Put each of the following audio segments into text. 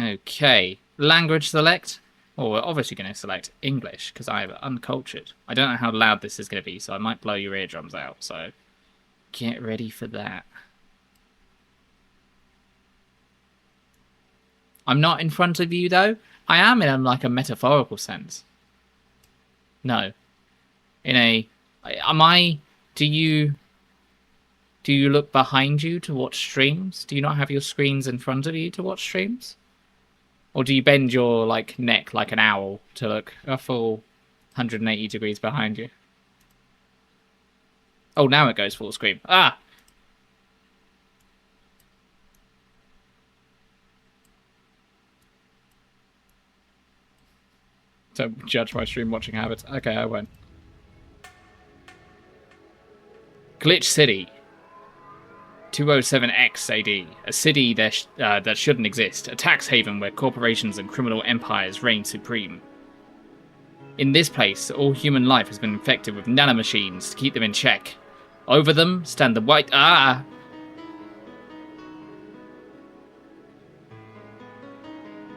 Okay. Language select. Well, we're obviously going to select English because I'm uncultured. I don't know how loud this is going to be, so I might blow your eardrums out. So get ready for that. I'm not in front of you, though. I am in like a metaphorical sense. No. In a... Am I... Do you look behind you to watch streams? Do you not have your screens in front of you to watch streams? Or do you bend your like neck like an owl to look a full 180 degrees behind you? Oh, now it goes full screen. Ah! Don't judge my stream watching habits. Okay, I won't. Glitch City. 207X AD, a city that shouldn't exist, a tax haven where corporations and criminal empires reign supreme. In this place, all human life has been infected with nanomachines to keep them in check. Over them stand the white... Ah!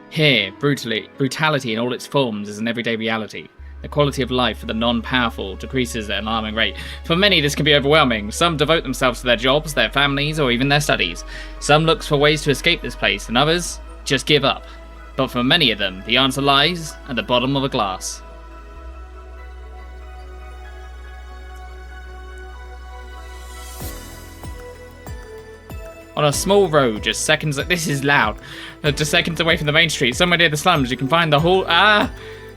Here, brutality in all its forms is an everyday reality. The quality of life for the non-powerful decreases at an alarming rate. For many, this can be overwhelming. Some devote themselves to their jobs, their families, or even their studies. Some look for ways to escape this place, and others just give up. But for many of them, the answer lies at the bottom of a glass. On a small road, just seconds... This is loud. Just seconds away from the main street, somewhere near the slums, you can find the hall... Ah!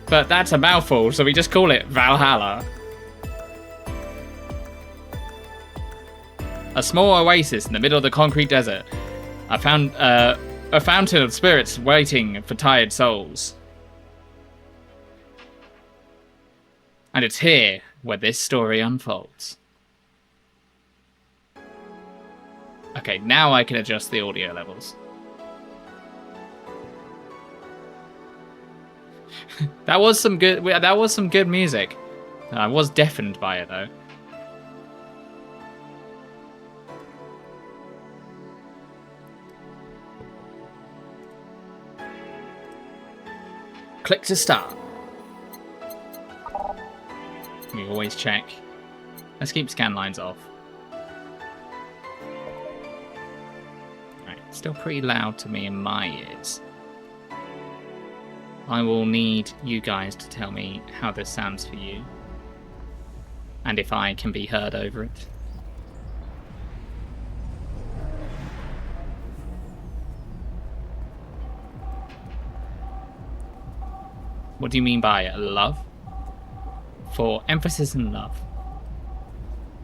But that's a mouthful, so we just call it Valhalla. A small oasis in the middle of the concrete desert. A fountain of spirits waiting for tired souls. And it's here where this story unfolds. Okay, now I can adjust the audio levels. That was some good music. I was deafened by it though. Click to start. We always check. Let's keep scan lines off. Right, still pretty loud to me in my ears. I will need you guys to tell me how this sounds for you. And if I can be heard over it. What do you mean by love? For emphasis and love.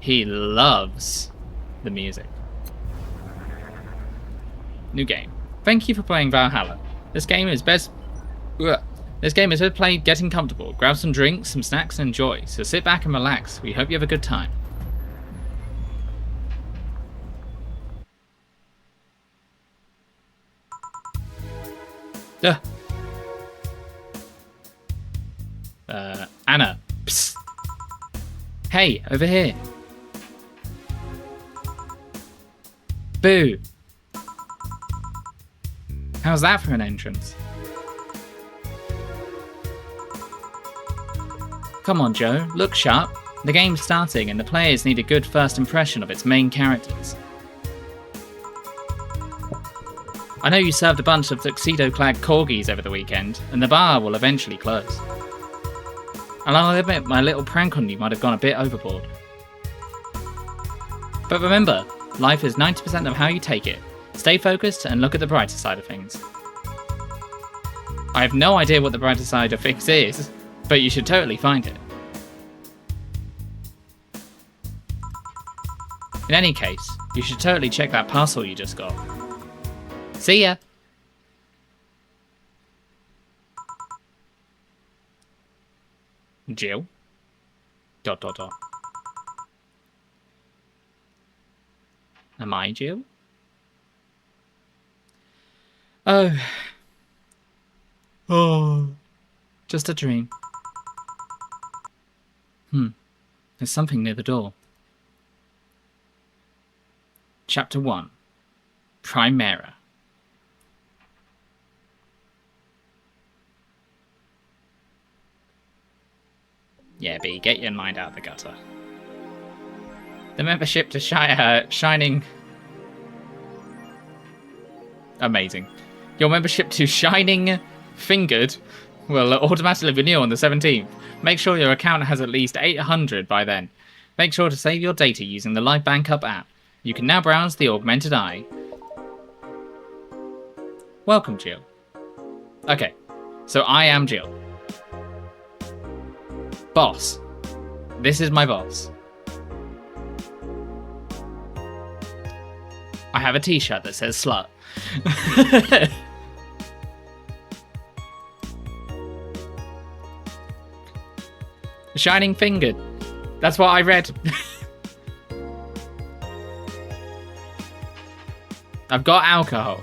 He loves the music. New game. Thank you for playing Valhalla. This game is best played getting comfortable. Grab some drinks, some snacks, and enjoy. So sit back and relax. We hope you have a good time. Anna. Psst. Hey, over here. Boo. How's that for an entrance? Come on, Joe, look sharp. The game's starting and the players need a good first impression of its main characters. I know you served a bunch of tuxedo-clad corgis over the weekend, and the bar will eventually close. And I'll admit my little prank on you might have gone a bit overboard. But remember, life is 90% of how you take it. Stay focused and look at the brighter side of things. I have no idea what the brighter side of things is, but you should totally find it. In any case, you should totally check that parcel you just got. See ya! Jill? ... Am I Jill? Oh. Oh. Just a dream. There's something near the door. Chapter 1. Primera. Yeah, B, get your mind out of the gutter. The membership to Shining... Amazing. Your membership to Shining Fingered will automatically renew on the 17th. Make sure your account has at least 800 by then. Make sure to save your data using the Live Backup app. You can now browse the Augmented Eye. Welcome, Jill. Okay, so I am Jill. Boss. This is my boss. I have a t-shirt that says slut. Shining Fingered. That's what I read. I've got alcohol.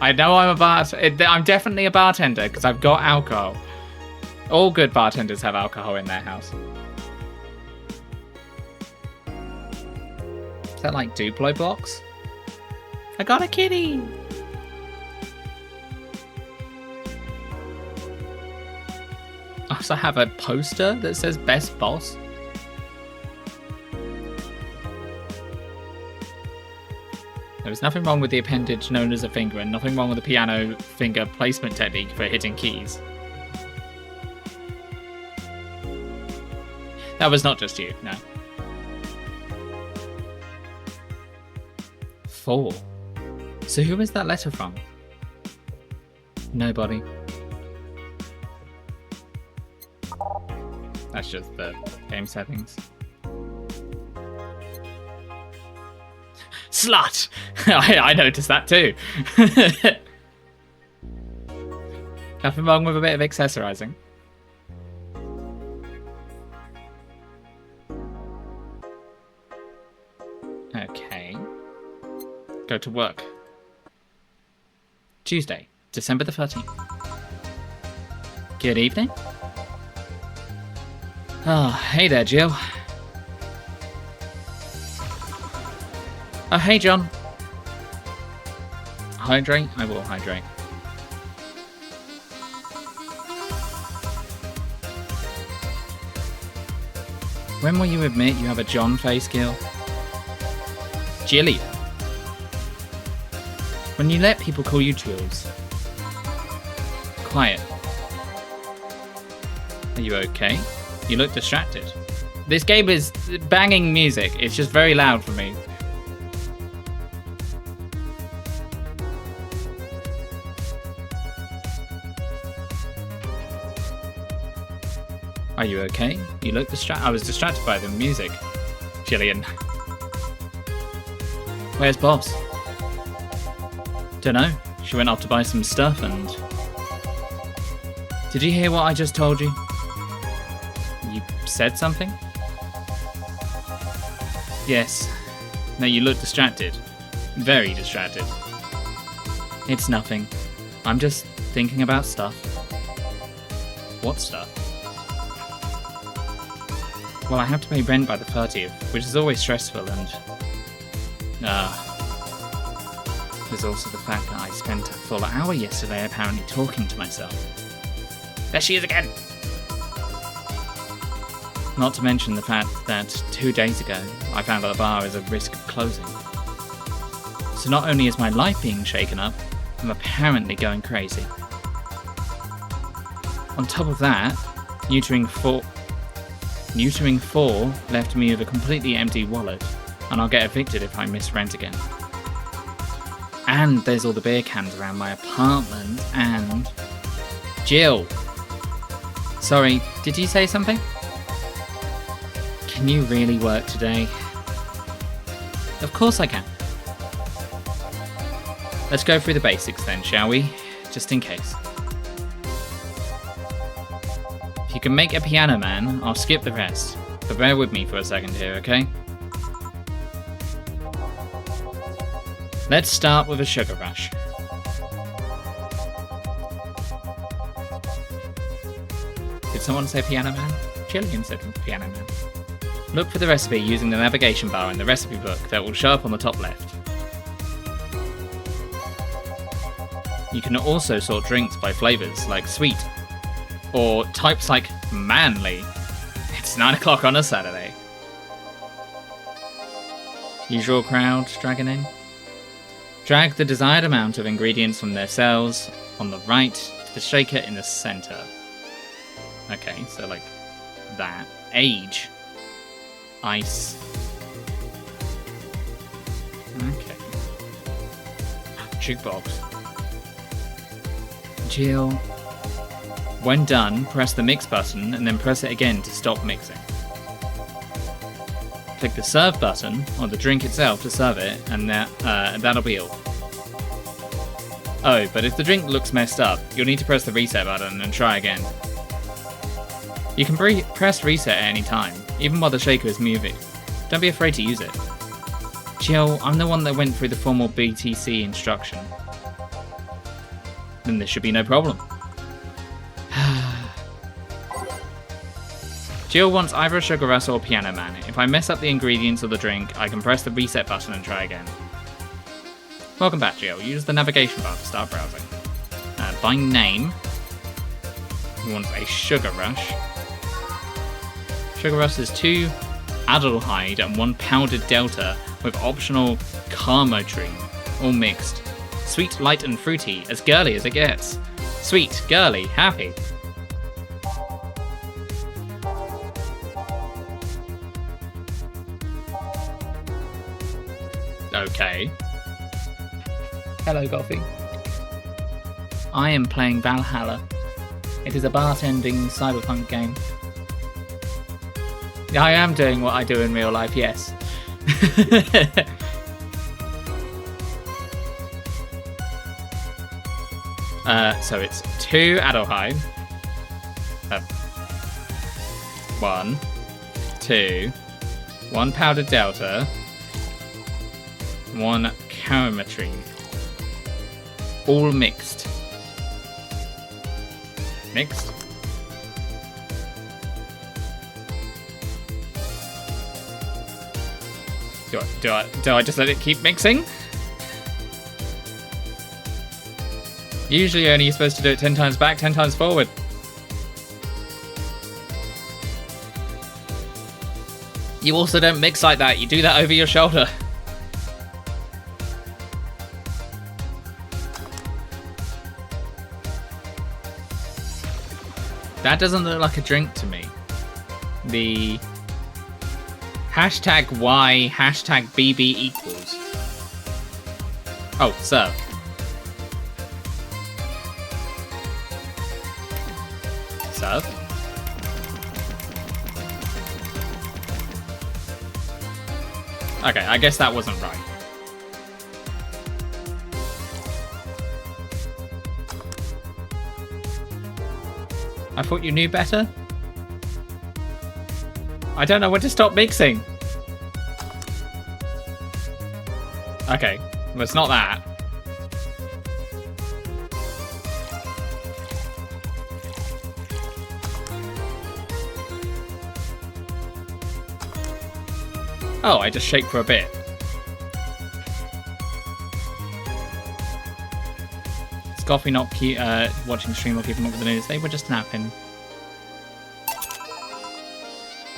I know I'm definitely a bartender because I've got alcohol. All good bartenders have alcohol in their house. Is that like Duplo blocks? I got a kitty! I also have a poster that says Best Boss. There was nothing wrong with the appendage known as a finger and nothing wrong with the piano finger placement technique for hitting keys. That was not just you, no. 4. So who is that letter from? Nobody. That's just the game settings. Slut! I noticed that too. Nothing wrong with a bit of accessorizing. Okay. Go to work. Tuesday, December the 13th. Good evening. Oh, hey there, Jill. Oh, hey, John. Hydrate? I will hydrate. When will you admit you have a John face, Gil? Jilly. When you let people call you Jules. Quiet. Are you okay? You look distracted. This game is banging music. It's just very loud for me. Are you okay? You look distracted. I was distracted by the music. Jillian. Where's Bobs? Dunno. She went off to buy some stuff and... Did you hear what I just told you? You said something? Yes. No, you look distracted. Very distracted. It's nothing. I'm just thinking about stuff. What stuff? Well, I have to pay rent by the 30th, which is always stressful, and... There's also the fact that I spent a full hour yesterday apparently talking to myself. There she is again! Not to mention the fact that 2 days ago, I found out the bar is at risk of closing. So not only is my life being shaken up, I'm apparently going crazy. On top of that, neutering 4 left me with a completely empty wallet, and I'll get evicted if I miss rent again. And there's all the beer cans around my apartment, and... Jill! Sorry, did you say something? Can you really work today? Of course I can. Let's go through the basics then, shall we? Just in case. If you can make a piano man, I'll skip the rest. But bear with me for a second here, okay? Let's start with a sugar rush. Did someone say piano man? Jillian said piano man. Look for the recipe using the navigation bar in the recipe book that will show up on the top left. You can also sort drinks by flavours like sweet, or types like manly. It's 9 o'clock on a Saturday. Usual crowd dragging in. Drag the desired amount of ingredients from their cells on the right to the shaker in the center. Okay, so like that. Age. Ice. Okay. Jukebox. Jill. When done, press the mix button and then press it again to stop mixing. Click the serve button on the drink itself to serve it, and that'll be all. Oh, but if the drink looks messed up, you'll need to press the reset button and try again. You can press reset at any time, even while the shaker is moving. Don't be afraid to use it. Jill, I'm the one that went through the formal BTC instruction. Then there should be no problem. Jill wants either a Sugar Rush or Piano Man. If I mess up the ingredients of the drink, I can press the reset button and try again. Welcome back, Jill. Use the navigation bar to start browsing. By name, he wants a Sugar Rush. Sugar Rush is 2 Adelhyde and 1 Powdered Delta with optional Carmotrine, all mixed. Sweet, light and fruity, as girly as it gets. Sweet, girly, happy. Okay. Hello, Goffy. I am playing Valhalla. It is a bartending cyberpunk game. I am doing what I do in real life, yes. So it's 2 Adelhyde. 1, 2, 1 Powdered Delta, 1 Carmotrine. All mixed. Mixed? Do I just let it keep mixing? Usually only you're supposed to do it 10 times back, 10 times forward. You also don't mix like that, you do that over your shoulder. That doesn't look like a drink to me. The #Y #BB equals. Oh, serve. Serve. Okay, I guess that wasn't right. I thought you knew better? I don't know when to stop mixing. Okay, well it's not that. Oh, I just shake for a bit. Is Goffy not watching the stream or keeping up with the news? They were just napping.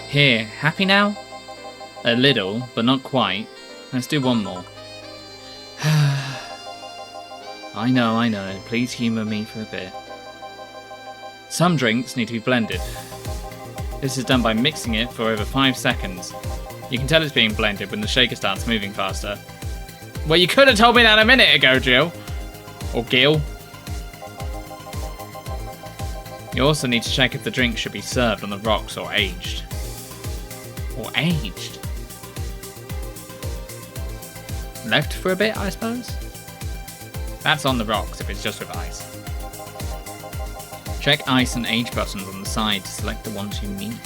Here, happy now? A little, but not quite. Let's do one more. I know. Please humour me for a bit. Some drinks need to be blended. This is done by mixing it for over 5 seconds. You can tell it's being blended when the shaker starts moving faster. Well, you could have told me that a minute ago, Jill. Or Gil. You also need to check if the drink should be served on the rocks or aged. Or aged? Left for a bit, I suppose? That's on the rocks if it's just with ice. Check ice and age buttons on the side to select the ones you need.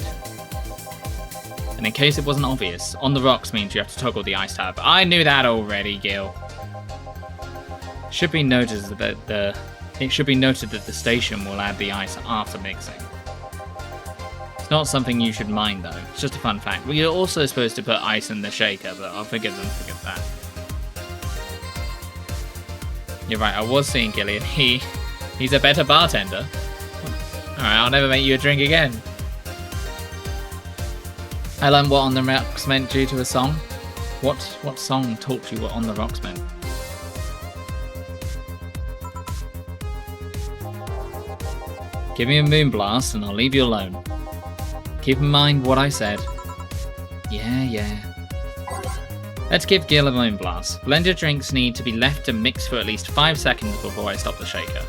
And in case it wasn't obvious, on the rocks means you have to toggle the ice tab. I knew that already, Gil. Should be noted that the station will add the ice after mixing. It's not something you should mind though. It's just a fun fact. Well, you're also supposed to put ice in the shaker, but I'll forgive that. You're right, I was seeing Gillian. He's a better bartender. Alright, I'll never make you a drink again. I learned what On the Rocks meant due to a song. What song taught you what On the Rocks meant? Give me a moonblast and I'll leave you alone. Keep in mind what I said. Yeah. Let's give Gil a moonblast. Blended drinks need to be left to mix for at least 5 seconds before I stop the shaker.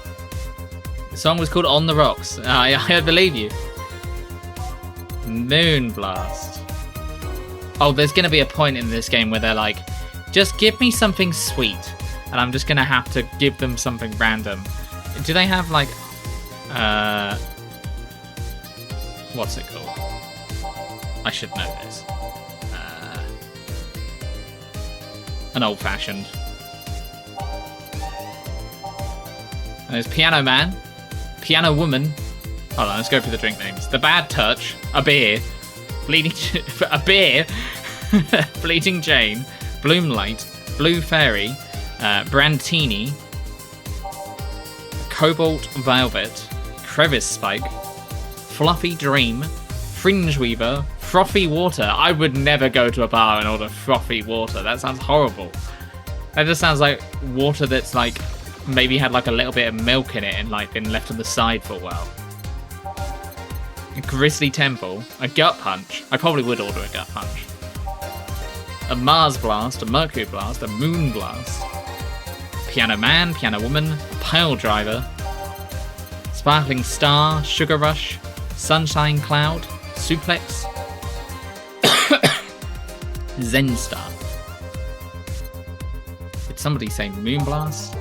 The song was called On the Rocks. I believe you. Moonblast. Oh, there's going to be a point in this game where they're like, just give me something sweet. And I'm just going to have to give them something random. Do they have like... what's it called? I should know this. An old-fashioned. And there's Piano Man, Piano Woman. Hold on, let's go for the drink names. The Bad Touch, a beer, a beer, Bleeding Jane, Bloomlight, Blue Fairy, Brandtini, Cobalt Velvet, Crevice Spike, Fluffy Dream, Fringe Weaver, Frothy Water. I would never go to a bar and order frothy water. That sounds horrible. That just sounds like water that's like maybe had like a little bit of milk in it and like been left on the side for a while. A Grizzly Temple, a Gut Punch. I probably would order a Gut Punch. A Mars Blast, a Mercury Blast, a Moon Blast. Piano Man, Piano Woman, Pile Driver, Sparkling Star, Sugar Rush, Sunshine Cloud, Suplex, Zen Star. Did somebody say Moonblast?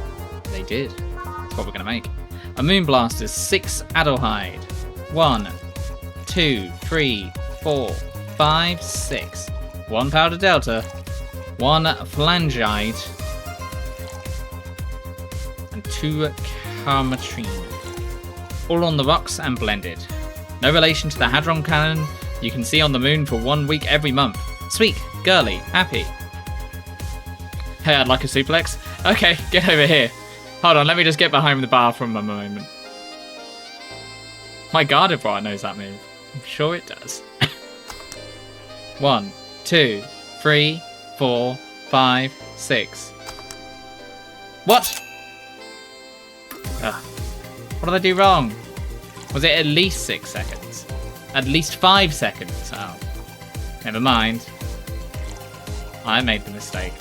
They did. That's what we're going to make. A Moonblast is 6 Adelhyde. 1, 2, 3, 4, 5, 6. 1 Powder Delta. 1 Phalangite. And 2 Carmatrine. All on the rocks and blended. No relation to the Hadron Cannon you can see on the moon for 1 week every month. Sweet, girly, happy. Hey, I'd like a suplex. Okay, get over here. Hold on, let me just get behind the bar for a moment. My Gardevoir knows that move. I'm sure it does. 1, 2, 3, 4, 5, 6. What? Ugh. What did I do wrong? Was it at least 6 seconds? At least 5 seconds? Oh. Never mind. I made the mistake.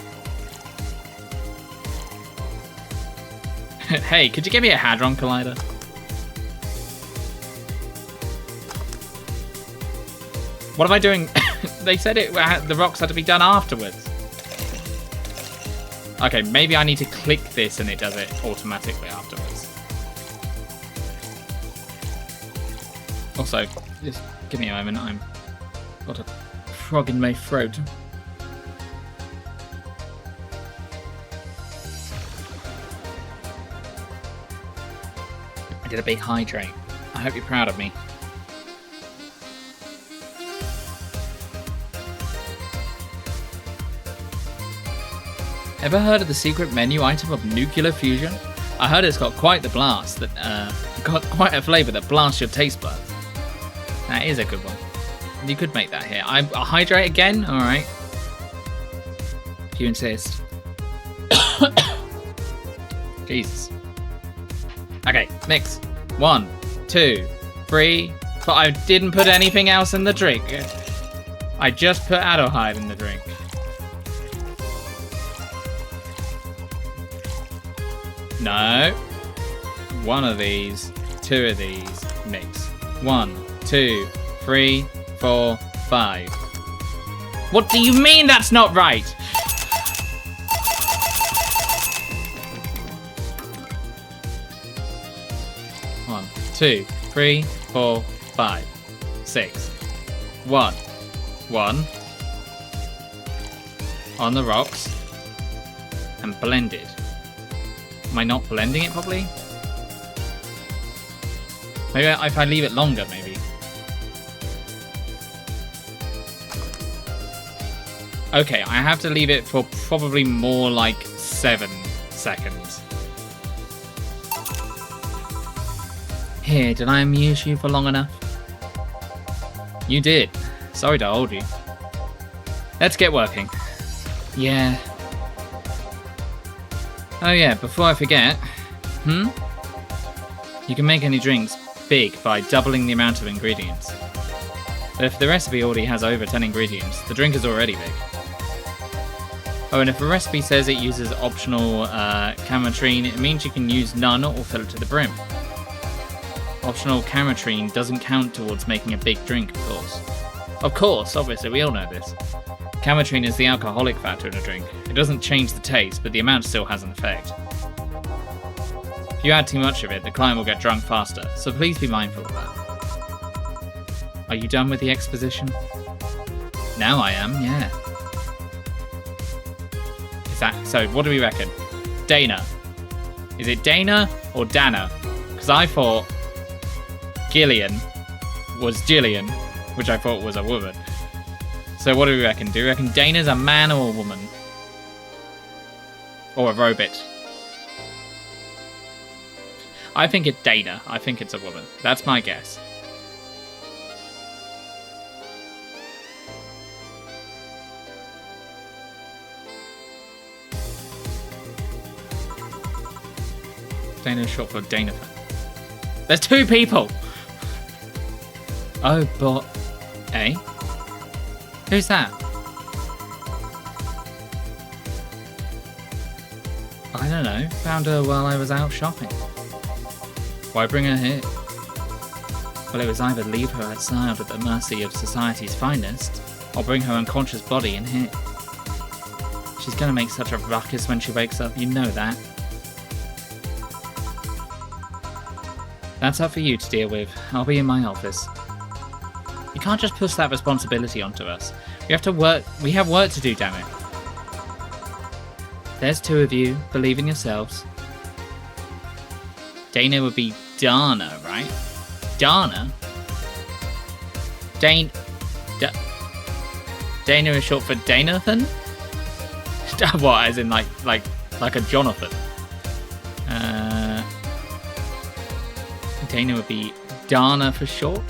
Hey, could you give me a Hadron Collider? What am I doing? They said the rocks had to be done afterwards. Okay, maybe I need to click this and it does it automatically afterwards. Also, just give me a moment. I've got a frog in my throat. I did a big hydrate. I hope you're proud of me. Ever heard of the secret menu item of nuclear fusion? I heard it's got quite the blast that got quite a flavour that blasts your taste buds. That is a good one. You could make that here. I hydrate again? Alright. If you insist. Jesus. Okay, mix. 1, 2, 3, 4. I didn't put anything else in the drink. I just put Adelhyde in the drink. No. 1 of these, 2 of these, mix. 1, 2, 3, 4, 5. What do you mean that's not right? One, 2, 3, 4, 5, 6. 1. 1. On the rocks. And blended. Am I not blending it properly? Maybe if I leave it longer, maybe. Okay, I have to leave it for probably more like 7 seconds. Here, did I amuse you for long enough? You did. Sorry to hold you. Let's get working. Yeah. Oh yeah, before I forget. You can make any drinks big by doubling the amount of ingredients. But if the recipe already has over 10 ingredients, the drink is already big. Oh, and if a recipe says it uses optional cametrine, it means you can use none or fill it to the brim. Optional cametrine doesn't count towards making a big drink, of course. Of course, obviously, we all know this. Cametrine is the alcoholic factor in a drink. It doesn't change the taste, but the amount still has an effect. If you add too much of it, the client will get drunk faster, so please be mindful of that. Are you done with the exposition? Now I am, yeah. So, what do we reckon? Dana. Is it Dana or Dana? Because I thought Gillian was Jillian, which I thought was a woman. So what do we reckon? Do we reckon Dana's a man or a woman? Or a robot? I think it's Dana. I think it's a woman. That's my guess. Dana is short for Danathan. There's two people! Oh, but... Eh? Who's that? I don't know. Found her while I was out shopping. Why bring her here? Well, it was either leave her outside at the mercy of society's finest, or bring her unconscious body in here. She's gonna make such a ruckus when she wakes up, you know that. That's up for you to deal with. I'll be in my office. You can't just push that responsibility onto us. We have to work. We have work to do, damn it. There's two of you. Believe in yourselves. Dana would be Dana, right? Dana? Dana is short for Danathan? What, as in like a Jonathan? Dana would be Dana for short?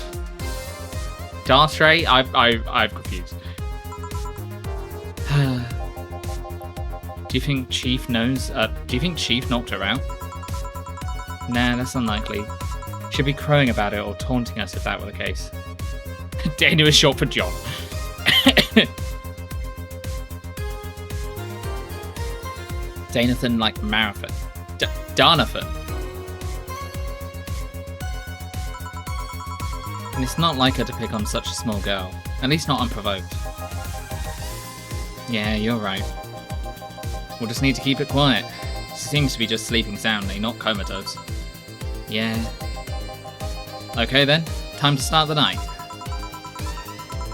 Darstray? I'm confused. Do you think Chief knows? Do you think Chief knocked her out? Nah, that's unlikely. She'd be crowing about it or taunting us if that were the case. Dana is short for John. Danathan like marathon. Darnathan. And it's not like her to pick on such a small girl. At least not unprovoked. Yeah, you're right. We'll just need to keep it quiet. She seems to be just sleeping soundly, not comatose. Yeah. Okay then, time to start the night.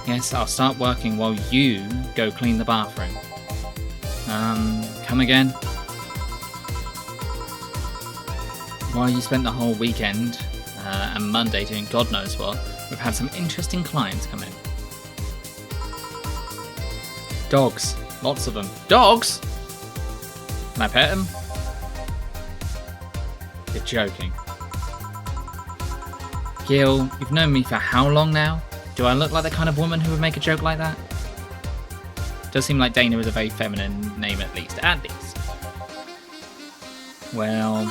Yes, I'll start working while you go clean the bathroom. Come again? While you spent the whole weekend and Monday doing God knows what, we've had some interesting clients come in. Dogs. Lots of them. Dogs? Can I pet them? You're joking. Gil, you've known me for how long now? Do I look like the kind of woman who would make a joke like that? Does seem like Dana is a very feminine name at least. Well...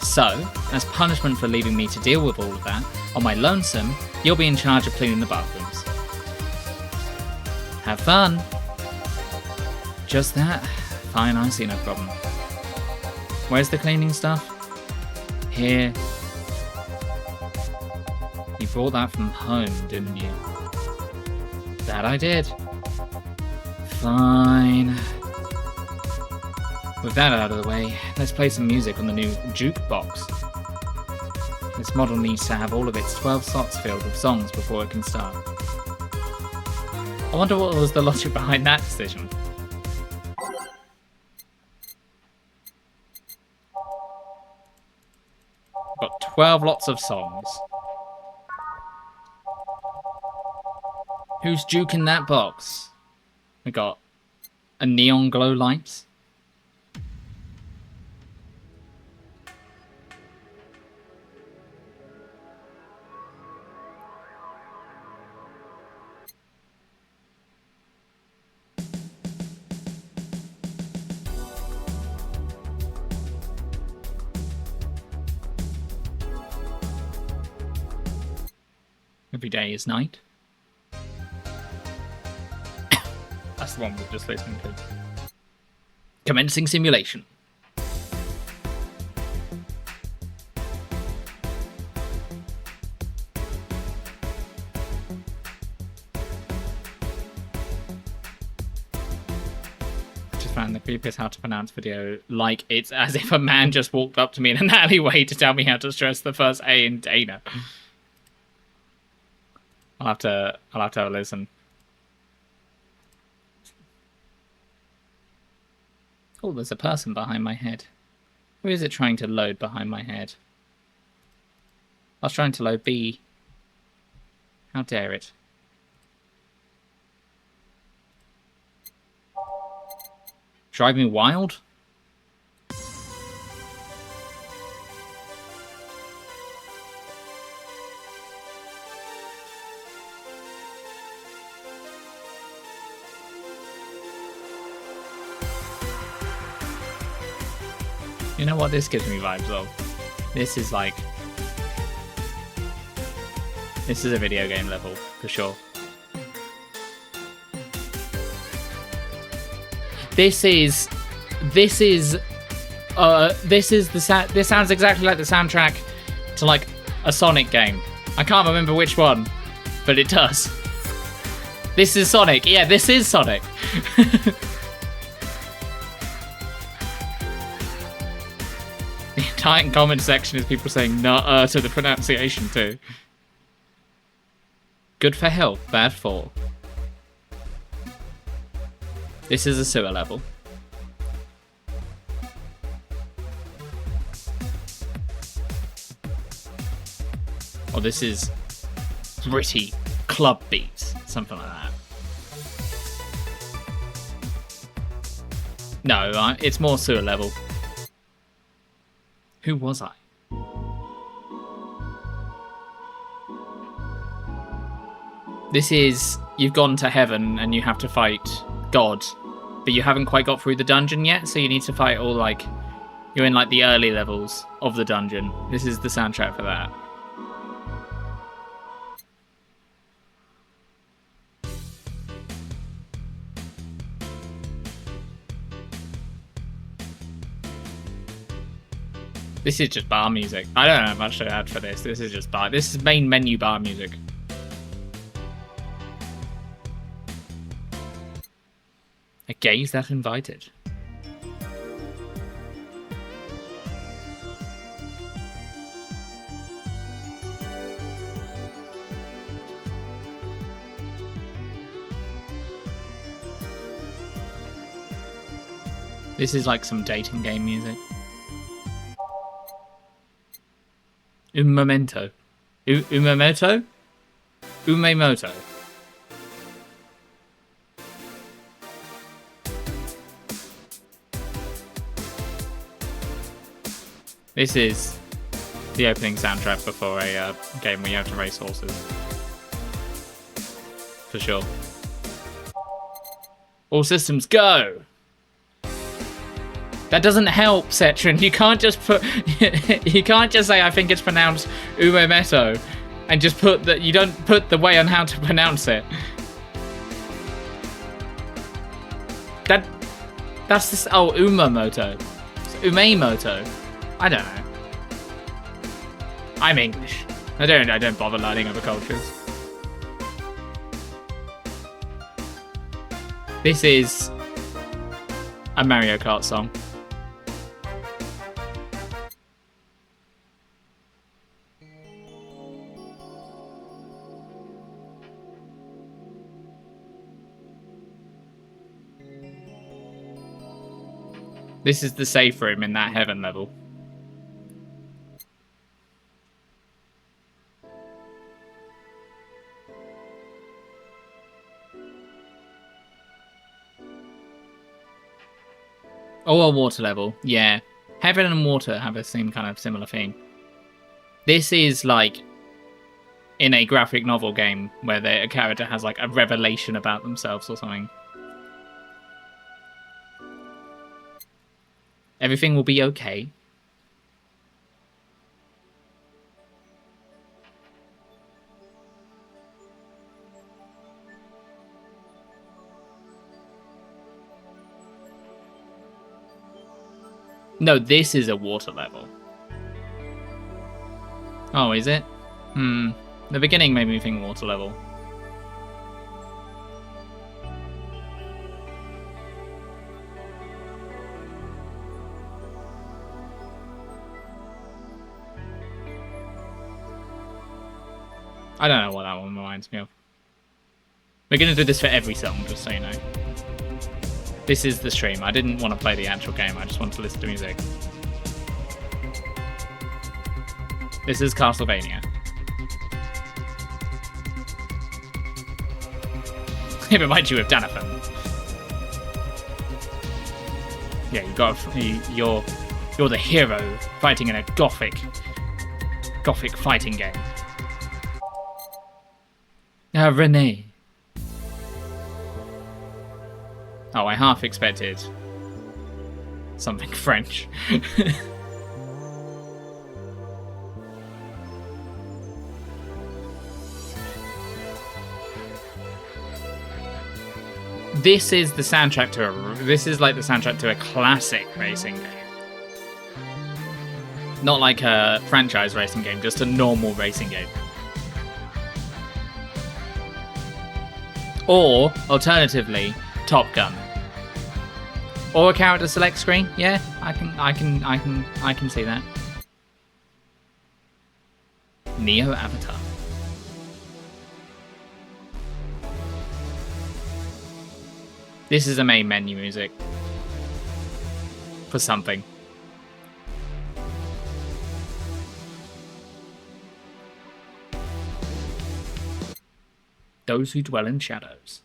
So, as punishment for leaving me to deal with all of that, on my lonesome, you'll be in charge of cleaning the bathrooms. Have fun! Just that? Fine, I see no problem. Where's the cleaning stuff? Here. You brought that from home, didn't you? That I did. Fine. With that out of the way, let's play some music on the new jukebox. This model needs to have all of its 12 slots filled with songs before it can start. I wonder what was the logic behind that decision. Got 12 lots of songs. Who's juking that box? We got a neon glow lights. Every day is night. That's the one we're just listening to. Commencing simulation. Just found the creepiest how to pronounce video. Like it's as if a man just walked up to me in an alleyway to tell me how to stress the first A in Dana. I'll have to have a listen. Oh, there's a person behind my head. Who is it trying to load behind my head? I was trying to load B. How dare it? Drive me wild? You know what this gives me vibes of? This is like... This is a video game level, for sure. This sounds exactly like the soundtrack to like a Sonic game. I can't remember which one, but it does. This is Sonic. Yeah, this is Sonic. The entire comment section is people saying "nuh" to the pronunciation too. Good for health, bad for. This is a sewer level. Or this is gritty club beats, something like that. No, it's more sewer level. Who was I? This is, you've gone to heaven and you have to fight God, but you haven't quite got through the dungeon yet, so you need to fight all like, you're in like the early levels of the dungeon. This is the soundtrack for that. This is just bar music. I don't have much to add for this. This is just bar. This is main menu bar music. A gaze that invited. This is like some dating game music. Umamento. Umamoto? Umemoto. This is the opening soundtrack before a game where you have to race horses. For sure. All systems go! That doesn't help, Cetrin. You can't just put... you can't just say, I think it's pronounced Umemeto, and just put that... You don't put the way on how to pronounce it. That's this... Oh, Umamoto. It's Umemoto. I don't know. I'm English. I don't bother learning other cultures. This is a Mario Kart song. This is the safe room in that heaven level. Oh, a water level. Yeah. Heaven and water have the same kind of similar theme. This is like in a graphic novel game where a character has like a revelation about themselves or something. Everything will be okay. No, this is a water level. Oh, is it? The beginning made me think water level. I don't know what that one reminds me of. We're going to do this for every song, just so you know. This is the stream. I didn't want to play the actual game. I just wanted to listen to music. This is Castlevania. It reminds you of Danathan. Yeah, you're the hero fighting in a gothic fighting game. Renee. Oh, I half expected something French. This is the soundtrack to this is like the soundtrack to a classic racing game. Not like a franchise racing game, just a normal racing game. Or, alternatively, Top Gun. Or a character select screen. Yeah, I can see that. Neo Avatar. This is a main menu music. For something. Those who dwell in shadows.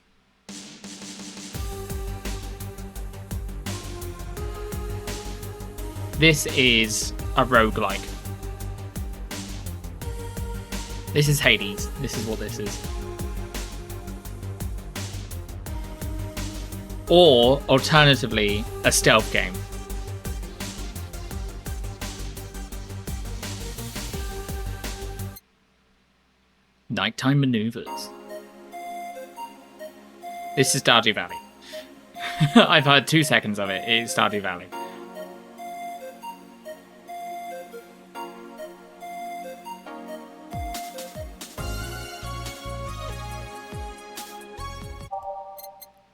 This is a roguelike. This is Hades. This is what this is. Or, alternatively, a stealth game. Nighttime maneuvers. This is Stardew Valley. I've heard 2 seconds of it. It's Stardew Valley.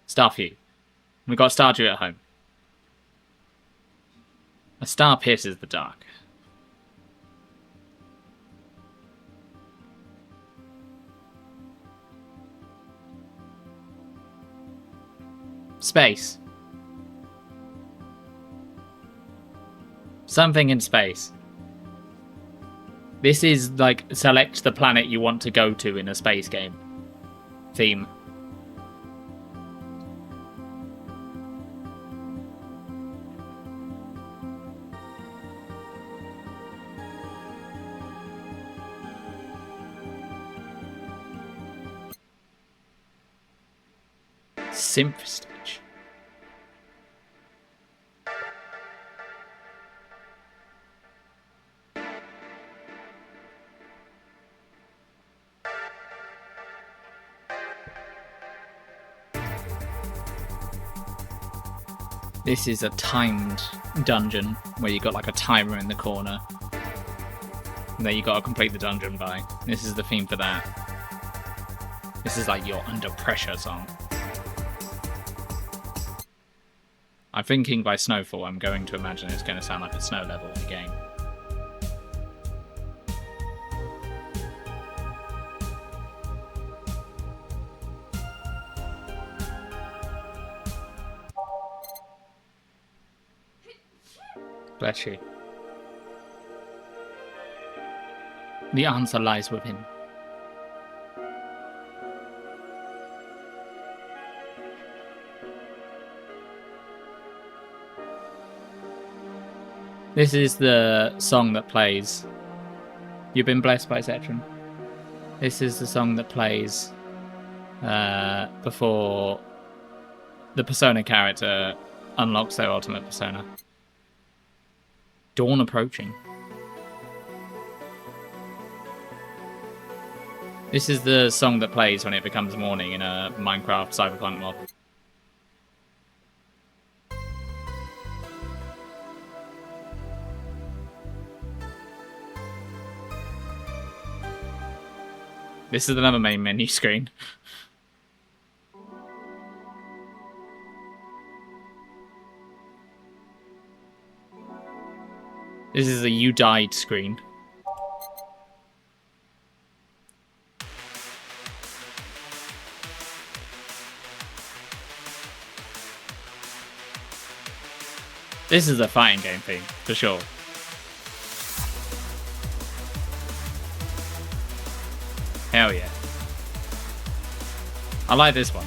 Starview. We've got Stardew at home. A star pierces the dark. Space. Something in space. This is like select the planet you want to go to in a space game. Theme. Synth stage. This is a timed dungeon where you got like a timer in the corner. And then you got to complete the dungeon by. This is the theme for that. This is like your under pressure song. I'm thinking by Snowfall, I'm going to imagine it's going to sound like a snow level in the game. Bless you. The answer lies within. This is the song that plays. You've been blessed by Zetron. This is the song that plays before the Persona character unlocks their ultimate persona. Dawn approaching. This is the song that plays when it becomes morning in a Minecraft Cyberpunk mod. This is another main menu screen. This is a you died screen. This is a fighting game theme, for sure. Hell yeah. I like this one.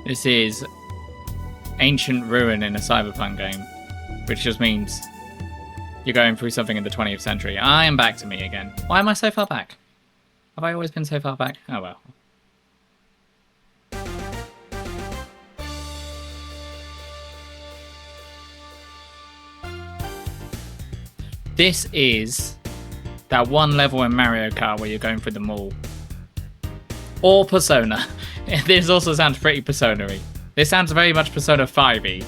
This is ancient ruin in a cyberpunk game, which just means you're going through something in the 20th century. I am back to me again. Why am I so far back? Have I always been so far back? Oh well. This is that one level in Mario Kart where you're going through the mall. Or Persona. This also sounds pretty Persona-y. This sounds very much Persona 5-y.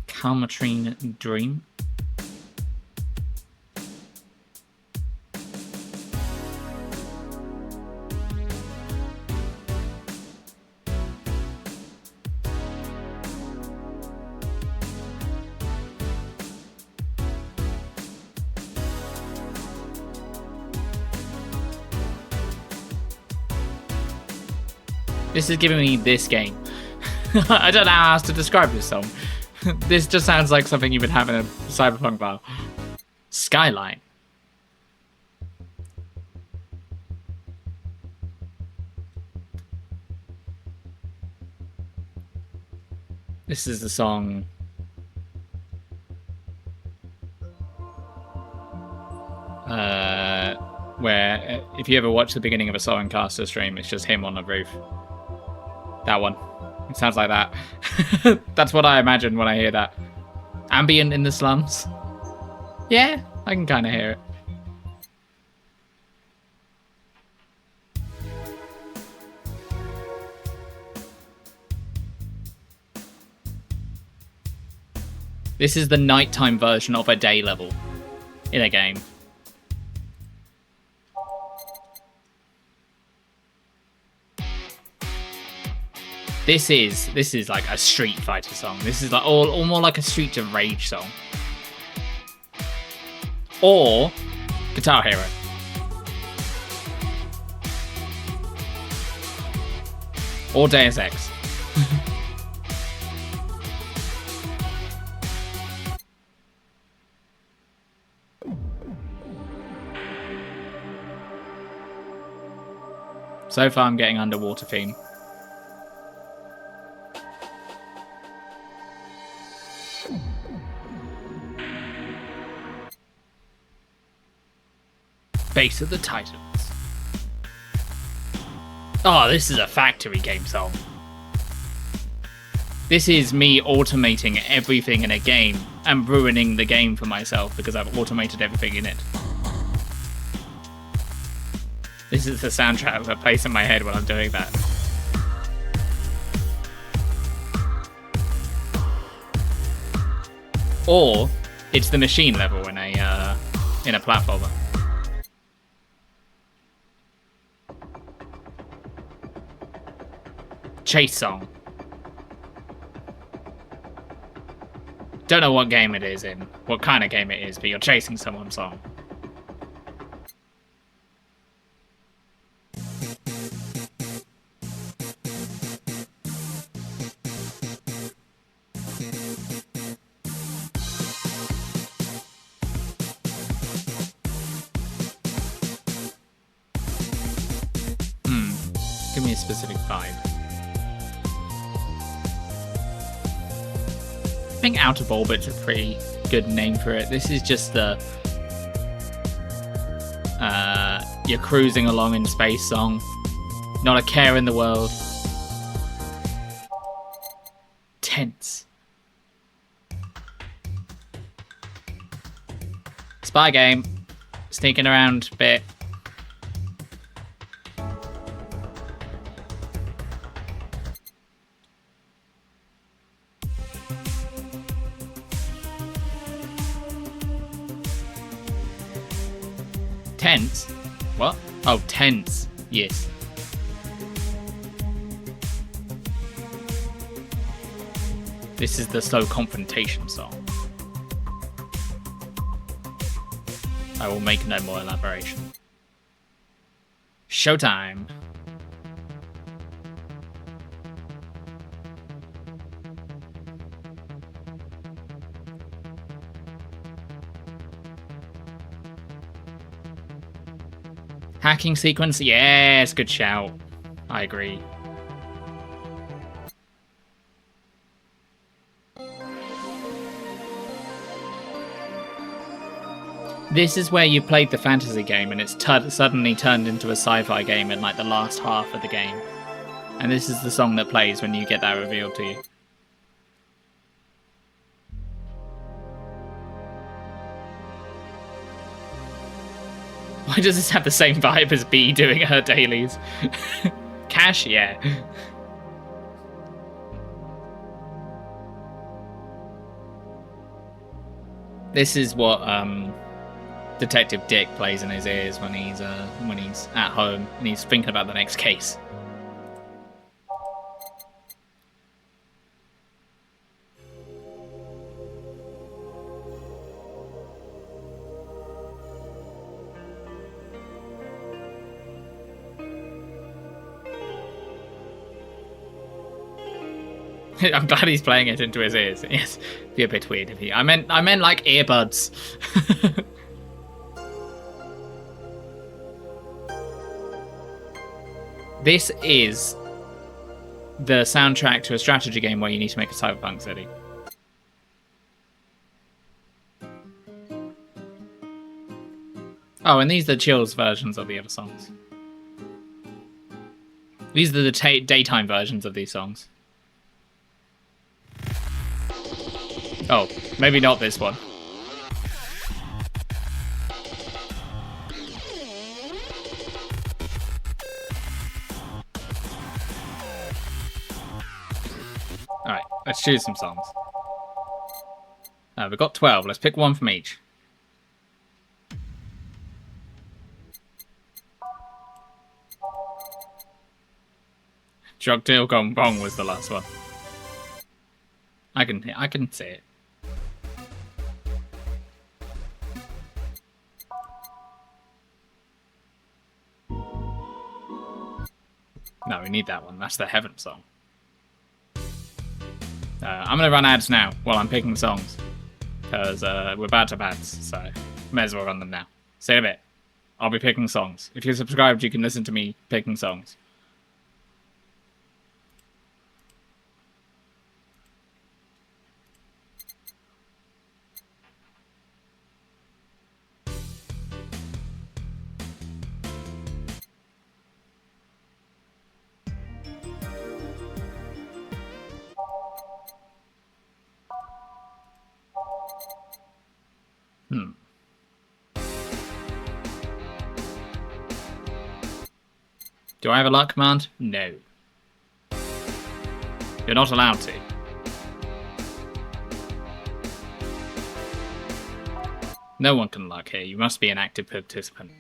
Calmatrine Dream. This is giving me this game. I don't know how else to describe this song. This just sounds like something you would have in a cyberpunk bar. Skyline. This is the song. Where if you ever watch the beginning of a Soren Caster stream, it's just him on the roof. That one. It sounds like that. That's what I imagine when I hear that. Ambient in the slums. Yeah, I can kind of hear it. This is the nighttime version of a day level in a game. This is like a Street Fighter song. This is like all more like a Streets of Rage song. Or Guitar Hero. Or Deus Ex. So far I'm getting underwater theme. Base of the Titans. Oh, this is a factory game song. This is me automating everything in a game and ruining the game for myself because I've automated everything in it. This is the soundtrack that plays in my head when I'm doing that. Or it's the machine level in a platformer. Chase song. Don't know what game it is in, what kind of game it is, but you're chasing someone's song. Give me a specific vibe. I think Out of Orbit's a pretty good name for it. This is just the You're cruising along in space song. Not a care in the world. Tense. Spy game. Sneaking around a bit. Tense? What? Oh, tense. Yes. This is the slow confrontation song. I will make no more elaboration. Showtime. Hacking sequence? Yes, good shout. I agree. This is where you played the fantasy game and it's suddenly turned into a sci-fi game in like the last half of the game. And this is the song that plays when you get that revealed to you. Why does this have the same vibe as Bee doing her dailies? Cash? Yeah. This is what Detective Dick plays in his ears when he's at home and he's thinking about the next case. I'm glad he's playing it into his ears. Yes, be a bit weird if he. I meant like earbuds. This is the soundtrack to a strategy game where you need to make a cyberpunk city. Oh, and these are the chills versions of the other songs. These are the daytime versions of these songs. Oh, maybe not this one. Alright, let's choose some songs. We've got 12. Let's pick one from each. Drug Deal Gone Wrong was the last one. I can see it. No, we need that one. That's the Heaven song. I'm going to run ads now while I'm picking songs. Because we're bad to ads, so may as well run them now. See you in a bit. I'll be picking songs. If you're subscribed, you can listen to me picking songs. Do I have a luck command? No. You're not allowed to. No one can luck here. You must be an active participant.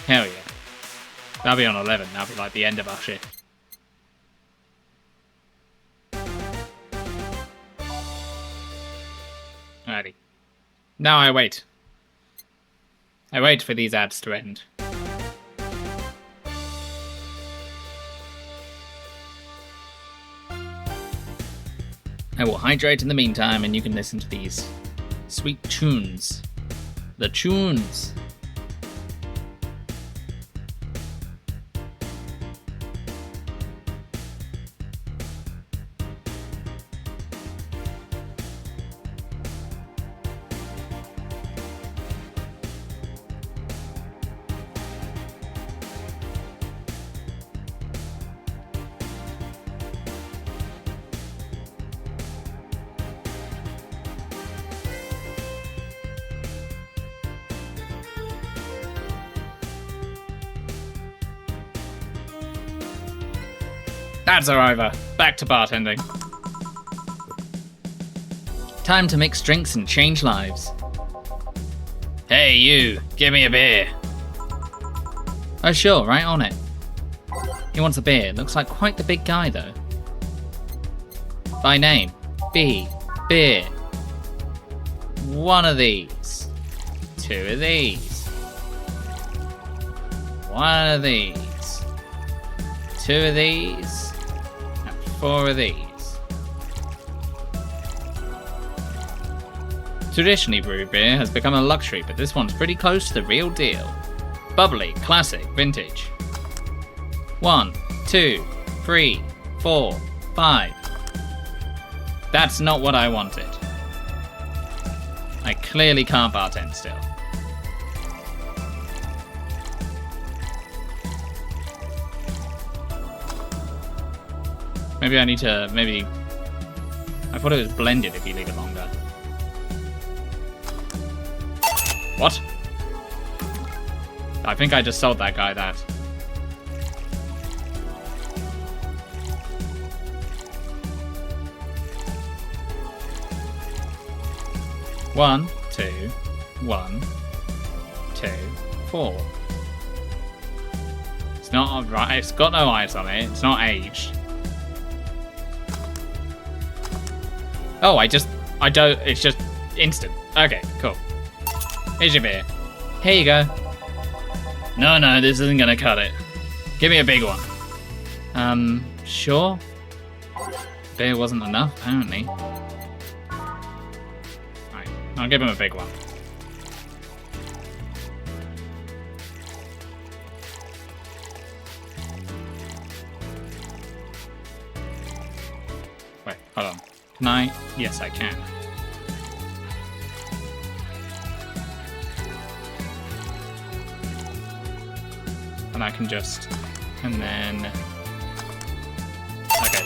Hell yeah. That'll be on 11. That'll be like the end of our shift. Alrighty. Now I wait. I wait for these ads to end. I will hydrate in the meantime, and you can listen to these sweet tunes. The tunes. Ads are over. Back to bartending. Time to mix drinks and change lives. Hey you, give me a beer. Oh sure, right on it. He wants a beer. Looks like quite the big guy though. By name, B, beer. One of these. Two of these. One of these. Two of these. 4 of these. Traditionally brewed beer has become a luxury, but this one's pretty close to the real deal. Bubbly, classic, vintage. 1, 2, 3, 4, 5. That's not what I wanted. I clearly can't bartend still. Maybe I need to, I thought it was blended if you leave it longer. What? I think I just sold that guy that. One, two, 1, 2, 4. It's not right. It's got no eyes on it. It's not aged. Oh, I don't, it's just instant. Okay, cool. Here's your beer. Here you go. No, this isn't gonna cut it. Give me a big one. Sure. Beer wasn't enough, apparently. Alright, I'll give him a big one. Wait, hold on. Can I? Yes, I can. And I can just, and then, okay,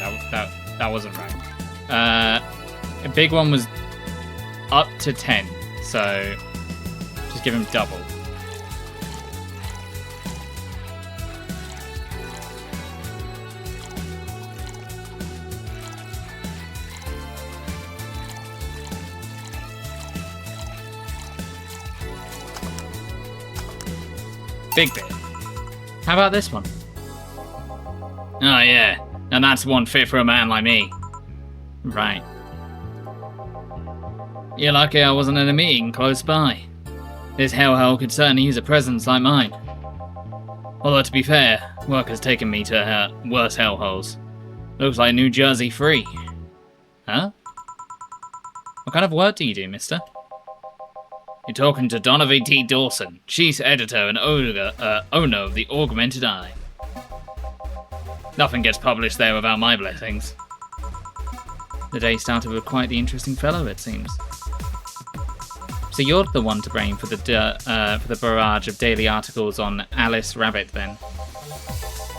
that wasn't right. A big one was up to 10, so just give him double. Big beer. How about this one? Oh yeah, and that's one fit for a man like me. Right. You're lucky I wasn't in a meeting close by. This hellhole could certainly use a presence like mine. Although to be fair, work has taken me to worse hellholes. Looks like New Jersey free. Huh? What kind of work do you do, mister? You're talking to Donovan T. Dawson, chief editor and owner of the Augmented Eye. Nothing gets published there without my blessings. The day started with quite the interesting fellow, it seems. So you're the one to blame for the barrage of daily articles on Alice Rabbit, then?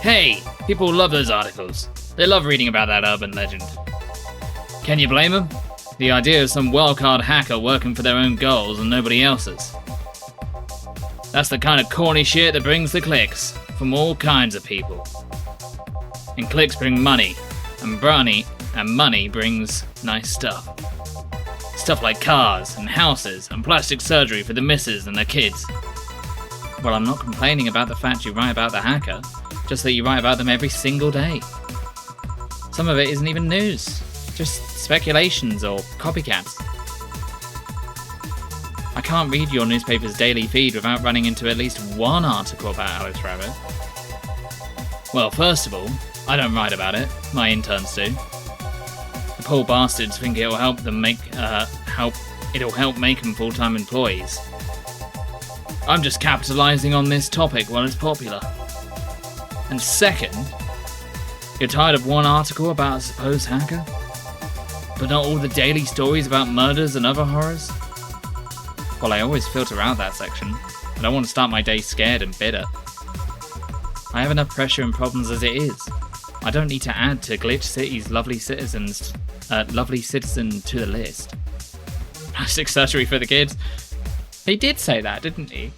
Hey, people love those articles. They love reading about that urban legend. Can you blame them? The idea of some wildcard hacker working for their own goals and nobody else's. That's the kind of corny shit that brings the clicks from all kinds of people. And clicks bring money, and money brings nice stuff. Stuff like cars and houses and plastic surgery for the missus and their kids. Well, I'm not complaining about the fact you write about the hacker, just that you write about them every single day. Some of it isn't even news, just speculations or copycats. I can't read your newspaper's daily feed without running into at least one article about Alice Rabbit. Well, first of all, I don't write about it, my interns do. The poor bastards think it'll help them make them full-time employees. I'm just capitalizing on this topic while it's popular. And second, you're tired of one article about a supposed hacker? But not all the daily stories about murders and other horrors? Well, I always filter out that section. I don't want to start my day scared and bitter. I have enough pressure and problems as it is. I don't need to add to Glitch City's lovely citizen to the list. Plastic surgery for the kids. He did say that, didn't he?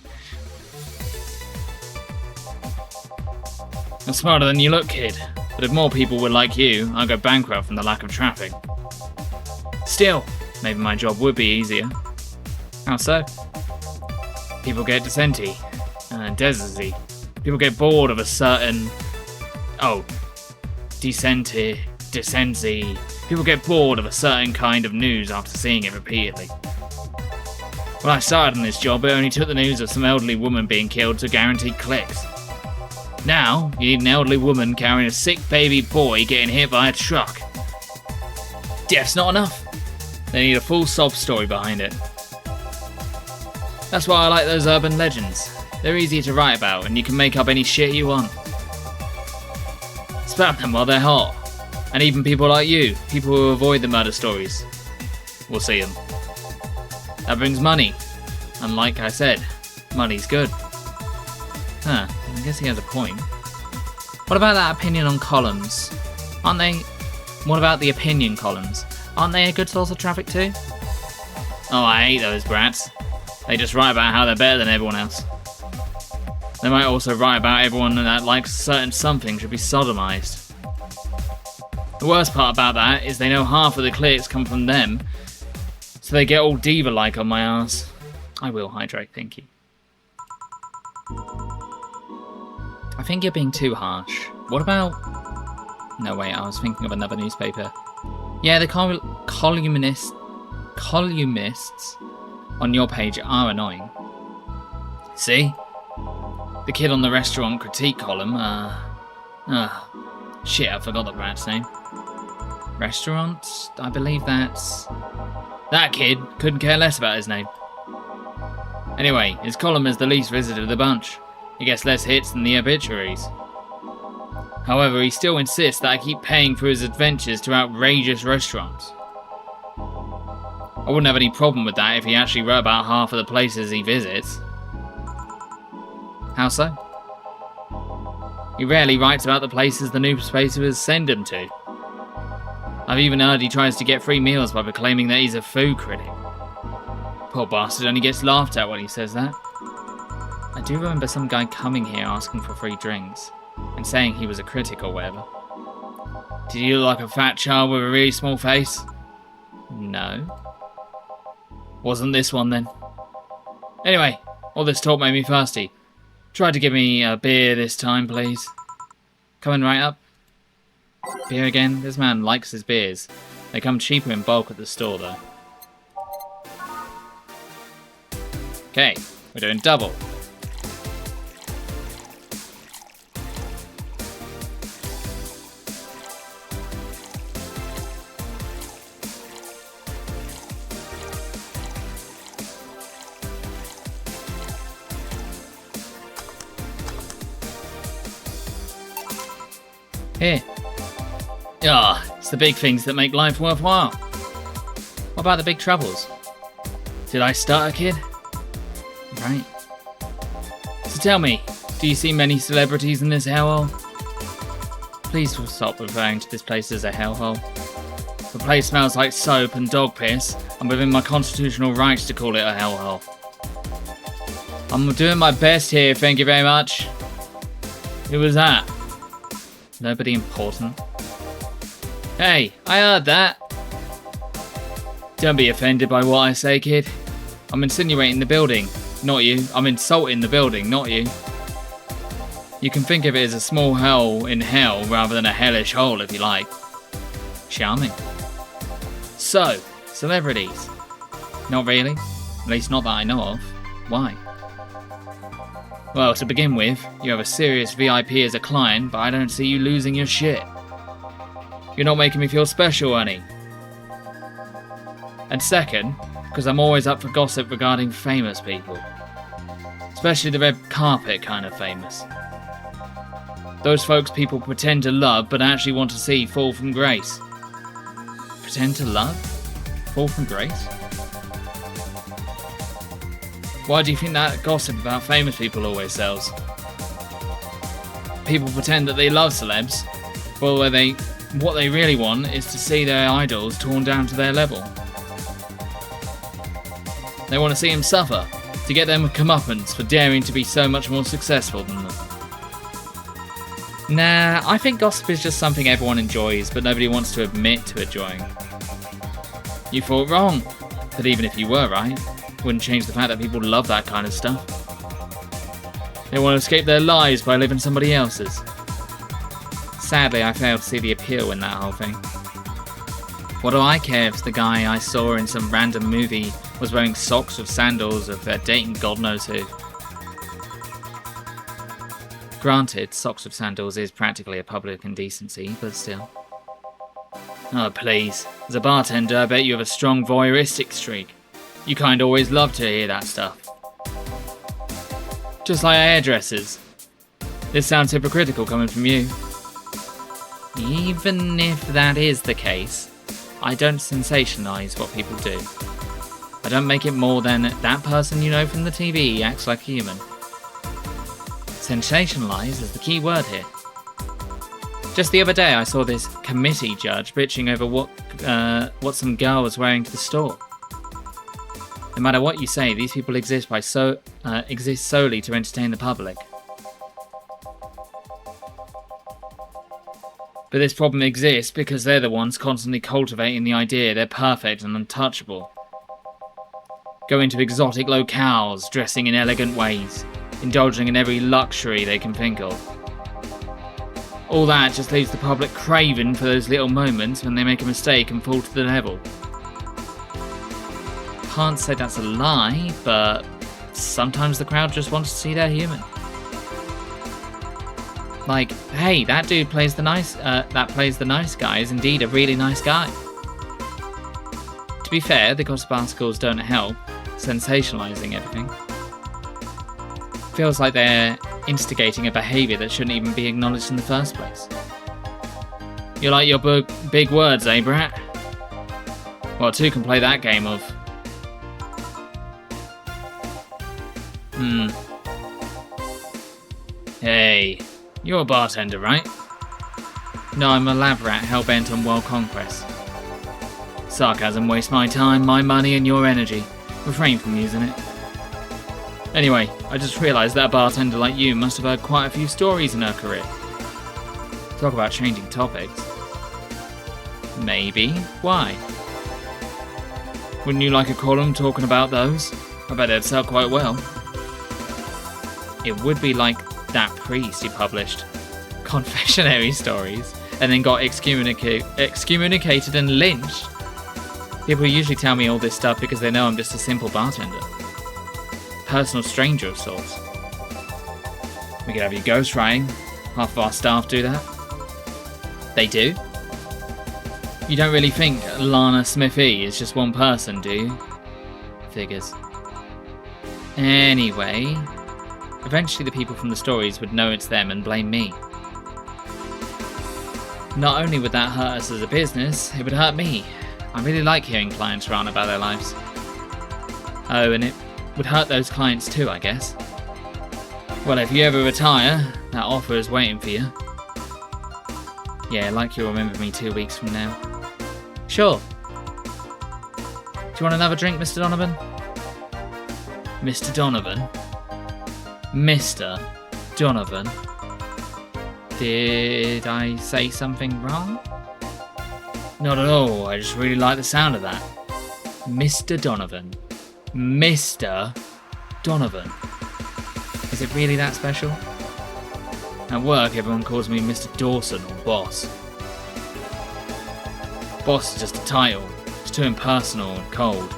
You're smarter than you look, kid. But if more people were like you, I'd go bankrupt from the lack of traffic. Still, maybe my job would be easier. How so? People get decency. People get bored of a certain... decency. People get bored of a certain kind of news after seeing it repeatedly. When I started on this job, it only took the news of some elderly woman being killed to guarantee clicks. Now, you need an elderly woman carrying a sick baby boy getting hit by a truck. Death's not enough. They need a full sob story behind it. That's why I like those urban legends. They're easy to write about, and you can make up any shit you want. Spam them while they're hot. And even people like you, people who avoid the murder stories, will see them. That brings money. And like I said, money's good. Huh, I guess he has a point. What about that opinion on columns? Aren't they... What about the opinion columns? Aren't they a good source of traffic too? Oh, I hate those brats. They just write about how they're better than everyone else. They might also write about everyone that likes certain something should be sodomized. The worst part about that is they know half of the clicks come from them, so they get all diva-like on my ass. I will hydrate, thank you. I think you're being too harsh. What about... No, wait, I was thinking of another newspaper. Yeah, the columnists on your page are annoying. See? The kid on the restaurant critique column, shit, I forgot the rat's name. Restaurant? I believe that's... That kid couldn't care less about his name. Anyway, his column is the least visited of the bunch. He gets less hits than the obituaries. However, he still insists that I keep paying for his adventures to outrageous restaurants. I wouldn't have any problem with that if he actually wrote about half of the places he visits. How so? He rarely writes about the places the newspapers send him to. I've even heard he tries to get free meals by proclaiming that he's a food critic. Poor bastard only gets laughed at when he says that. I do remember some guy coming here asking for free drinks, and saying he was a critic or whatever. Did he look like a fat child with a really small face? No. Wasn't this one then? Anyway, all this talk made me thirsty. Try to give me a beer this time, please. Coming right up. Beer again? This man likes his beers. They come cheaper in bulk at the store, though. Okay, we're doing double. Here. It's the big things that make life worthwhile. What about the big troubles? Did I start a kid? Right. So tell me, do you see many celebrities in this hellhole? Please stop referring to this place as a hellhole. The place smells like soap and dog piss. I'm within my constitutional rights to call it a hellhole. I'm doing my best here, thank you very much. Who was that? Nobody important. Hey, I heard that. Don't be offended by what I say, kid. I'm insinuating the building, not you. I'm insulting the building, not you. You can think of it as a small hole in hell rather than a hellish hole if you like. Charming. So, celebrities. Not really. At least not that I know of. Why? Well, to begin with, you have a serious VIP as a client, but I don't see you losing your shit. You're not making me feel special, honey. And second, because I'm always up for gossip regarding famous people. Especially the red carpet kind of famous. Those folks people pretend to love, but actually want to see fall from grace. Pretend to love? Fall from grace? Why do you think that gossip about famous people always sells? People pretend that they love celebs, but what they really want is to see their idols torn down to their level. They want to see them suffer, to get them comeuppance for daring to be so much more successful than them. Nah, I think gossip is just something everyone enjoys, but nobody wants to admit to enjoying. You thought wrong, but even if you were right, wouldn't change the fact that people love that kind of stuff. They want to escape their lives by living somebody else's. Sadly, I failed to see the appeal in that whole thing. What do I care if the guy I saw in some random movie was wearing socks with sandals if they're dating God knows who? Granted, socks with sandals is practically a public indecency, but still. Oh, please. As a bartender, I bet you have a strong voyeuristic streak. You kind of always love to hear that stuff. Just like hairdressers. This sounds hypocritical coming from you. Even if that is the case, I don't sensationalise what people do. I don't make it more than that person you know from the TV acts like a human. Sensationalise is the key word here. Just the other day I saw this committee judge bitching over what some girl was wearing to the store. No matter what you say, these people exist solely to entertain the public. But this problem exists because they're the ones constantly cultivating the idea they're perfect and untouchable. Going to exotic locales, dressing in elegant ways, indulging in every luxury they can think of. All that just leaves the public craving for those little moments when they make a mistake and fall to the level. Can't say that's a lie, but sometimes the crowd just wants to see they're human. Like, hey, that dude plays the nice guy is indeed a really nice guy. To be fair, the gossip articles don't help sensationalizing everything. Feels like they're instigating a behaviour that shouldn't even be acknowledged in the first place. You like your big words, eh, brat? Well, two can play that game of... Hey, you're a bartender, right? No, I'm a lab rat hell-bent on world conquest. Sarcasm wastes my time, my money, and your energy. Refrain from using it. Anyway, I just realised that a bartender like you must have heard quite a few stories in her career. Talk about changing topics. Maybe. Why? Wouldn't you like a column talking about those? I bet they'd sell quite well. It would be like that priest who published confessionary stories and then got excommunicated and lynched. People usually tell me all this stuff because they know I'm just a simple bartender. Personal stranger of sorts. We could have you ghostwriting. Half of our staff do that. They do? You don't really think Lana Smithy is just one person, do you? Figures. Anyway, eventually the people from the stories would know it's them and blame me. Not only would that hurt us as a business, it would hurt me. I really like hearing clients rant about their lives. Oh, and it would hurt those clients too, I guess. Well, if you ever retire, that offer is waiting for you. Yeah, like you'll remember me 2 weeks from now. Sure. Do you want another drink, Mr. Donovan? Mr. Donovan? Mr. Donovan? Did I say something wrong? Not at all, I just really like the sound of that. Mr. Donovan. Mr. Donovan. Is it really that special? At work, everyone calls me Mr. Dawson or Boss. Boss is just a title. It's too impersonal and cold.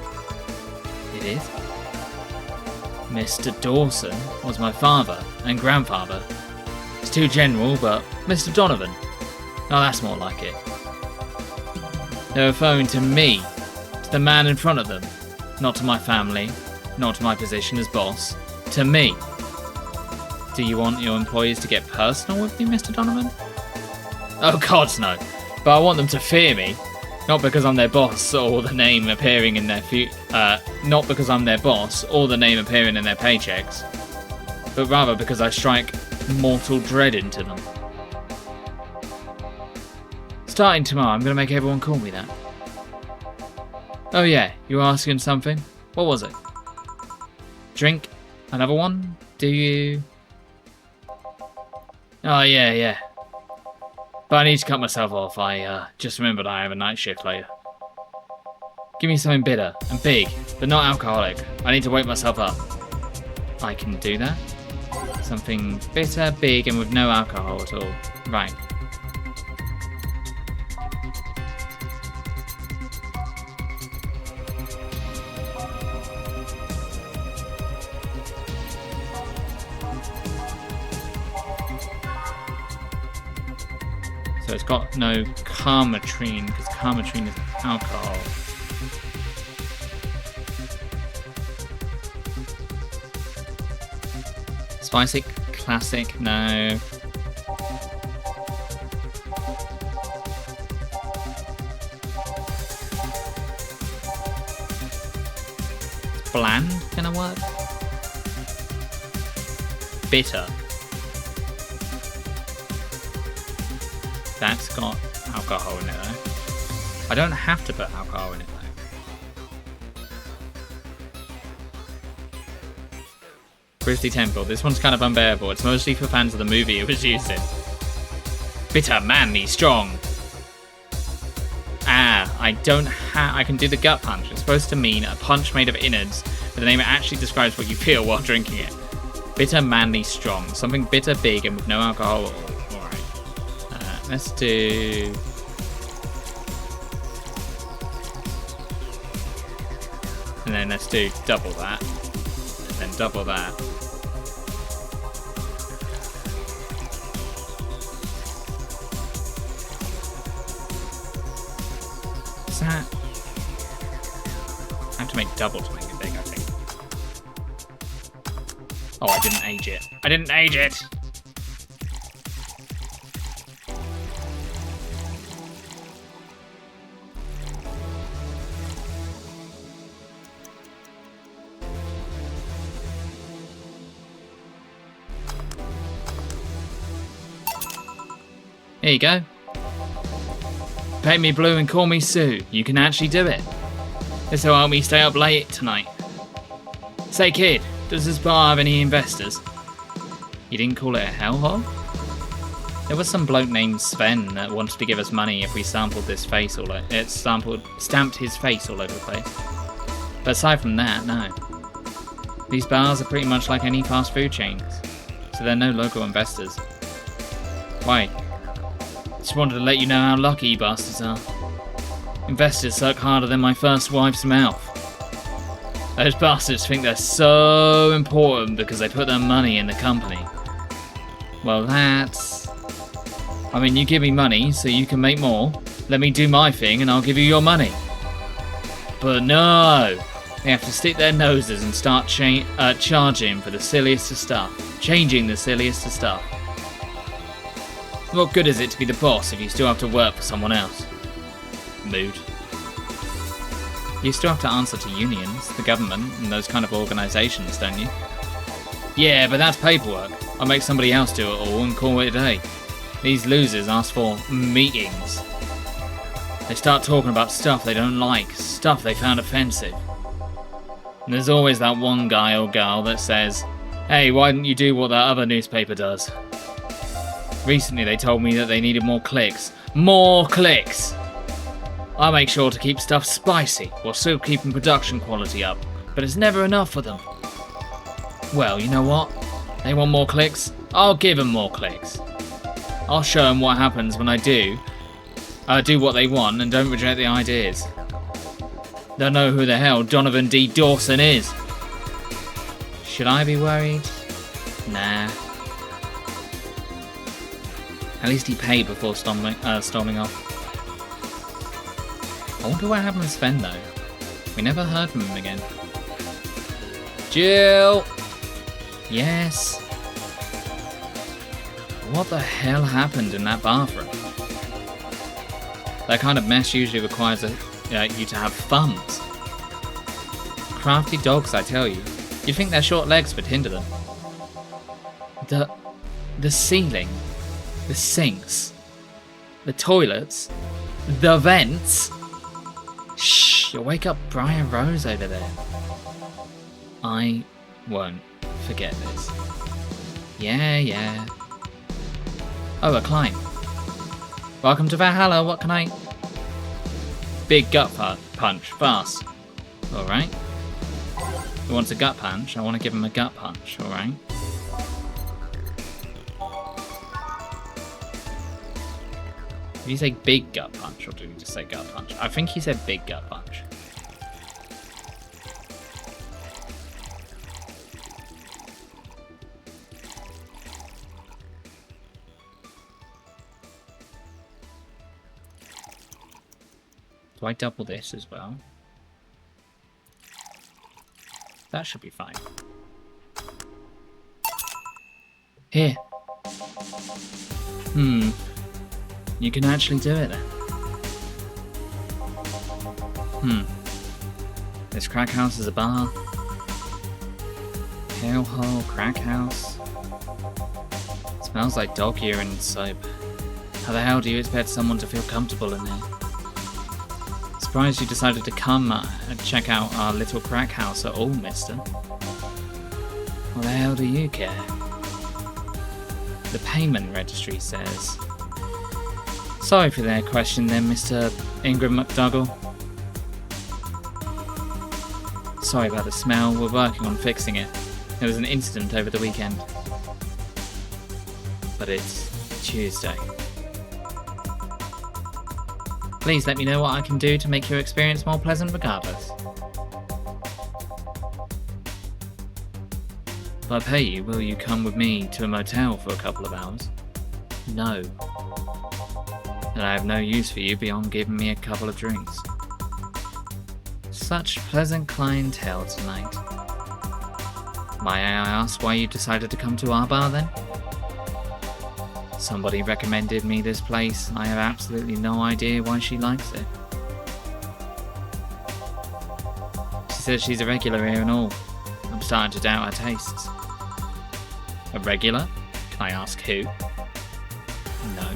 It is? Mr. Dawson was my father and grandfather. It's too general, but Mr. Donovan. Oh, that's more like it. They're referring to me, to the man in front of them. Not to my family, not to my position as boss. To me. Do you want your employees to get personal with me, Mr. Donovan? Oh, God, no. But I want them to fear me. Not because I'm their boss or the name appearing in their not because I'm their boss or the name appearing in their paychecks, but rather because I strike mortal dread into them. Starting tomorrow, I'm going to make everyone call me that. Oh yeah, you were asking something? What was it? Drink? Another one? Do you? Oh yeah. But I need to cut myself off. I just remembered I have a night shift later. Give me something bitter and big, but not alcoholic. I need to wake myself up. I can do that? Something bitter, big, and with no alcohol at all. Right. So it's got no carmetrine, because carmetrine is alcohol. Spicy, classic, no. Bland, gonna work? Bitter. That's got alcohol in it though. I don't have to put alcohol in it though. Grizzly Temple. This one's kind of unbearable. It's mostly for fans of the movie it was used in. Bitter, manly, strong. I can do the gut punch. It's supposed to mean a punch made of innards, but the name actually describes what you feel while drinking it. Bitter, manly, strong. Something bitter, big, and with no alcohol at all. Alright. Let's do... And then let's do double that. And then double that. What's that? I have to make double to make it big, I think. Oh, I didn't age it. I didn't age it! Here you go. Paint me blue and call me Sue. You can actually do it. This will help me stay up late tonight. Say kid, does this bar have any investors? You didn't call it a hellhole? There was some bloke named Sven that wanted to give us money if we sampled this face all over. Stamped his face all over the place. But aside from that, no. These bars are pretty much like any fast food chains, so there are no local investors. Why? Just wanted to let you know how lucky you bastards are. Investors suck harder than my first wife's mouth. Those bastards think they're so important because they put their money in the company. Well, that's... I mean, you give me money so you can make more. Let me do my thing and I'll give you your money. But no! They have to stick their noses and start charging for the silliest of stuff. Changing the silliest of stuff. What good is it to be the boss if you still have to work for someone else? Mood. You still have to answer to unions, the government, and those kind of organisations, don't you? Yeah, but that's paperwork. I'll make somebody else do it all and call it a day. These losers ask for meetings. They start talking about stuff they don't like, stuff they found offensive. And there's always that one guy or girl that says, hey, why didn't you do what that other newspaper does? Recently they told me that they needed more clicks. More clicks! I make sure to keep stuff spicy while still keeping production quality up, but it's never enough for them. Well, you know what? They want more clicks? I'll give them more clicks. I'll show them what happens when I do what they want and don't reject the ideas. They'll know who the hell Donovan D. Dawson is. Should I be worried? Nah. At least he paid before storming off. I wonder what happened to Sven though. We never heard from him again. Jill! Yes? What the hell happened in that bathroom? That kind of mess usually requires you to have thumbs. Crafty dogs, I tell you. You'd think their short legs would hinder them. The ceiling, the sinks, the toilets, the vents. Shh, you'll wake up Brian Rose over there. I won't forget this. Yeah. Oh, a client. Welcome to Valhalla, what can I... Big gut punch, fast. Alright. He wants a gut punch, I want to give him a gut punch, alright. Did you say big gut punch, or did you just say gut punch? I think he said big gut punch. Do I double this as well? That should be fine. Here. You can actually do it then. This crack house is a bar. Hellhole, crack house. Smells like dog urine and soap. How the hell do you expect someone to feel comfortable in there? Surprised you decided to come and check out our little crack house at all, mister. What the hell do you care? The payment registry says... Sorry for that question then, Mr. Ingram McDougall. Sorry about the smell, we're working on fixing it. There was an incident over the weekend. But it's Tuesday. Please let me know what I can do to make your experience more pleasant regardless. If I pay you, will you come with me to a motel for a couple of hours? No. Then I have no use for you beyond giving me a couple of drinks. Such pleasant clientele tonight. May I ask why you decided to come to our bar then? Somebody recommended me this place. I have absolutely no idea why she likes it. She says she's a regular here and all. I'm starting to doubt her tastes. A regular? Can I ask who? No.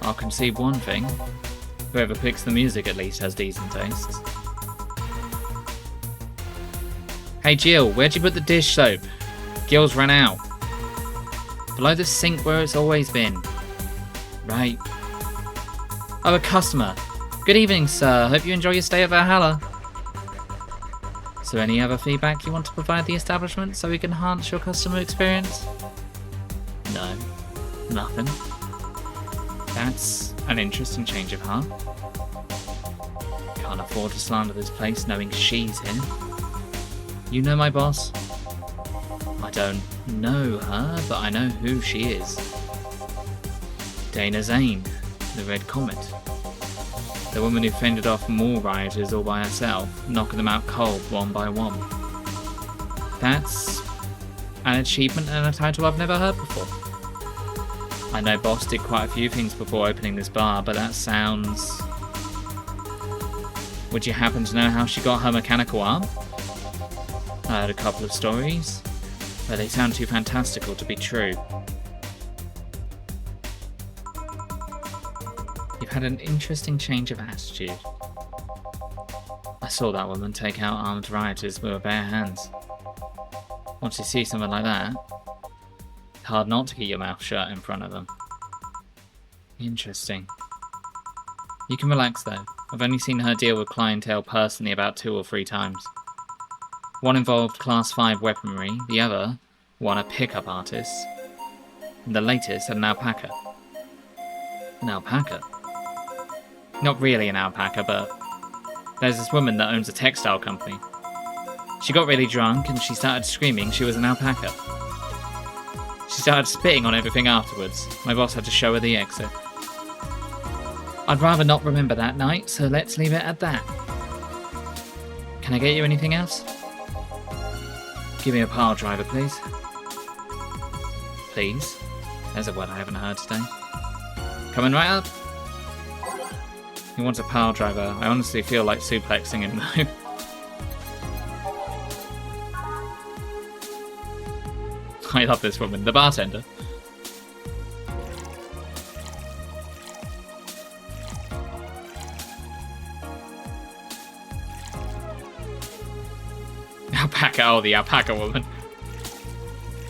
I'll concede one thing. Whoever picks the music at least has decent tastes. Hey Jill, where'd you put the dish soap? Gil's ran out. Below the sink where it's always been. Right. Oh, a customer. Good evening, sir. Hope you enjoy your stay at Valhalla. So any other feedback you want to provide the establishment so we can enhance your customer experience? No. Nothing. That's an interesting change of heart. Can't afford to slander this place knowing she's in. You know my boss? I don't know her, but I know who she is. Dana Zane, the Red Comet. The woman who fended off more rioters all by herself, knocking them out cold one by one. That's an achievement and a title I've never heard before. I know Boss did quite a few things before opening this bar, but that sounds... Would you happen to know how she got her mechanical arm? I heard a couple of stories, but they sound too fantastical to be true. You've had an interesting change of attitude. I saw that woman take out armed rioters with her bare hands. Once you see someone like that, it's hard not to keep your mouth shut in front of them. Interesting. You can relax though. I've only seen her deal with clientele personally about 2 or 3 times. One involved Class 5 weaponry, the other one a pickup artist, and the latest an alpaca. An alpaca? Not really an alpaca, but there's this woman that owns a textile company. She got really drunk and she started screaming she was an alpaca. She started spitting on everything afterwards. My boss had to show her the exit. I'd rather not remember that night, so let's leave it at that. Can I get you anything else? Give me a pile driver, please. Please? There's a word I haven't heard today. Coming right up. He wants a pile driver. I honestly feel like suplexing him though. I love this woman. The bartender. Alpaca. Oh, the alpaca woman.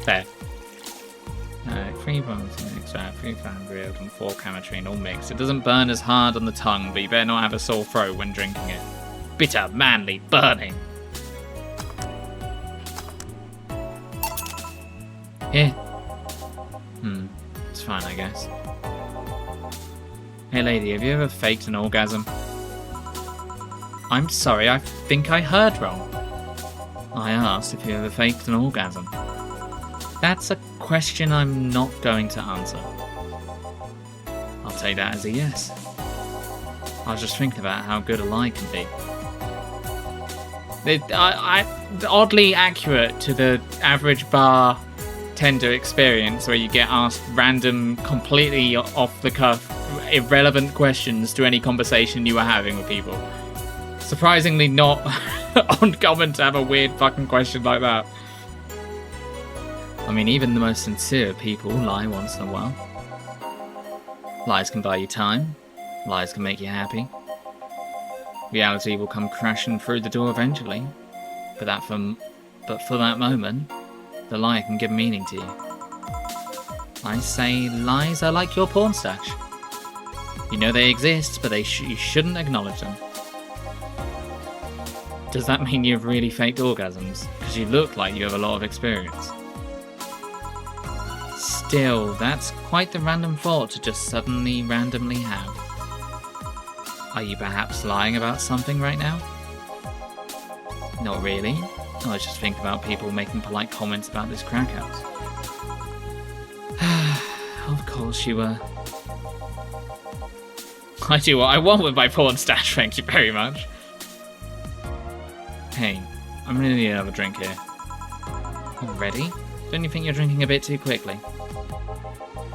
Fair. 3 bones in extract, 3 fan grilled, and 4 camotrine all mixed. It doesn't burn as hard on the tongue, but you better not have a sore throat when drinking it. Bitter, manly, burning. Here. It's fine, I guess. Hey lady, have you ever faked an orgasm? I'm sorry, I think I heard wrong. I asked if you ever faked an orgasm. That's a question I'm not going to answer. I'll take that as a yes. I was just thinking about how good a lie can be. Oddly accurate to the average bartender experience where you get asked random, completely off the cuff, irrelevant questions to any conversation you were having with people. Surprisingly not uncommon to have a weird fucking question like that. I mean, even the most sincere people lie once in a while. Lies can buy you time. Lies can make you happy. Reality will come crashing through the door eventually. But for that moment, the lie can give meaning to you. I say lies are like your porn stash. You know they exist, but you shouldn't acknowledge them. Does that mean you've really faked orgasms? Because you look like you have a lot of experience. Still, that's quite the random thought to just suddenly randomly have. Are you perhaps lying about something right now? Not really. I was just thinking about people making polite comments about this crack house. Of course you were. I do what I want with my porn stash, thank you very much. Hey, I'm gonna need another drink here. Already? Don't you think you're drinking a bit too quickly?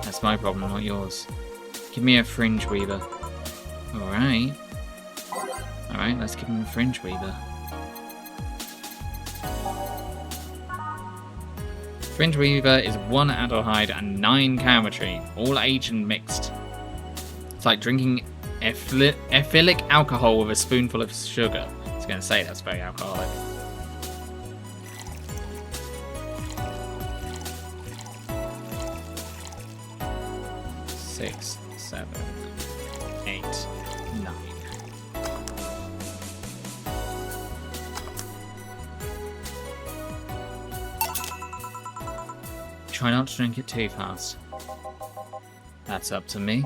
That's my problem, not yours. Give me a fringe weaver. Alright. Alright, let's give him a fringe weaver. Fringe weaver is 1 adderhide and 9 camotrine, all aged and mixed. It's like drinking ethylic alcohol with a spoonful of sugar. I was going to say that's very alcoholic. Six, 7, 8, 9. Try not to drink it too fast. That's up to me.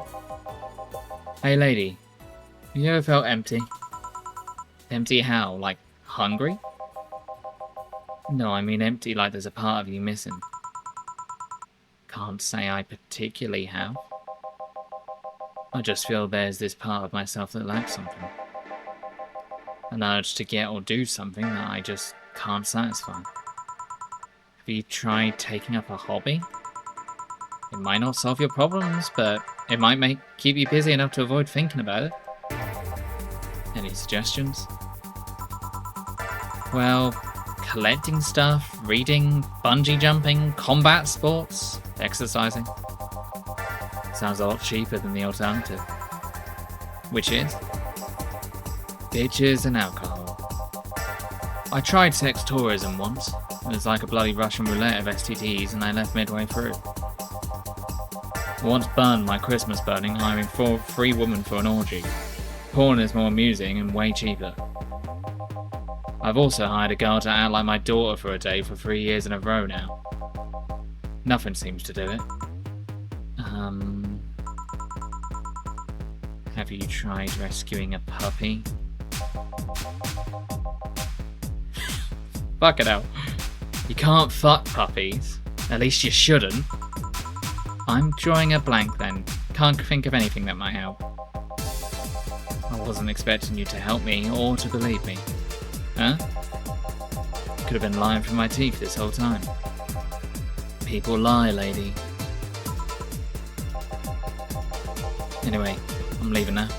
Hey lady, you ever felt empty? Empty how? Like hungry? No, I mean empty like there's a part of you missing. Can't say I particularly have. I just feel there's this part of myself that lacks something. An urge to get or do something that I just can't satisfy. Have you tried taking up a hobby? It might not solve your problems, but it might keep you busy enough to avoid thinking about it. Any suggestions? Well, collecting stuff, reading, bungee jumping, combat sports, exercising. Sounds a lot cheaper than the alternative. Which is? Bitches and alcohol. I tried sex tourism once. It was like a bloody Russian roulette of STDs and I left midway through. I once burned my Christmas burning hiring 3 women for an orgy. Porn is more amusing and way cheaper. I've also hired a girl to act like my daughter for a day for 3 years in a row now. Nothing seems to do it. Have you tried rescuing a puppy? Fuck it out. You can't fuck puppies. At least you shouldn't. I'm drawing a blank then. Can't think of anything that might help. I wasn't expecting you to help me or to believe me. Huh? Could have been lying through my teeth this whole time. People lie, lady. Anyway, I'm leaving now.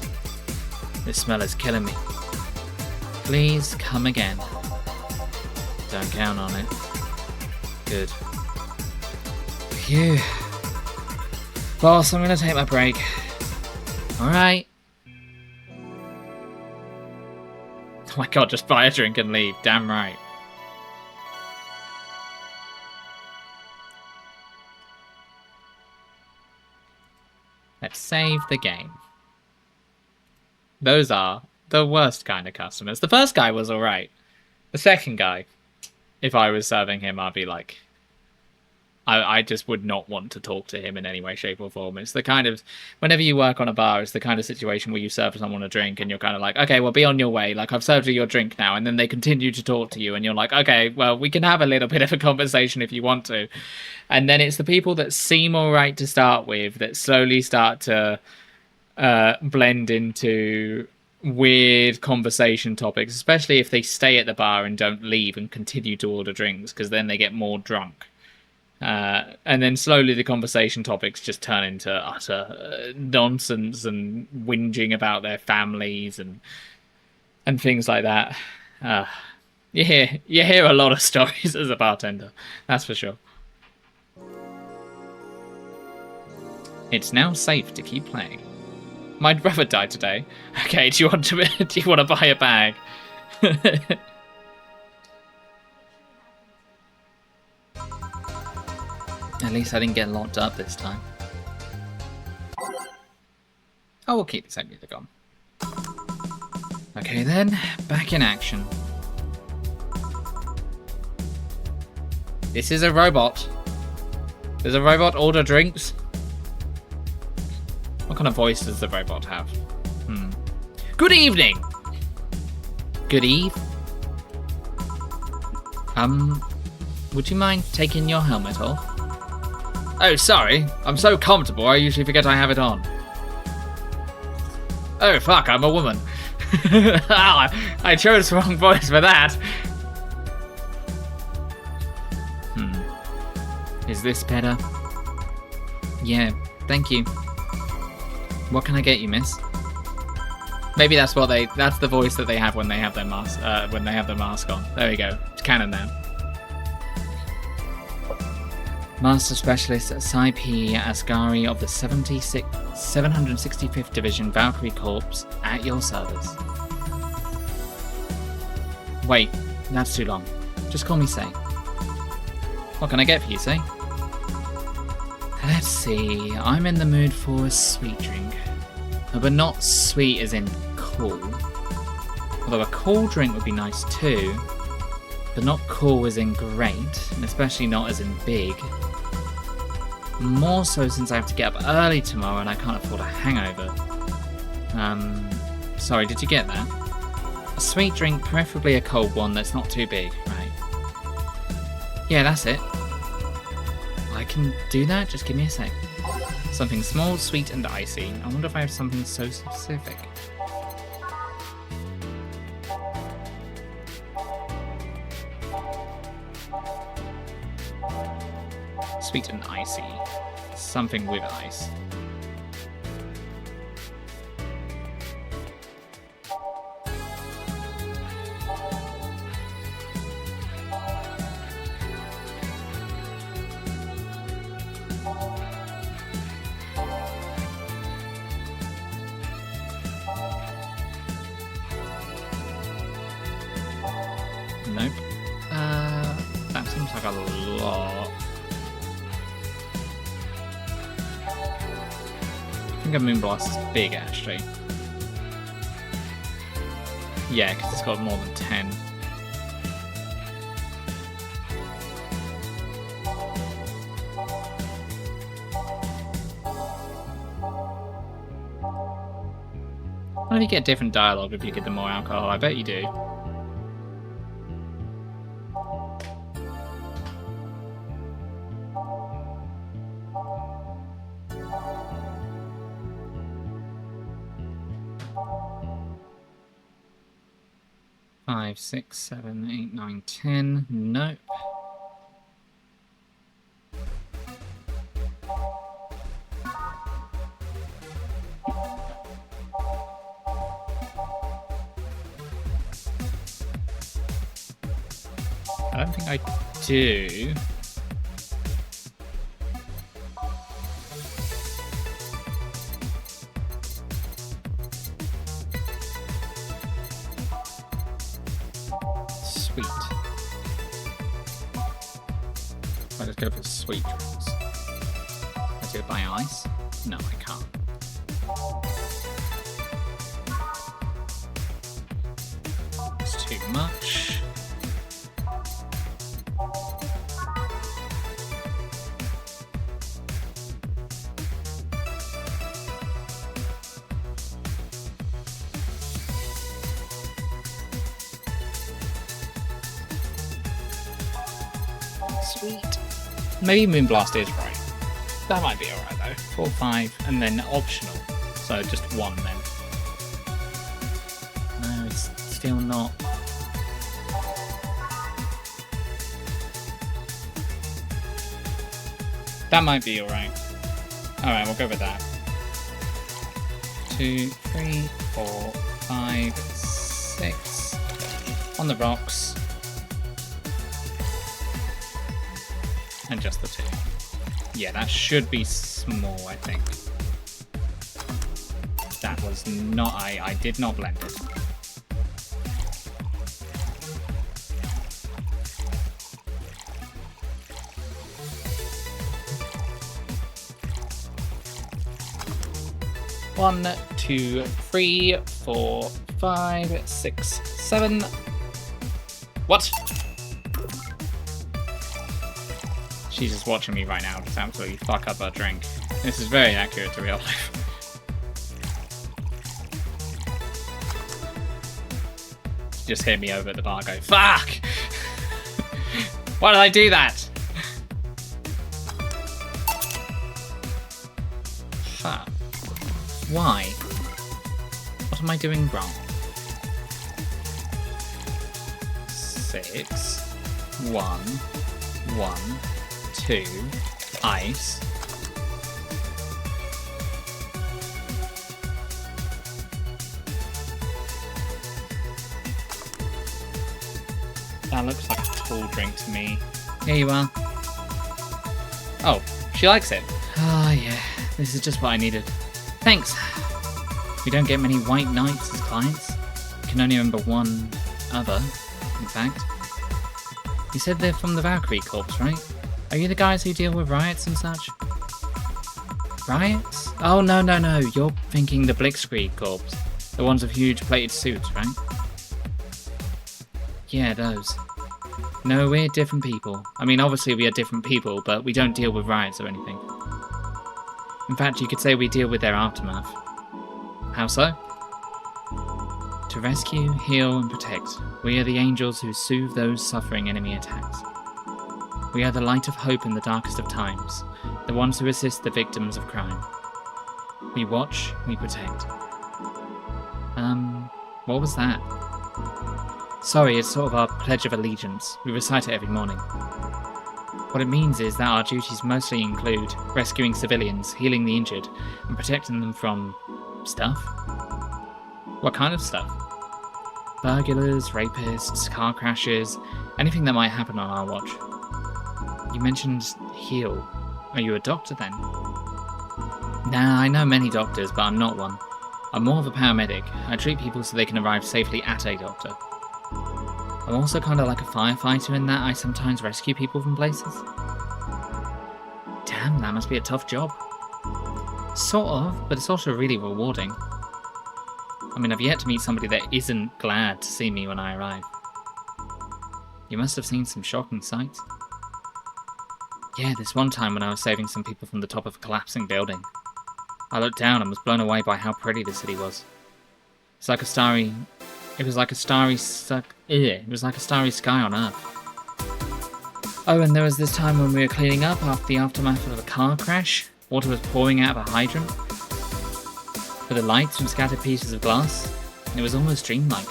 This smell is killing me. Please come again. Don't count on it. Good. Phew. Boss, I'm gonna take my break. Alright. Oh my god, just buy a drink and leave. Damn right. Let's save the game. Those are the worst kind of customers. The first guy was alright. The second guy, if I was serving him, I'd be like... I just would not want to talk to him in any way, shape, or form. It's the kind of... Whenever you work on a bar, it's the kind of situation where you serve someone a drink and you're kind of like, okay, well, be on your way. Like, I've served you your drink now. And then they continue to talk to you and you're like, okay, well, we can have a little bit of a conversation if you want to. And then it's the people that seem all right to start with that slowly start to blend into weird conversation topics, especially if they stay at the bar and don't leave and continue to order drinks, because then they get more drunk. And then slowly the conversation topics just turn into utter nonsense and whinging about their families and things like that. You hear a lot of stories as a bartender, that's for sure. It's now safe to keep playing. My brother died today. Okay, do you want to buy a bag? At least I didn't get locked up this time. Oh, we'll keep the same music on. Okay then, back in action. This is a robot. Does a robot order drinks? What kind of voice does the robot have? Good evening! Good eve. Would you mind taking your helmet off? Oh, sorry. I'm so comfortable, I usually forget I have it on. Oh, fuck, I'm a woman. I chose the wrong voice for that. Is this better? Yeah, thank you. What can I get you, miss? Maybe that's the voice that they have when they have their mask on. There we go. It's canon now. Master Specialist Sai P. Asghari of the 765th Division Valkyrie Corps at your service. Wait, that's too long. Just call me Sai. What can I get for you, Sai? Let's see, I'm in the mood for a sweet drink. But not sweet as in cool. Although a cool drink would be nice too. But not cool as in great, and especially not as in big. More so since I have to get up early tomorrow and I can't afford a hangover. Sorry, did you get that? A sweet drink, preferably a cold one that's not too big, right? Yeah, that's it. I can do that, just give me a sec. Something small, sweet and icy. I wonder if I have something so specific. Sweet and icy. Something with ice. Nope. That seems like a lot. I think a Moonblast is big, actually. Yeah, because it's got more than 10. wonder if you get different dialogue if you get the more alcohol. I bet you do. Five, 6, 7, 8, 9, 10. Nope. I don't think I do. Sweet. I'll just go for sweet drinks. Let's do it by ice. No, I can't. It's too much. Sweet. Maybe Moonblast is right. That might be alright though. 4, 5, and then optional. So just 1 then. No, it's still not. That might be alright. Alright, we'll go with that. 2, 3, 4, 5, 6. On the rocks. And just the 2. Yeah, that should be small, I think. That was not... I did not blend it. One, 2, 3, 4, 5, 6, 7. What? She's just watching me right now, just absolutely fuck up her drink. This is very accurate to real life. She just hit me over at the bar, go, fuck! Why did I do that? Fuck. Why? What am I doing wrong? 6, 1, 1, 2, ice. That looks like a tall drink to me. Here you are. Oh, she likes it. Ah, yeah. This is just what I needed. Thanks. We don't get many white knights as clients. I can only remember one other, in fact. You said they're from the Valkyrie Corps, right? Are you the guys who deal with riots and such? Riots? Oh, no. You're thinking the Blitzkrieg Corps. The ones with huge plated suits, right? Yeah, those. No, we're different people. I mean, obviously we are different people, but we don't deal with riots or anything. In fact, you could say we deal with their aftermath. How so? To rescue, heal, and protect, we are the angels who soothe those suffering enemy attacks. We are the light of hope in the darkest of times, the ones who assist the victims of crime. We watch, we protect. What was that? Sorry, it's sort of our Pledge of Allegiance. We recite it every morning. What it means is that our duties mostly include rescuing civilians, healing the injured, and protecting them from... stuff? What kind of stuff? Burglars, rapists, car crashes, anything that might happen on our watch. You mentioned heal. Are you a doctor then? Nah, I know many doctors, but I'm not one. I'm more of a paramedic. I treat people so they can arrive safely at a doctor. I'm also kind of like a firefighter in that I sometimes rescue people from places. Damn, that must be a tough job. Sort of, but it's also really rewarding. I mean, I've yet to meet somebody that isn't glad to see me when I arrive. You must have seen some shocking sights. Yeah, this one time when I was saving some people from the top of a collapsing building. I looked down and was blown away by how pretty the city was. It's like a starry... It was like a starry... It was like a starry sky on Earth. Oh, and there was this time when we were cleaning up after the aftermath of a car crash. Water was pouring out of a hydrant. With the lights from scattered pieces of glass. It was almost dreamlike.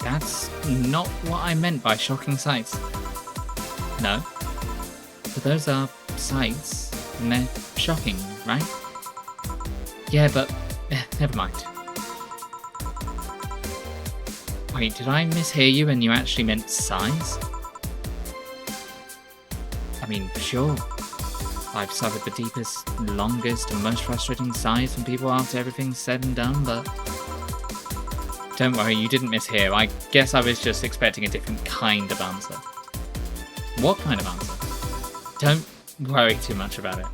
That's not what I meant by shocking sights. No. But those are sights, and they're shocking, right? Yeah, but... never mind. Wait, did I mishear you and you actually meant sighs? I mean, sure. I've suffered the deepest, longest, and most frustrating sighs from people after everything's said and done, but... Don't worry, you didn't mishear. I guess I was just expecting a different kind of answer. What kind of answer? Don't worry too much about it.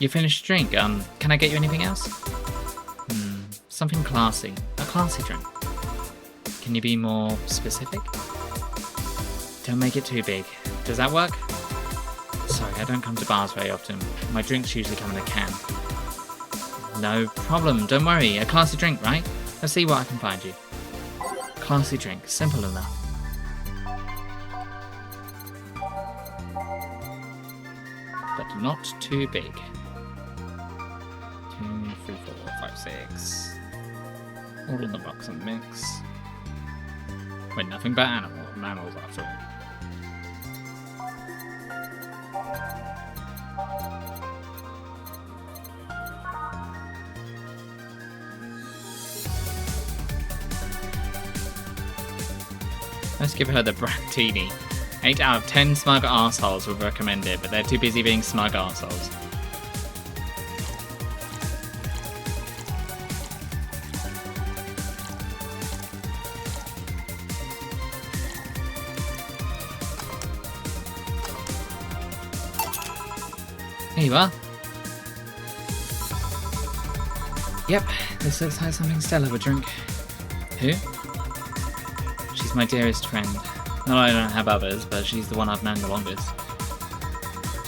You finished your drink. Can I get you anything else? Something classy. A classy drink. Can you be more specific? Don't make it too big. Does that work? Sorry, I don't come to bars very often. My drinks usually come in a can. No problem, don't worry. A classy drink, right? Let's see what I can find you. Classy drink, simple enough. But not too big. 2, 3, 4, 5, 6. All in the box and mix. We're nothing but mammals after all. Let's give her the Brandini. 8 out of 10 smug arseholes would recommend it, but they're too busy being smug arseholes. Here you are. Yep, this looks like something Stella would drink. Who? She's my dearest friend. Not that I don't have others, but she's the one I've known the longest.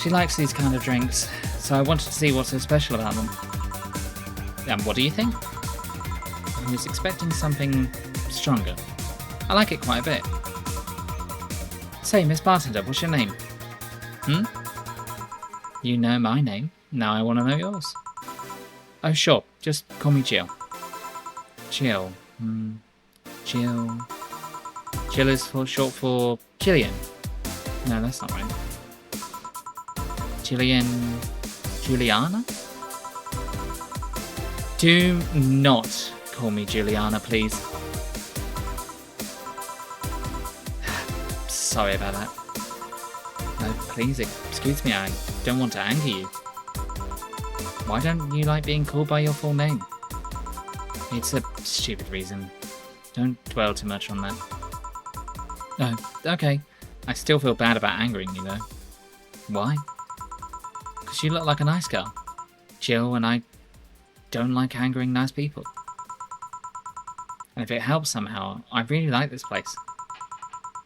She likes these kind of drinks, so I wanted to see what's so special about them. What do you think? I was expecting something stronger. I like it quite a bit. Say, Miss Bartender, what's your name? You know my name. Now I want to know yours. Oh, sure. Just call me Jill. Jill. Jill. Jill is short for Jillian. No, that's not right. Juliana? Do not call me Juliana, please. Sorry about that. No, please, excuse me, I don't want to anger you. Why don't you like being called by your full name? It's a stupid reason. Don't dwell too much on that. No, okay. I still feel bad about angering you, though. Why? Because you look like a nice girl. Jill, and I don't like angering nice people. And if it helps somehow, I really like this place.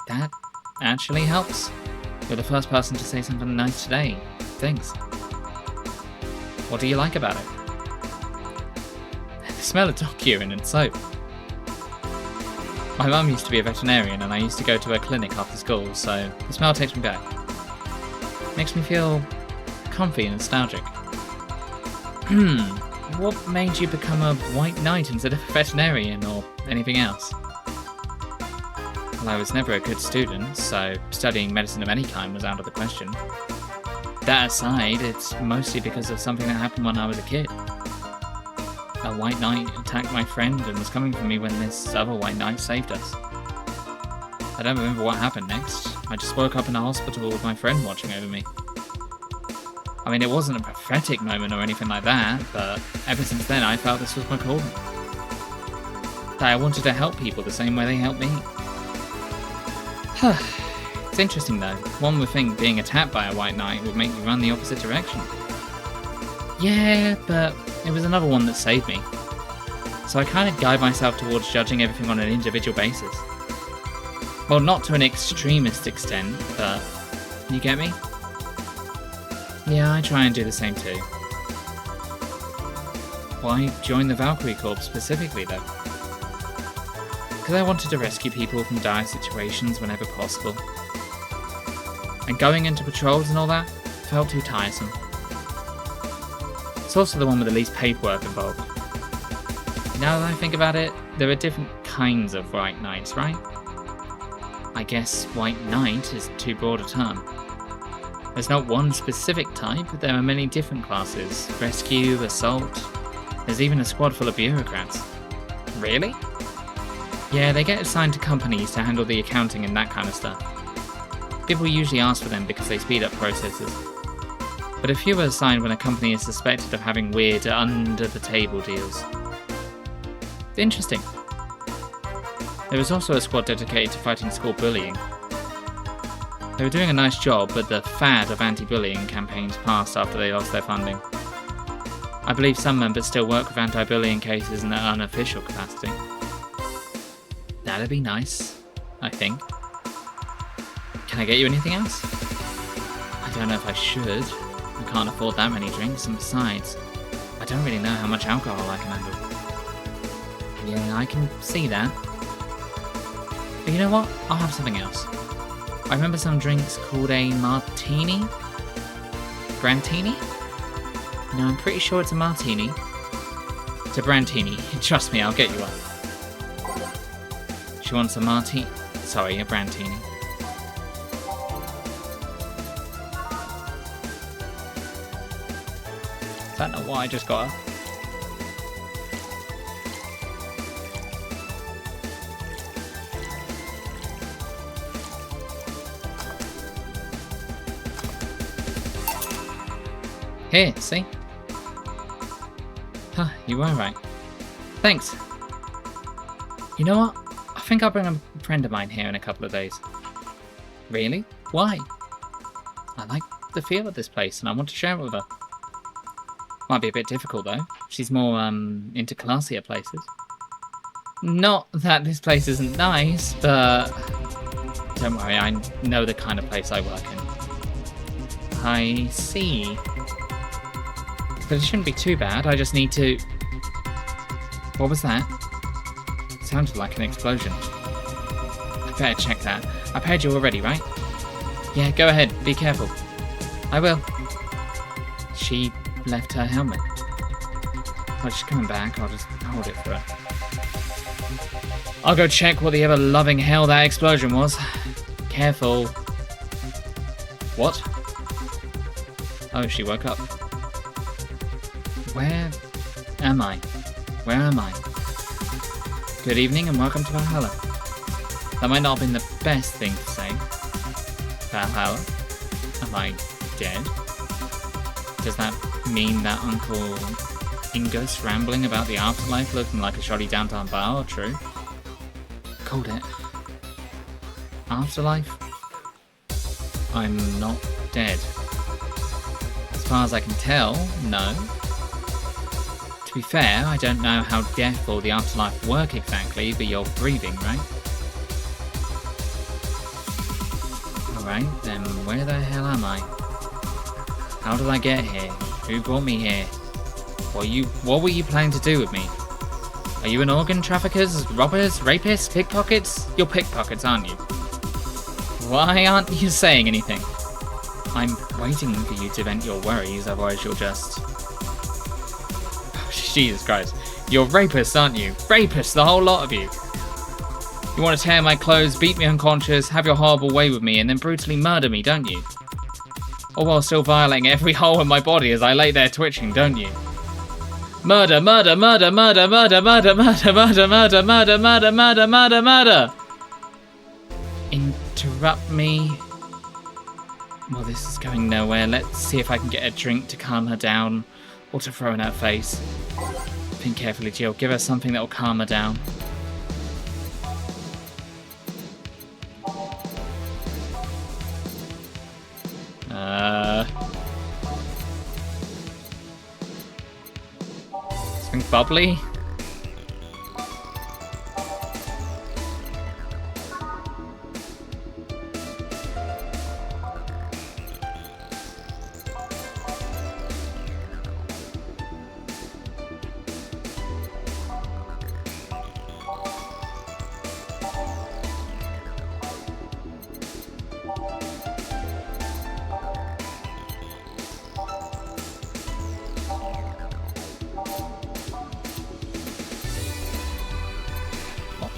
That actually helps. You're the first person to say something nice today. Thanks. What do you like about it? The smell of dog urine and soap. My mum used to be a veterinarian and I used to go to her clinic after school, so the smell takes me back. Makes me feel comfy and nostalgic. What made you become a white knight instead of a veterinarian or anything else? Well, I was never a good student, so studying medicine of any kind was out of the question. That aside, it's mostly because of something that happened when I was a kid. A white knight attacked my friend and was coming for me when this other white knight saved us. I don't remember what happened next. I just woke up in a hospital with my friend watching over me. I mean, it wasn't a prophetic moment or anything like that, but ever since then I felt this was my calling. That I wanted to help people the same way they helped me. It's interesting though. One would think being attacked by a white knight would make you run the opposite direction. Yeah, but it was another one that saved me. So I kind of guide myself towards judging everything on an individual basis. Well, not to an extremist extent, but you get me? Yeah, I try and do the same too. Why join the Valkyrie Corps specifically, though? Because I wanted to rescue people from dire situations whenever possible. And going into patrols and all that felt too tiresome. It's also the one with the least paperwork involved. Now that I think about it, there are different kinds of White Knights, right? I guess White Knight is too broad a term. There's not one specific type, but there are many different classes. Rescue, assault, there's even a squad full of bureaucrats. Really? Yeah, they get assigned to companies to handle the accounting and that kind of stuff. People usually ask for them because they speed up processes. But a few are assigned when a company is suspected of having weird, under-the-table deals. Interesting. There was also a squad dedicated to fighting school bullying. They were doing a nice job, but the fad of anti-bullying campaigns passed after they lost their funding. I believe some members still work with anti-bullying cases in an unofficial capacity. That'd be nice, I think. Can I get you anything else? I don't know if I should. I can't afford that many drinks, and besides, I don't really know how much alcohol I can handle. Yeah, I can see that. But you know what? I'll have something else. I remember some drinks called a martini? Brantini? No, I'm pretty sure it's a martini. It's a brantini. Trust me, I'll get you one. She wants a martini. Sorry, a brantini. Is that not what I just got her? Here, see? Huh, you were right. Thanks. You know what? I think I'll bring a friend of mine here in a couple of days. Really? Why? I like the feel of this place and I want to share it with her. Might be a bit difficult though. She's more, into classier places. Not that this place isn't nice, but don't worry, I know the kind of place I work in. I see. But it shouldn't be too bad, I just need to... What was that? It sounded like an explosion. I better check that. I paid you already, right? Yeah, go ahead, be careful. I will. She left her helmet. Oh, she's coming back, I'll just hold it for her. I'll go check what the ever-loving hell that explosion was. Careful. What? Oh, she woke up. Where am I? Where am I? Good evening and welcome to Valhalla. That might not have been the best thing to say. Valhalla? Am I dead? Does that mean that Uncle Ingo's rambling about the afterlife looking like a shoddy downtown bar are true? Called it. Afterlife? I'm not dead. As far as I can tell, no. To be fair, I don't know how death or the afterlife work exactly, but you're breathing, right? Alright, then where the hell am I? How did I get here? Who brought me here? What were you planning to do with me? Are you an organ traffickers, robbers, rapists, pickpockets? You're pickpockets, aren't you? Why aren't you saying anything? I'm waiting for you to vent your worries, otherwise you'll just... Jesus Christ. You're rapists, aren't you? Rapists, the whole lot of you. You want to tear my clothes, beat me unconscious, have your horrible way with me, and then brutally murder me, don't you? All while still violating every hole in my body as I lay there twitching, don't you? Murder, murder, murder, murder, murder, murder, murder, murder, murder, murder, murder, murder, murder, murder. Interrupt me. Well, this is going nowhere. Let's see if I can get a drink to calm her down. Or to throw in her face. Think carefully, Jill. Give her something that will calm her down. Something bubbly?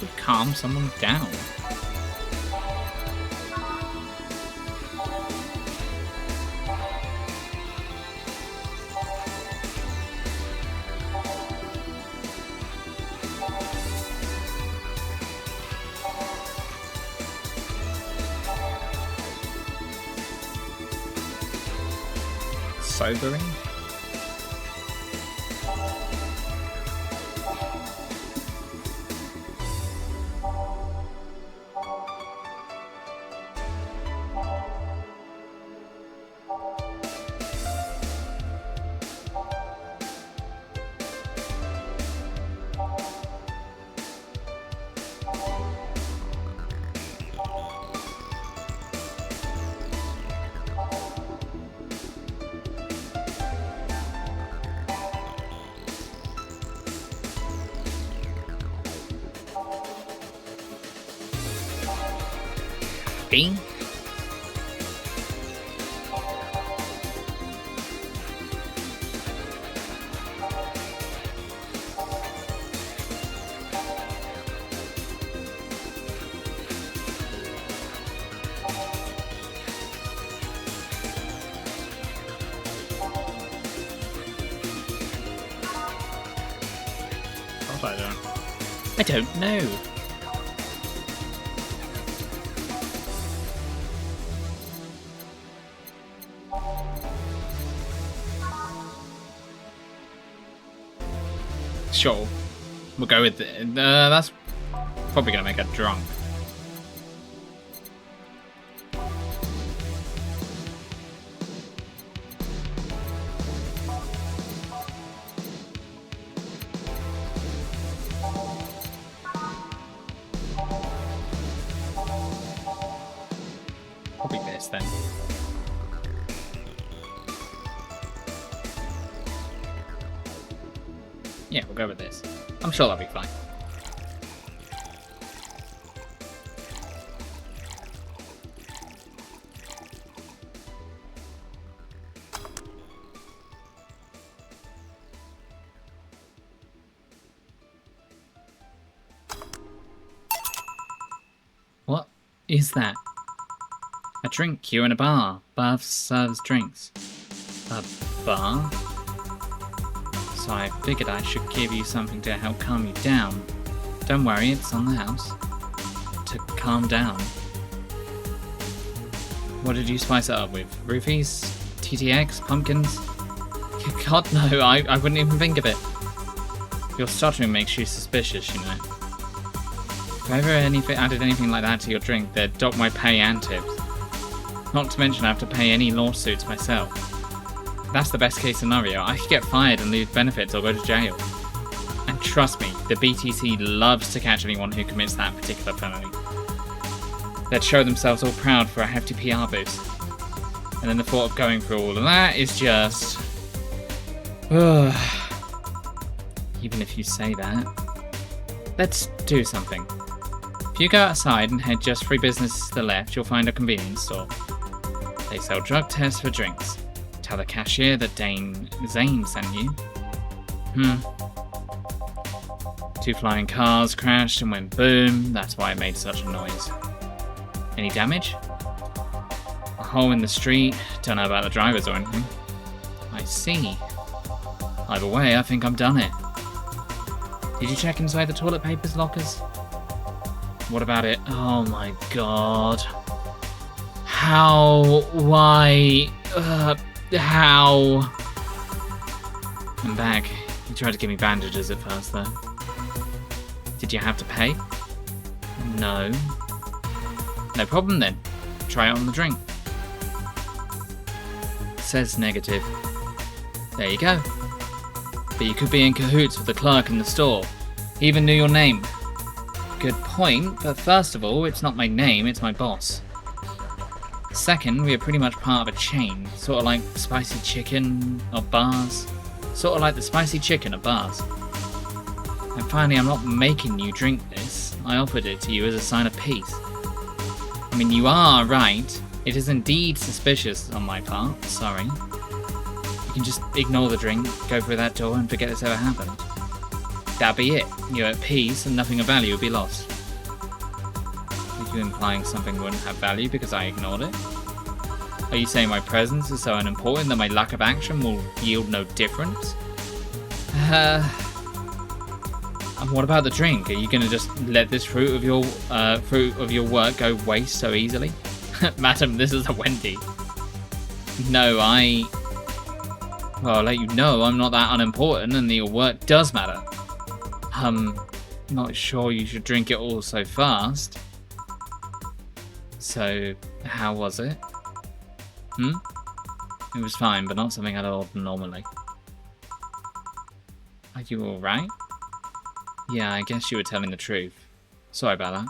would calm someone down. Sobering? Bean? I don't know. Sure, we'll go with it. That's probably gonna make her drunk. Probably this then. Yeah, we'll go with this. I'm sure that'll be fine. What is that? A drink queue in a bar. Bar serves drinks. A bar? So I figured I should give you something to help calm you down. Don't worry, it's on the house. To calm down. What did you spice it up with? Roofies? TTX? Pumpkins? God no, I wouldn't even think of it. Your stuttering makes you suspicious, you know. If I ever added anything like that to your drink, they'd dock my pay and tips. Not to mention I have to pay any lawsuits myself. That's the best case scenario. I could get fired and lose benefits or go to jail. And trust me, the BTC loves to catch anyone who commits that particular felony. They'd show themselves all proud for a hefty PR boost. And then the thought of going through all of that is just... Even if you say that. Let's do something. If you go outside and head just 3 businesses to the left, you'll find a convenience store. They sell drug tests for drinks. Tell the cashier that Zane sent you. 2 flying cars crashed and went boom. That's why it made such a noise. Any damage? A hole in the street. Don't know about the drivers or anything. I see. Either way, I think I've done it. Did you check inside the toilet papers lockers? What about it? Oh my god. How? Why? How? I'm back. You tried to give me bandages at first, though. Did you have to pay? No. No problem then. Try it on the drink. Says negative. There you go. But you could be in cahoots with the clerk in the store. He even knew your name. Good point, but first of all, it's not my name, it's my boss. Second, we are pretty much part of a chain, sort of like spicy chicken of bars. Sort of like the spicy chicken of bars. And finally, I'm not making you drink this. I offered it to you as a sign of peace. I mean, you are right. It is indeed suspicious on my part, sorry. You can just ignore the drink, go through that door and forget it's ever happened. That'd be it. You're at peace and nothing of value would be lost. Are you implying something wouldn't have value because I ignored it? Are you saying my presence is so unimportant that my lack of action will yield no difference? And what about the drink? Are you going to just let this fruit of your work go waste so easily? Madam, this is a Wendy. No, well, I'll let you know I'm not that unimportant and that your work does matter. Not sure you should drink it all so fast. So, how was it? It was fine, but not something I'd order normally. Are you alright? Yeah, I guess you were telling the truth. Sorry about that.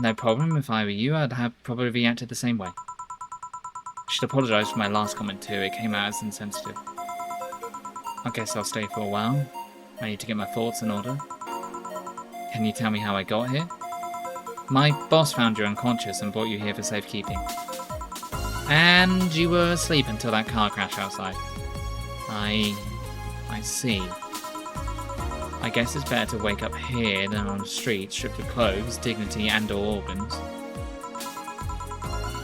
No problem. If I were you, I'd have probably reacted the same way. I should apologise for my last comment too. It came out as insensitive. I guess I'll stay for a while. I need to get my thoughts in order. Can you tell me how I got here? My boss found you unconscious and brought you here for safekeeping. And you were asleep until that car crash outside. I see. I guess it's better to wake up here than on the street, stripped of clothes, dignity and/or organs.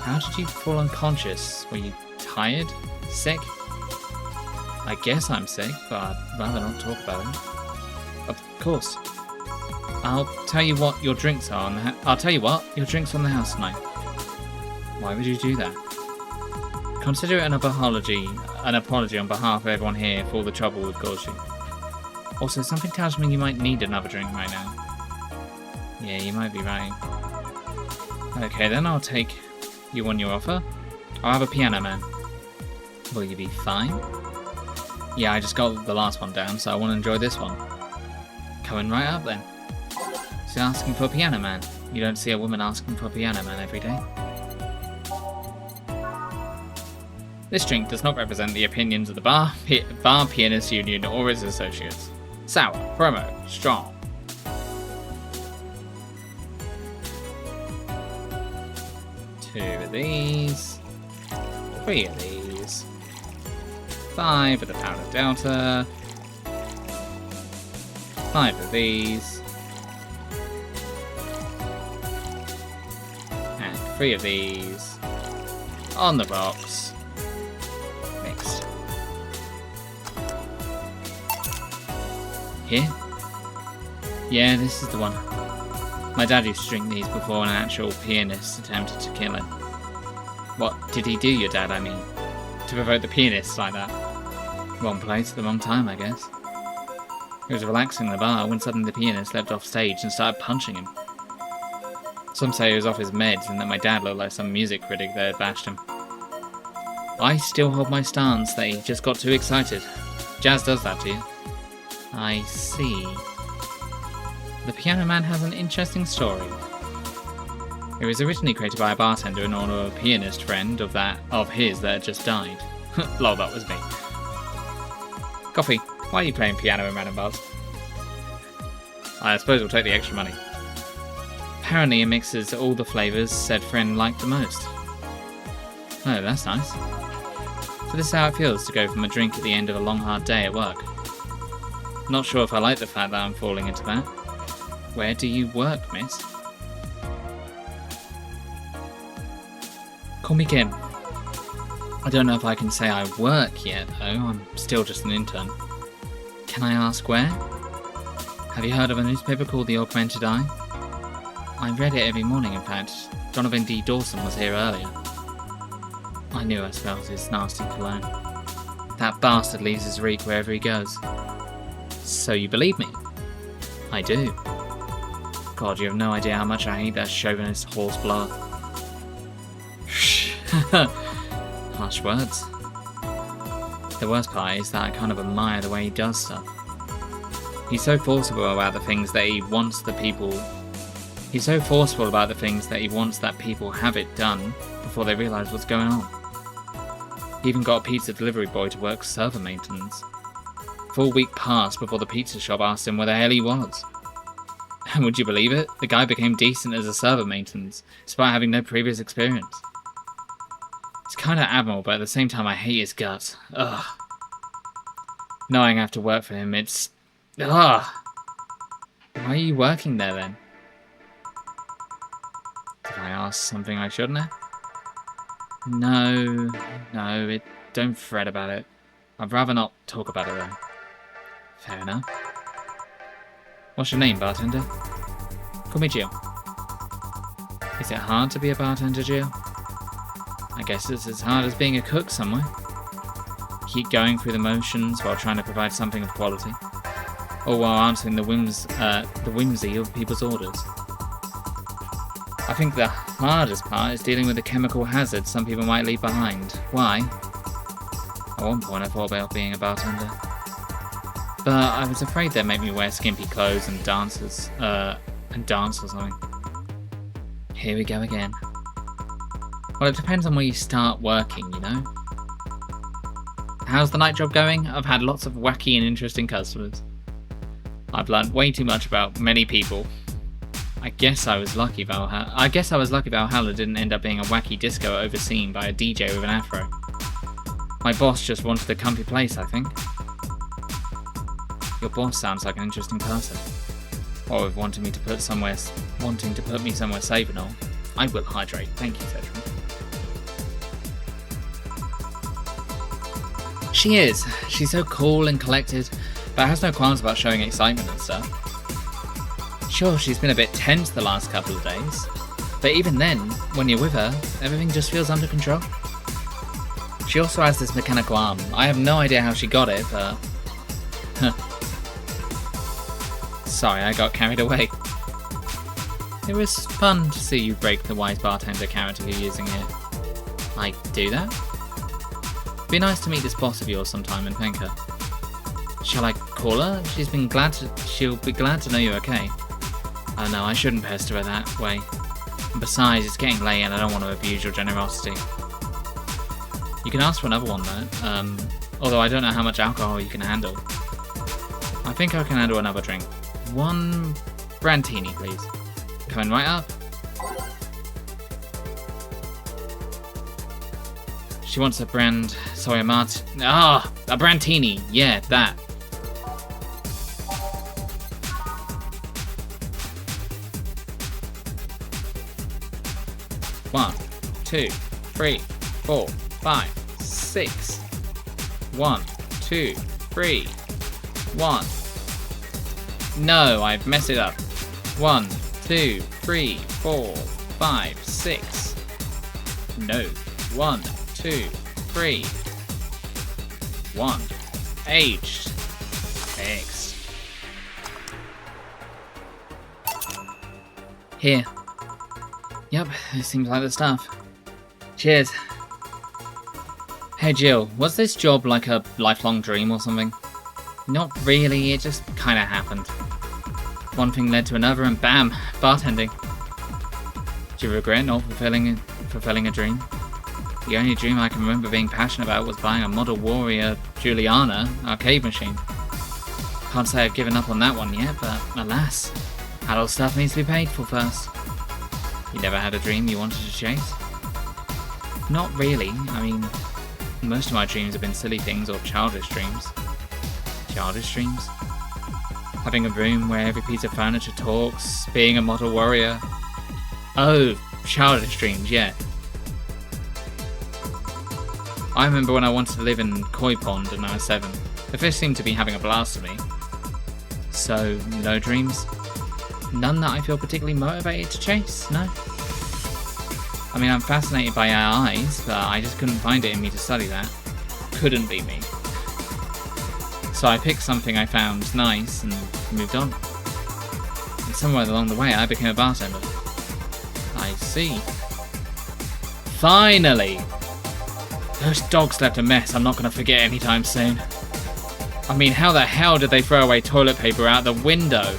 How did you fall unconscious? Were you tired? Sick? I guess I'm sick, but I'd rather not talk about it. Of course. I'll tell you what your drinks are. Your drinks on the house tonight. Why would you do that? Consider it an apology on behalf of everyone here for all the trouble we've caused you. Also, something tells me you might need another drink right now. Yeah, you might be right. Okay, then I'll take you on your offer. I'll have a piano man. Will you be fine? Yeah, I just got the last one down, so I want to enjoy this one. Coming right up then. So asking for a piano man. You don't see a woman asking for a piano man every day. This drink does not represent the opinions of the Bar Pianist Union or its associates. Sour, promo, strong. Two of these. 3 of these. 5 of the powder delta. 5 of these. And 3 of these. On the rocks. Mixed. Here? Yeah, this is the one. My dad used to drink these before an actual pianist attempted to kill him. What did he do, your dad, I mean? To provoke the pianists like that? Wrong place at the wrong time, I guess. He was relaxing in the bar when suddenly the pianist leapt off stage and started punching him. Some say he was off his meds and that my dad looked like some music critic that had bashed him. I still hold my stance that he just got too excited. Jazz does that to you. I see. The Piano Man has an interesting story. It was originally created by a bartender in honor of a pianist friend of his that had just died. Lol, that was me. Coffee, why are you playing piano in random bars? I suppose we'll take the extra money. Apparently it mixes all the flavours said friend liked the most. Oh, that's nice. So this is how it feels to go from a drink at the end of a long hard day at work. Not sure if I like the fact that I'm falling into that. Where do you work, miss? Call me Kim. I don't know if I can say I work yet, though. I'm still just an intern. Can I ask where? Have you heard of a newspaper called The Augmented Eye? I read it every morning, in fact. Donovan D. Dawson was here earlier. I knew I smelled his nasty cologne. That bastard leaves his reek wherever he goes. So you believe me? I do. God, you have no idea how much I hate that chauvinist horse blower. Harsh words. The worst part is that I kind of admire the way he does stuff. He's so forceful about the things that he wants that people have it done before they realise what's going on. He even got a pizza delivery boy to work server maintenance. A full week passed before the pizza shop asked him where the hell he was. And would you believe it? The guy became decent as a server maintenance, despite having no previous experience. It's kinda admirable, but at the same time I hate his guts. Ugh. Knowing I have to work for him, it's Ugh. Why are you working there then? Did I ask something I shouldn't have? No, don't fret about it. I'd rather not talk about it though. Fair enough. What's your name, bartender? Call me Jill. Is it hard to be a bartender, Jill? I guess it's as hard as being a cook somewhere. Keep going through the motions while trying to provide something of quality. Or while answering the whimsy of people's orders. I think the hardest part is dealing with the chemical hazards some people might leave behind. Why? At one point I thought about being a bartender. But I was afraid they'd make me wear skimpy clothes and dance or something. Here we go again. Well, it depends on where you start working, you know? How's the night job going? I've had lots of wacky and interesting customers. I've learned way too much about many people. I guess I was lucky Valhalla didn't end up being a wacky disco overseen by a DJ with an afro. My boss just wanted a comfy place, I think. Your boss sounds like an interesting person. Or with wanting to put me somewhere safe and all. I will hydrate. Thank you, Cedric. She is. She's so cool and collected, but has no qualms about showing excitement and stuff. Sure, she's been a bit tense the last couple of days, but even then, when you're with her, everything just feels under control. She also has this mechanical arm. I have no idea how she got it, but... Sorry, I got carried away. It was fun to see you break the wise bartender character you're using here. I do that? Be nice to meet this boss of yours sometime and thank her. Shall I call her? She'll be glad to know you're okay. Oh no, I shouldn't pester her that way. And besides, it's getting late and I don't want to abuse your generosity. You can ask for another one though, although I don't know how much alcohol you can handle. I think I can handle another drink. One Brantini, please. Coming right up. She wants a Brantini. Yeah, that. One, 2, 3, 4, 5, 6. 1, 2, 3, 1. No, I've messed it up. 1, 2, 3, 4, 5, 6. No. 1, 2, 3. 1. Aged. X. Here. Yep, it seems like the stuff. Cheers. Hey Jill, was this job like a lifelong dream or something? Not really, it just kinda happened. One thing led to another and bam, bartending. Do you regret not fulfilling a dream? The only dream I can remember being passionate about was buying a Model Warrior Juliana arcade machine. Can't say I've given up on that one yet, but alas, adult stuff needs to be paid for first. You never had a dream you wanted to chase? Not really, I mean, most of my dreams have been silly things or childish dreams. Childish dreams? Having a room where every piece of furniture talks, being a model warrior. Oh, childish dreams, yeah. I remember when I wanted to live in Koi Pond and I was 7. The fish seemed to be having a blast with me. So, no dreams? None that I feel particularly motivated to chase, no? I mean, I'm fascinated by AIs, but I just couldn't find it in me to study that. Couldn't be me. So I picked something I found nice and moved on. And somewhere along the way I became a bartender. I see. Finally! Those dogs left a mess I'm not going to forget anytime soon. I mean, how the hell did they throw away toilet paper out the window?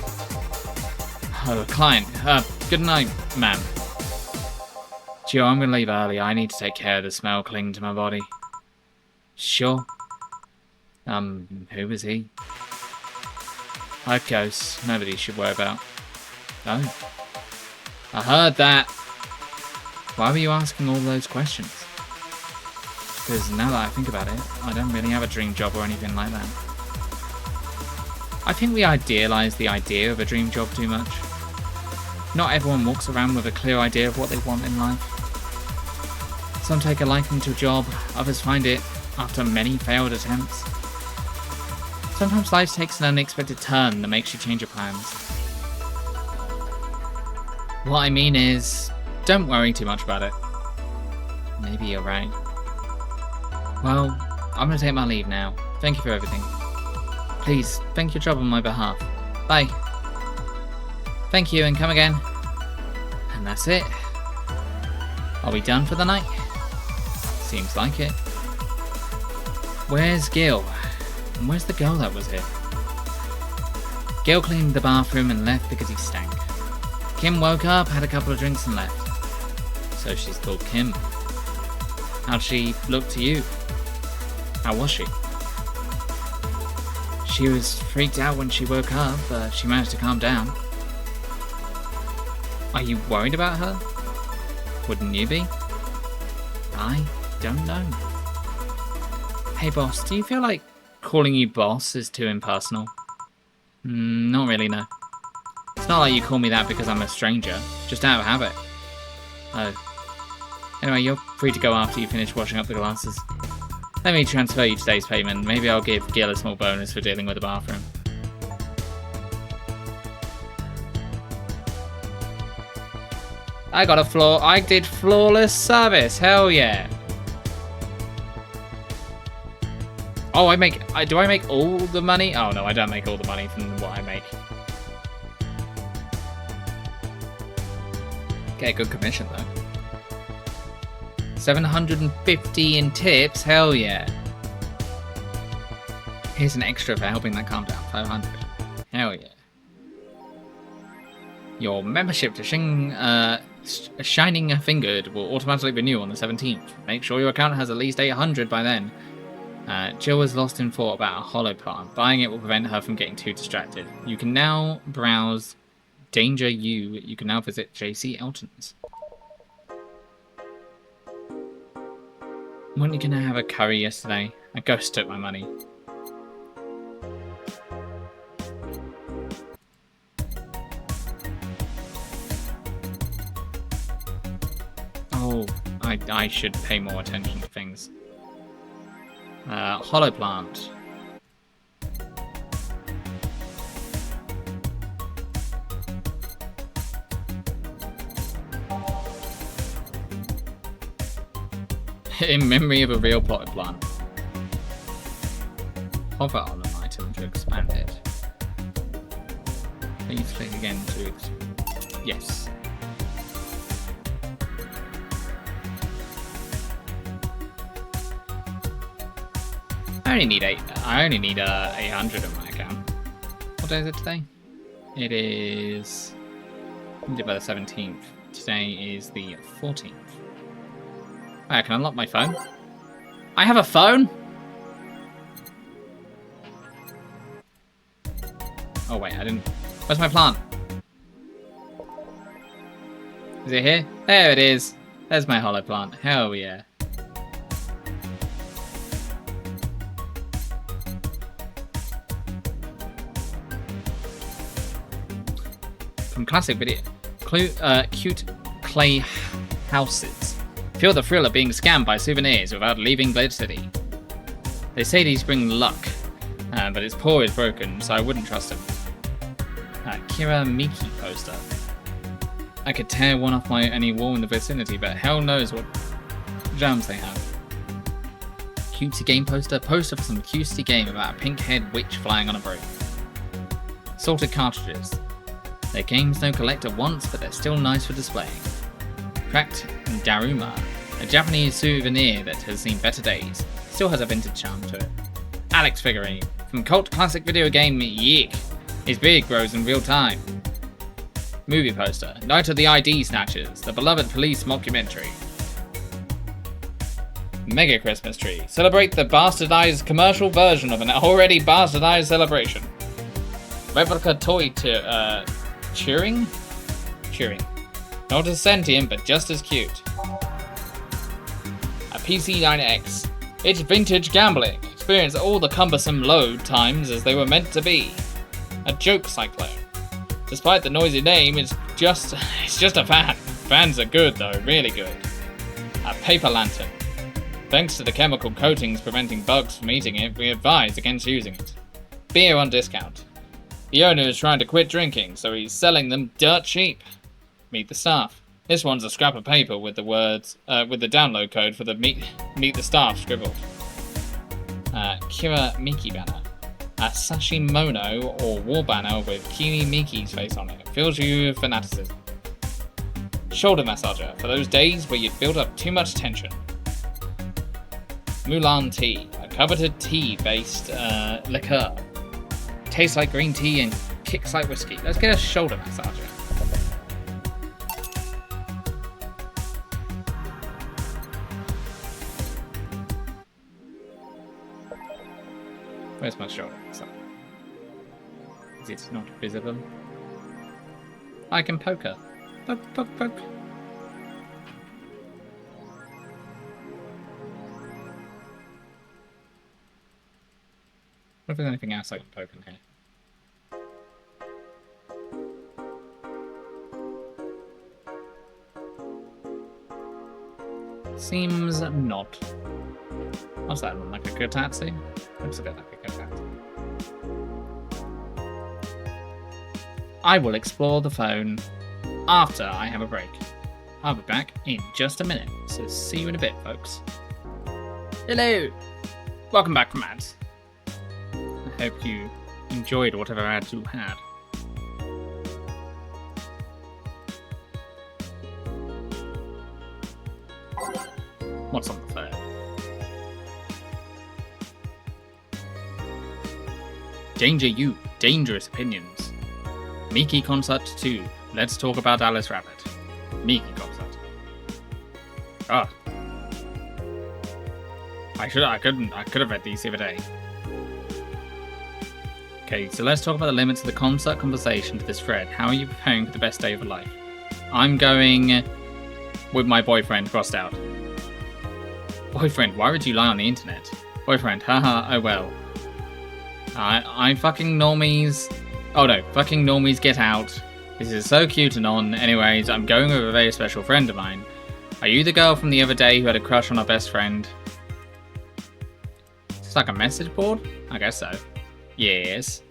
Oh, a client. Good night, ma'am. Gio, I'm going to leave early. I need to take care of the smell clinging to my body. Sure. Who was he? A ghost. Nobody should worry about. Oh. I heard that. Why were you asking all those questions? Because now that I think about it, I don't really have a dream job or anything like that. I think we idealise the idea of a dream job too much. Not everyone walks around with a clear idea of what they want in life. Some take a liking to a job, others find it after many failed attempts. Sometimes life takes an unexpected turn that makes you change your plans. What I mean is, don't worry too much about it. Maybe you're right. Well, I'm going to take my leave now. Thank you for everything. Please, thank your job on my behalf. Bye. Thank you and come again. And that's it. Are we done for the night? Seems like it. Where's Gil? And where's the girl that was here? Gil cleaned the bathroom and left because he stank. Kim woke up, had a couple of drinks and left. So she's called Kim. How'd she look to you? How was she? She was freaked out when she woke up, but she managed to calm down. Are you worried about her? Wouldn't you be? I don't know. Hey boss, do you feel like calling you boss is too impersonal? Not really, no. It's not like you call me that because I'm a stranger, just out of habit. Oh. Anyway, you're free to go after you finish washing up the glasses. Let me transfer you today's payment. Maybe I'll give Gil a small bonus for dealing with the bathroom. I did flawless service. Hell yeah. Oh, do I make all the money? Oh no, I don't make all the money from what I make. Okay, good commission though. 750 in tips, hell yeah. Here's an extra for helping that calm down, 500. Hell yeah. Your membership to Shining Fingered will automatically renew on the 17th. Make sure your account has at least 800 by then. Jill was lost in thought about a hollow plant. Buying it will prevent her from getting too distracted. You can now browse Danger U. You can now visit JC Elton's. Weren't you gonna have a curry yesterday? A ghost took my money. Oh, I should pay more attention to things. Hollow plant. In memory of a real potted plant. Hover on an item to expand it. Please click again to... Yes. I only need 800 in my account. What day is it today? It is... We did by the 17th. Today is the 14th. I can unlock my phone. I have a phone? Oh wait, I didn't... Where's my plant? Is it here? There it is. There's my hollow plant. Hell yeah. From classic video. Cute clay houses. Feel the thrill of being scammed by souvenirs without leaving Glade City. They say these bring luck, but its paw is broken, so I wouldn't trust him. Kira Miki poster. I could tear one off any wall in the vicinity, but hell knows what jams they have. Cutesy game poster. Poster for some cutesy game about a pink-haired witch flying on a broom. Sorted cartridges. Their games don't collect at once, but they're still nice for displaying. Cracked Daruma, a Japanese souvenir that has seen better days, still has a vintage charm to it. Alex figurine, from cult classic video game Yeek. His beard grows in real time. Movie poster, Night of the ID Snatchers, the beloved police mockumentary. Mega Christmas tree, celebrate the bastardized commercial version of an already bastardized celebration. Replica toy Cheering? Not as sentient, but just as cute. A PC9X. It's vintage gambling. Experience all the cumbersome load times as they were meant to be. A joke cyclone. Despite the noisy name, it's just a fan. Fans are good though, really good. A paper lantern. Thanks to the chemical coatings preventing bugs from eating it, we advise against using it. Beer on discount. The owner is trying to quit drinking, so he's selling them dirt cheap. Meet the staff. This one's a scrap of paper with the words, with the download code for the meet the staff scribbled. Kira Miki banner. A Sashimono or wall banner with Kimi Miki's face on it. Fills you with fanaticism. Shoulder massager. For those days where you'd build up too much tension. Mulan tea. A coveted tea-based liqueur. Tastes like green tea and kicks like whiskey. Let's get a shoulder massager. Where's my shoulder massager? Is it not visible? I can poke her. Poke, poke, poke. What if there's anything else I can poke in here? Seems not. What's that one? Like a Kotatsu? Looks a bit like a Kotatsu. I will explore the phone after I have a break. I'll be back in just a minute, so see you in a bit, folks. Hello! Welcome back from ads. I hope you enjoyed whatever ads you had. What's on the phone? Danger you, dangerous opinions. Miki Concert 2. Let's talk about Alice Rabbit. Miki Concert. Ah. I could have read these the other day. Okay, so let's talk about the limits of the concert conversation to this thread. How are you preparing for the best day of your life? I'm going with my boyfriend crossed out. Boyfriend, why would you lie on the internet? Boyfriend, haha, oh well. I fucking normies. Oh no, fucking normies get out. This is so cute and on. Anyways, I'm going with a very special friend of mine. Are you the girl from the other day who had a crush on our best friend? It's like a message board? I guess so. Yes.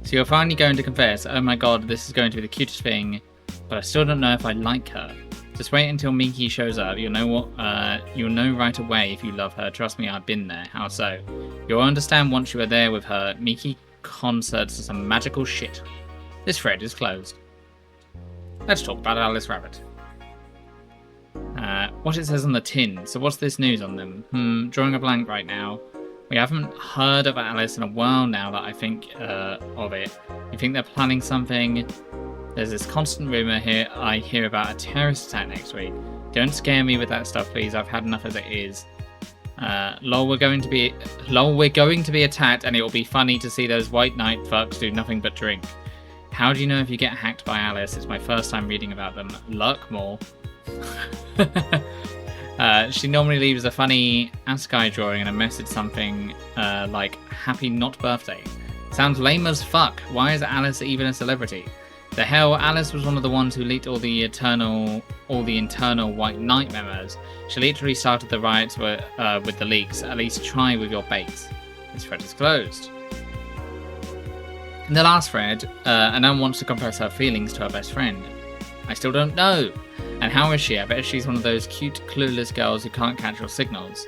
So you're finally going to confess, oh my god, this is going to be the cutest thing, but I still don't know if I like her. Just wait until Miki shows up. You'll know right away if you love her. Trust me, I've been there. How so? You'll understand once you are there with her. Miki concerts are some magical shit. This thread is closed. Let's talk about Alice Rabbit. What it says on the tin. So what's this news on them? Drawing a blank right now. We haven't heard of Alice in a while now that I think of it. You think they're planning something? There's this constant rumour here I hear about a terrorist attack next week. Don't scare me with that stuff, please. I've had enough as it is. Lol, we're going to be attacked, and it will be funny to see those white knight fucks do nothing but drink. How do you know if you get hacked by Alice? It's my first time reading about them. Luck more. She normally leaves a funny ASCII drawing and a message something like "Happy Not Birthday." Sounds lame as fuck. Why is Alice even a celebrity? The hell, Alice was one of the ones who leaked all the internal White Knight memos. She literally started the riots with the leaks. At least try with your bait. This thread is closed. In the last thread, Anan wants to confess her feelings to her best friend. I still don't know. And how is she? I bet she's one of those cute, clueless girls who can't catch your signals.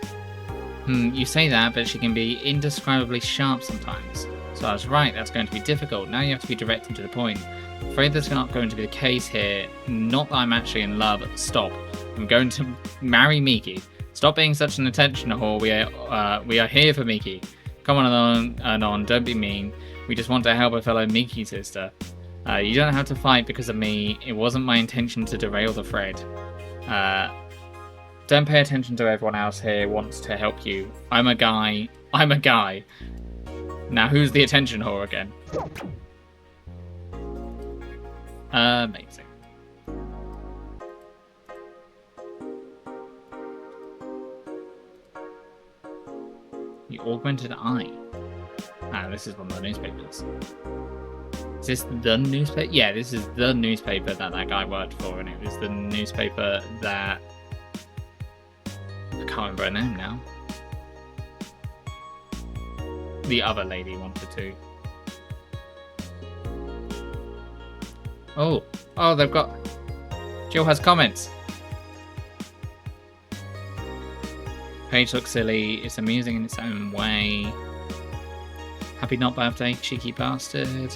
You say that, but she can be indescribably sharp sometimes. So I was right, that's going to be difficult. Now you have to be direct and to the point. Afraid that's not going to be the case here. Not that I'm actually in love. Stop. I'm going to marry Miki. Stop being such an attention whore. We are here for Miki. Come on, don't be mean. We just want to help a fellow Miki sister. You don't have to fight because of me. It wasn't my intention to derail the thread. Don't pay attention to everyone else here wants to help you. I'm a guy. Now who's the attention whore again? Amazing. The augmented eye. This is one of the newspapers. Is this the newspaper? Yeah, this is the newspaper that guy worked for, and it was the newspaper that... I can't remember her name now. The other lady wanted to. Oh, they've got... Jill has comments. Page looks silly. It's amusing in its own way. Happy not birthday, cheeky bastard.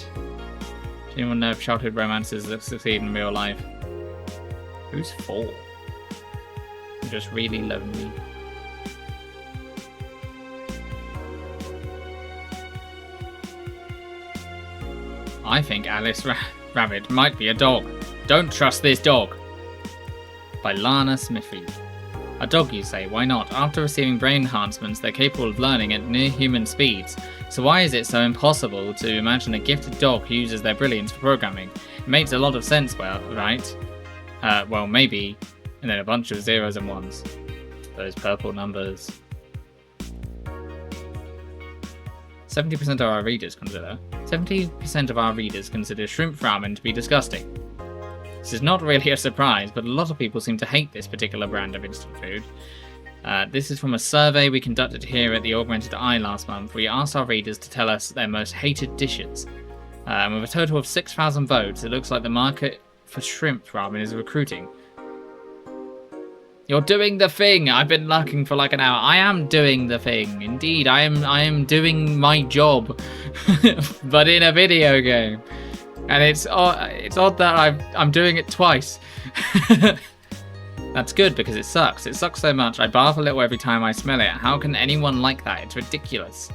Does anyone know if childhood romances that succeed in real life? Who's 4? I'm just really lonely. I think Alice Rabbit might be a dog. Don't trust this dog. By Lana Smithy. A dog, you say? Why not? After receiving brain enhancements, they're capable of learning at near-human speeds. So why is it so impossible to imagine a gifted dog who uses their brilliance for programming? It makes a lot of sense, well, right? Well, maybe. And then a bunch of zeros and ones. Those purple numbers. 70% of our readers consider... 70% of our readers consider shrimp ramen to be disgusting. This is not really a surprise, but a lot of people seem to hate this particular brand of instant food. This is from a survey we conducted here at the Augmented Eye last month. We asked our readers to tell us their most hated dishes. With a total of 6,000 votes, it looks like the market for shrimp ramen is recruiting. You're doing the thing! I've been lurking for like an hour. I am doing the thing. Indeed, I am doing my job. But in a video game. And it's odd that I'm doing it twice. That's good because it sucks. It sucks so much. I barf a little every time I smell it. How can anyone like that? It's ridiculous.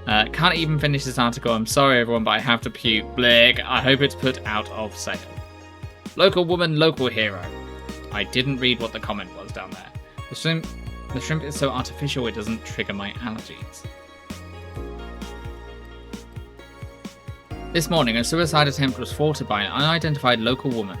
Can't even finish this article. I'm sorry everyone, but I have to puke. Blech. I hope it's put out of sale. Local woman, local hero. I didn't read what the comment was down there. The shrimp is so artificial it doesn't trigger my allergies. This morning, a suicide attempt was thwarted by an unidentified local woman.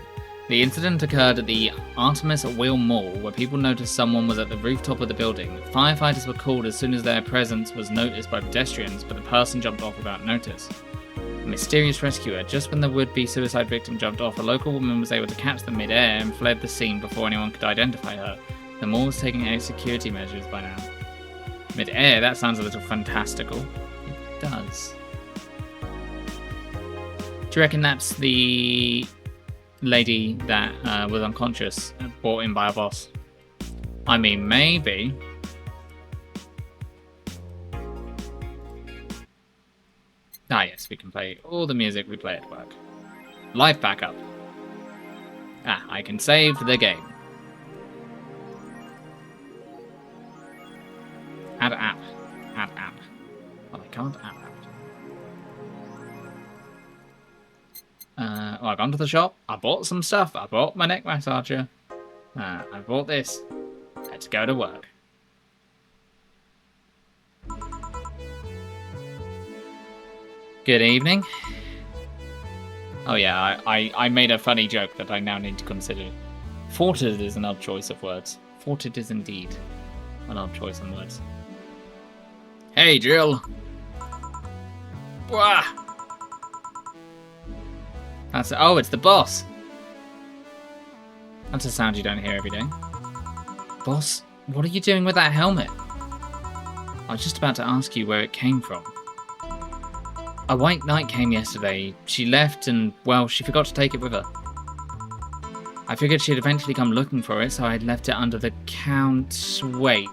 The incident occurred at the Artemis Wheel Mall, where people noticed someone was at the rooftop of the building. Firefighters were called as soon as their presence was noticed by pedestrians, but the person jumped off without notice. A mysterious rescuer. Just when the would-be suicide victim jumped off, a local woman was able to catch them mid-air and fled the scene before anyone could identify her. The mall was taking any security measures by now. Mid-air? That sounds a little fantastical. It does. Do you reckon that's the lady that was unconscious brought in by a boss? I mean, maybe. Ah yes, we can play all the music we play at work. Live backup. Ah, I can save the game. Add app. Add app. Well, I can't add app. I've gone to the shop. I bought some stuff. I bought my neck massager. I bought this. Let's go to work. Good evening. Oh yeah, I made a funny joke that I now need to consider. Thwarted is an odd choice of words. Thwarted is indeed an odd choice of words. Hey, Jill. Wah! Oh, it's the boss. That's a sound you don't hear every day. Boss, what are you doing with that helmet? I was just about to ask you where it came from. A white knight came yesterday. She left and, well, she forgot to take it with her. I figured she'd eventually come looking for it, so I'd left it under the count. Wait.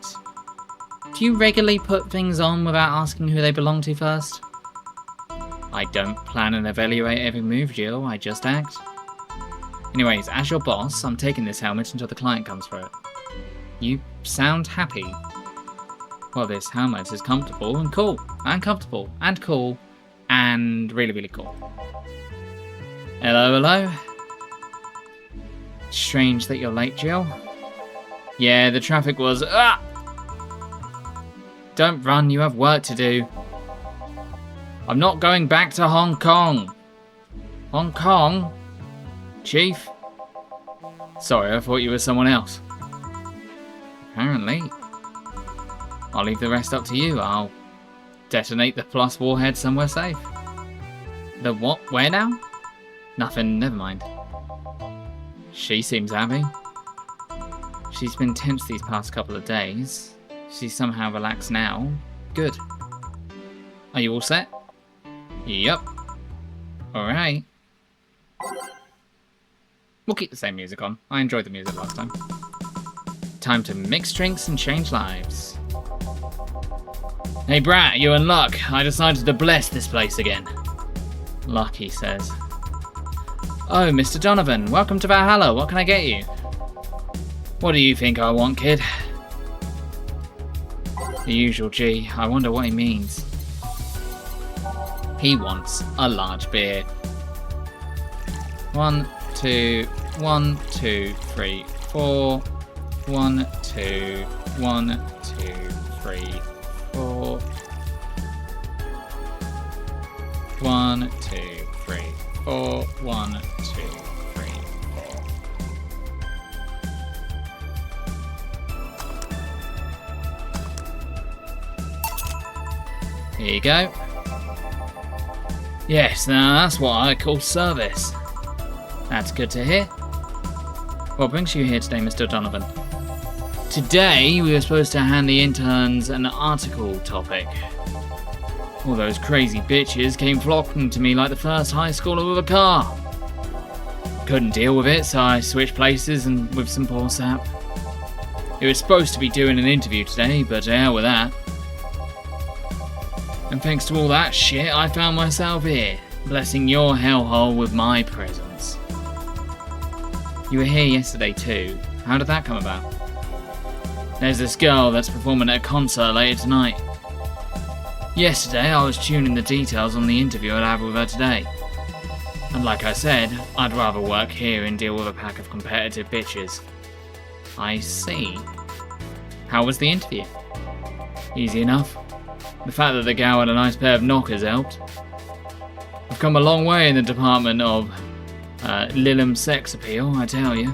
Do you regularly put things on without asking who they belong to first? I don't plan and evaluate every move, Jill. I just act. Anyways, as your boss, I'm taking this helmet until the client comes for it. You sound happy. Well, this helmet is comfortable and cool. And comfortable and cool. And really, really cool. Hello, hello. Strange that you're late, Jill. Yeah, the traffic was... Ah! Don't run, you have work to do. I'm not going back to Hong Kong. Hong Kong? Chief? Sorry, I thought you were someone else. Apparently. I'll leave the rest up to you. I'll detonate the plus warhead somewhere safe. The what? Where now? Nothing, never mind. She seems happy. She's been tense these past couple of days. She's somehow relaxed now. Good. Are you all set? Yep. Alright. We'll keep the same music on. I enjoyed the music last time. Time to mix drinks and change lives. Hey Brat, you're in luck. I decided to bless this place again. Luck, he says. Oh, Mr. Donovan, welcome to Valhalla. What can I get you? What do you think I want, kid? The usual G. I wonder what he means. He wants a large beer. 1, 2, 1, 2, 3, 4. 1, 2, 1, 2, 3, 4. 1, 2, 3, 4. 1, 2, 3, 4. Here you go. Yes, now that's what I call service. That's good to hear. What brings you here today, Mr. Donovan? Today, we were supposed to hand the interns an article topic. All those crazy bitches came flocking to me like the first high schooler with a car. Couldn't deal with it, so I switched places and with some poor sap. It was supposed to be doing an interview today, but to hell with that. And thanks to all that shit, I found myself here, blessing your hellhole with my presence. You were here yesterday too. How did that come about? There's this girl that's performing at a concert later tonight. Yesterday, I was tuning the details on the interview I'd have with her today. And like I said, I'd rather work here and deal with a pack of competitive bitches. I see. How was the interview? Easy enough. The fact that the gal had a nice pair of knockers helped. I've come a long way in the department of Lilum sex appeal, I tell you.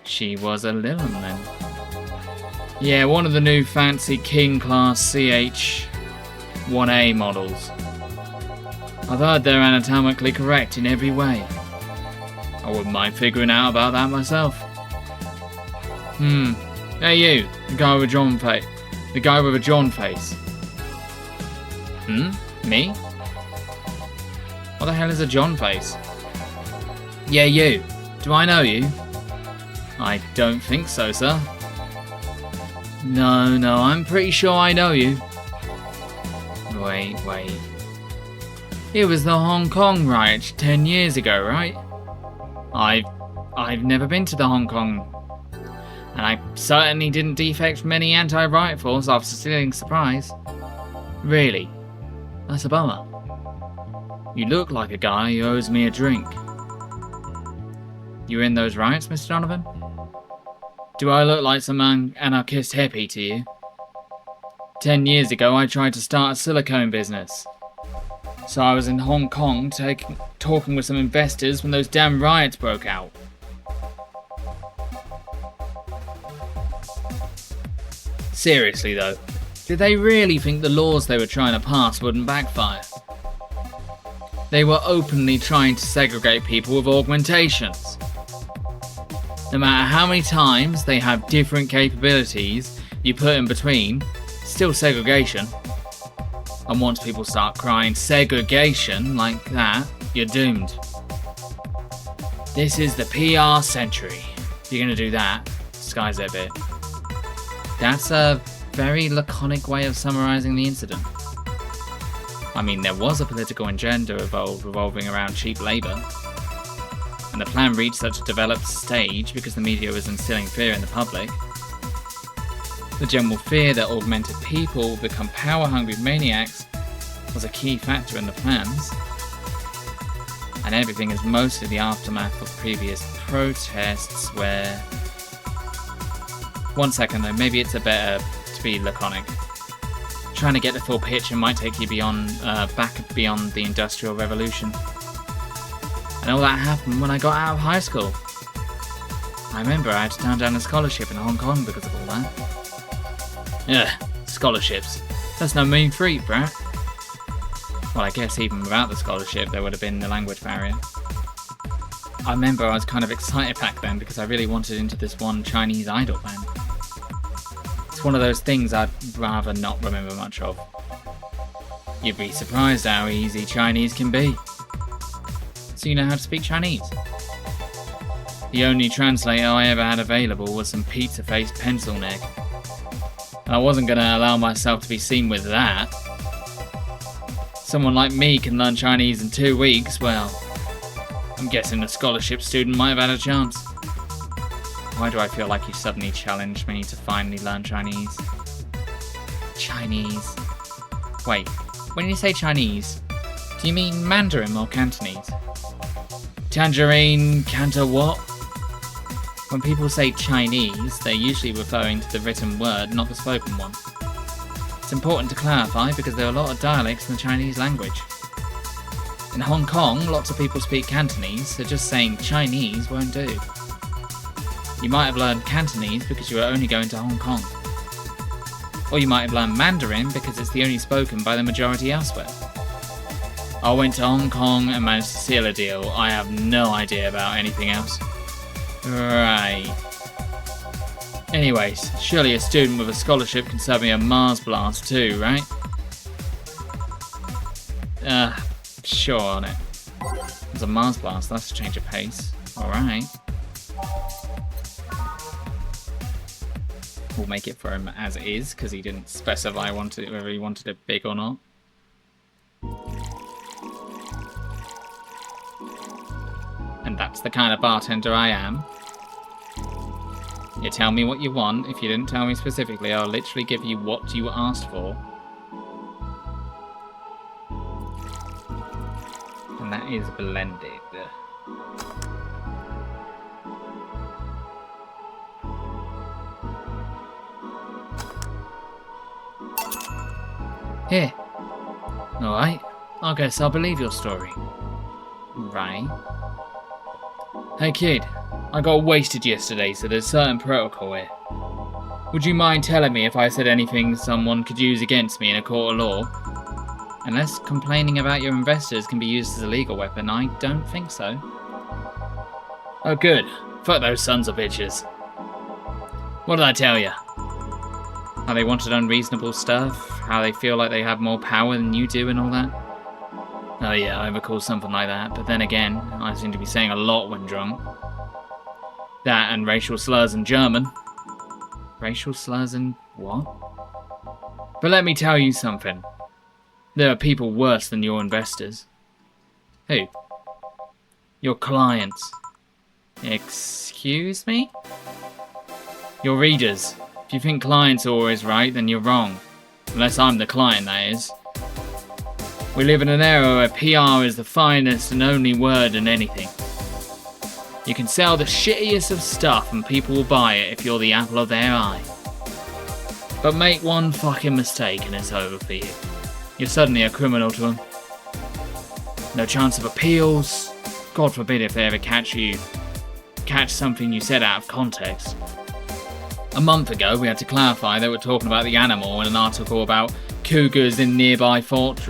She was a Lilum then. Yeah, one of the new fancy King Class CH-1A models. I've heard they're anatomically correct in every way. I wouldn't mind figuring out about that myself. Hey you, the guy with a John face. The guy with a John face. Me? What the hell is a John face? Yeah, you. Do I know you? I don't think so, sir. No, I'm pretty sure I know you. Wait. It was the Hong Kong riot 10 years ago, right? I've never been to the Hong Kong. And I certainly didn't defect from any anti-riot force after stealing surprise. Really? That's a bummer. You look like a guy who owes me a drink. You in those riots, Mr. Donovan? Do I look like some anarchist hippie to you? 10 years ago, I tried to start a silicone business. So I was in Hong Kong talking with some investors when those damn riots broke out. Seriously though, did they really think the laws they were trying to pass wouldn't backfire? They were openly trying to segregate people with augmentations. No matter how many times they have different capabilities you put in between, still segregation. And once people start crying segregation like that, you're doomed. This is the PR century. If you're going to do that, sky's a bit. That's a very laconic way of summarising the incident. I mean, there was a political agenda revolving around cheap labour. And the plan reached such a developed stage because the media was instilling fear in the public. The general fear that augmented people would become power-hungry maniacs was a key factor in the plans. And everything is mostly the aftermath of previous protests where... One second though, maybe it's a better to be laconic. Trying to get the full picture might take you back beyond the Industrial Revolution. And all that happened when I got out of high school. I remember I had to turn down a scholarship in Hong Kong because of all that. Ugh, scholarships. That's no mean feat, brat. Well, I guess even without the scholarship, there would have been the language barrier. I remember I was kind of excited back then because I really wanted into this one Chinese idol band. It's one of those things I'd rather not remember much of. You'd be surprised how easy Chinese can be. So you know how to speak Chinese? The only translator I ever had available was some pizza-faced pencil neck. And I wasn't going to allow myself to be seen with that. Someone like me can learn Chinese in 2 weeks, well, I'm guessing a scholarship student might have had a chance. Why do I feel like you suddenly challenged me to finally learn Chinese? Chinese. Wait, when you say Chinese, do you mean Mandarin or Cantonese? Tangerine, Canto what? When people say Chinese, they're usually referring to the written word, not the spoken one. It's important to clarify because there are a lot of dialects in the Chinese language. In Hong Kong, lots of people speak Cantonese, so just saying Chinese won't do. You might have learned Cantonese because you were only going to Hong Kong. Or you might have learned Mandarin because it's the only spoken by the majority elsewhere. I went to Hong Kong and managed to seal a deal. I have no idea about anything else. Right. Anyways, surely a student with a scholarship can serve me a Mars blast too, right? Sure on it. There's a Mars blast, that's a change of pace. Alright. We'll make it for him as is, because he didn't specify whether he wanted it big or not. And that's the kind of bartender I am. You tell me what you want. If you didn't tell me specifically, I'll literally give you what you asked for. And that is blended. Here. Alright. I guess I'll believe your story. Right. Hey kid, I got wasted yesterday, so there's certain protocol here. Would you mind telling me if I said anything someone could use against me in a court of law? Unless complaining about your investors can be used as a legal weapon, I don't think so. Oh good. Fuck those sons of bitches. What did I tell you? How they wanted unreasonable stuff, how they feel like they have more power than you do and all that. Oh yeah, I recall something like that, but then again, I seem to be saying a lot when drunk. That and racial slurs in German. Racial slurs in what? But let me tell you something. There are people worse than your investors. Who? Your clients. Excuse me? Your readers. If you think clients are always right, then you're wrong. Unless I'm the client, that is. We live in an era where PR is the finest and only word in anything. You can sell the shittiest of stuff and people will buy it if you're the apple of their eye. But make one fucking mistake and it's over for you. You're suddenly a criminal to them. No chance of appeals. God forbid if they ever catch something you said out of context. A month ago we had to clarify they were talking about the animal in an article about cougars in nearby forests.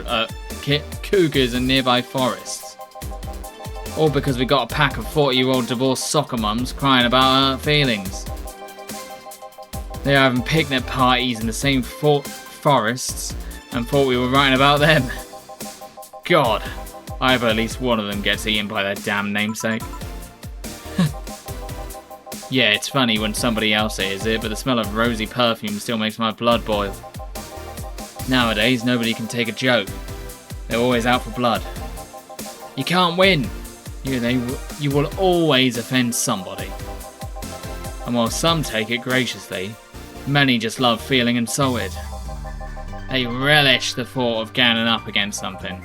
All because we got a pack of 40-year-old divorced soccer mums crying about hurt feelings. They are having picnic parties in the same forests and thought we were writing about them. God, I hope at least one of them gets eaten by their damn namesake. Yeah, it's funny when somebody else says it, but the smell of rosy perfume still makes my blood boil. Nowadays, nobody can take a joke. They're always out for blood. You can't win. You will always offend somebody. And while some take it graciously, many just love feeling insulted. They relish the thought of ganging up against something.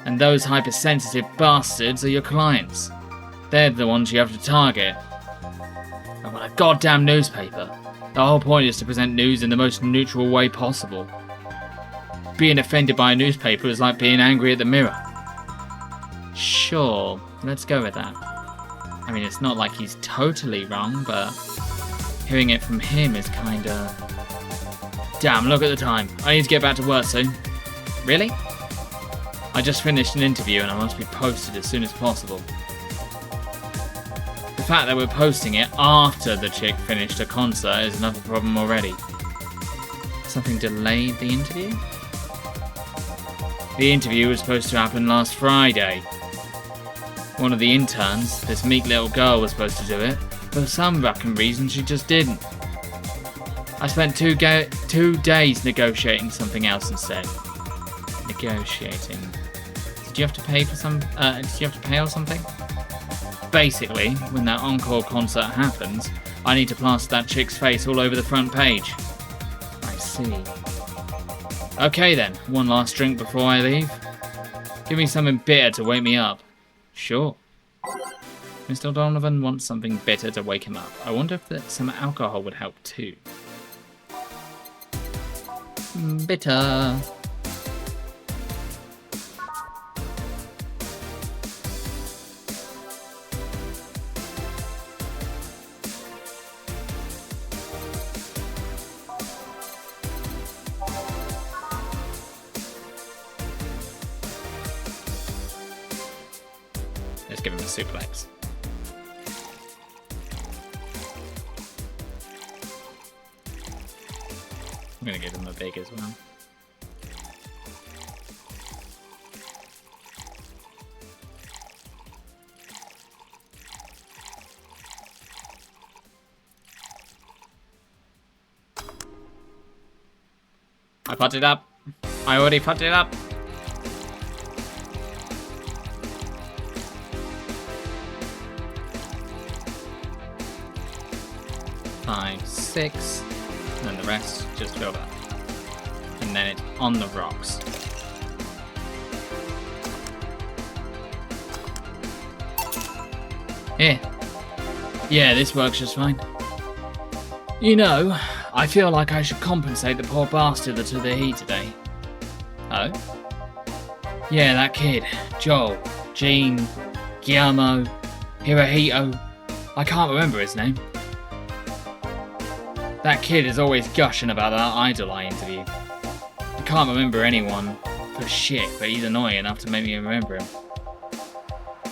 And those hypersensitive bastards are your clients. They're the ones you have to target. And with a goddamn newspaper, the whole point is to present news in the most neutral way possible. Being offended by a newspaper is like being angry at the mirror. Sure, let's go with that. I mean, it's not like he's totally wrong, but hearing it from him is kinda... Damn, look at the time. I need to get back to work soon. Really? I just finished an interview and I must be posted as soon as possible. The fact that we're posting it after the chick finished a concert is another problem already. Something delayed the interview? The interview was supposed to happen last Friday. One of the interns, this meek little girl, was supposed to do it, but for some fucking reason she just didn't. I spent 2 days negotiating something else instead. Negotiating. Did you have to pay for some? Did you have to pay or something? Basically, when that encore concert happens, I need to plaster that chick's face all over the front page. I see. Okay then, one last drink before I leave. Give me something bitter to wake me up. Sure. Mr. Donovan wants something bitter to wake him up. I wonder if some alcohol would help too. Bitter. Let's give him a suplex. I'm gonna give him a big as well. I fucked it up. I already fucked it up. Five, 6, and then the rest just filled up. And then it's on the rocks. Yeah, this works just fine. You know, I feel like I should compensate the poor bastard that took the heat today. Oh? Yeah, that kid. Joel, Gene, Guillermo, Hirohito. I can't remember his name. That kid is always gushing about that Idol Eye interview. I can't remember anyone for shit, but he's annoying enough to make me remember him.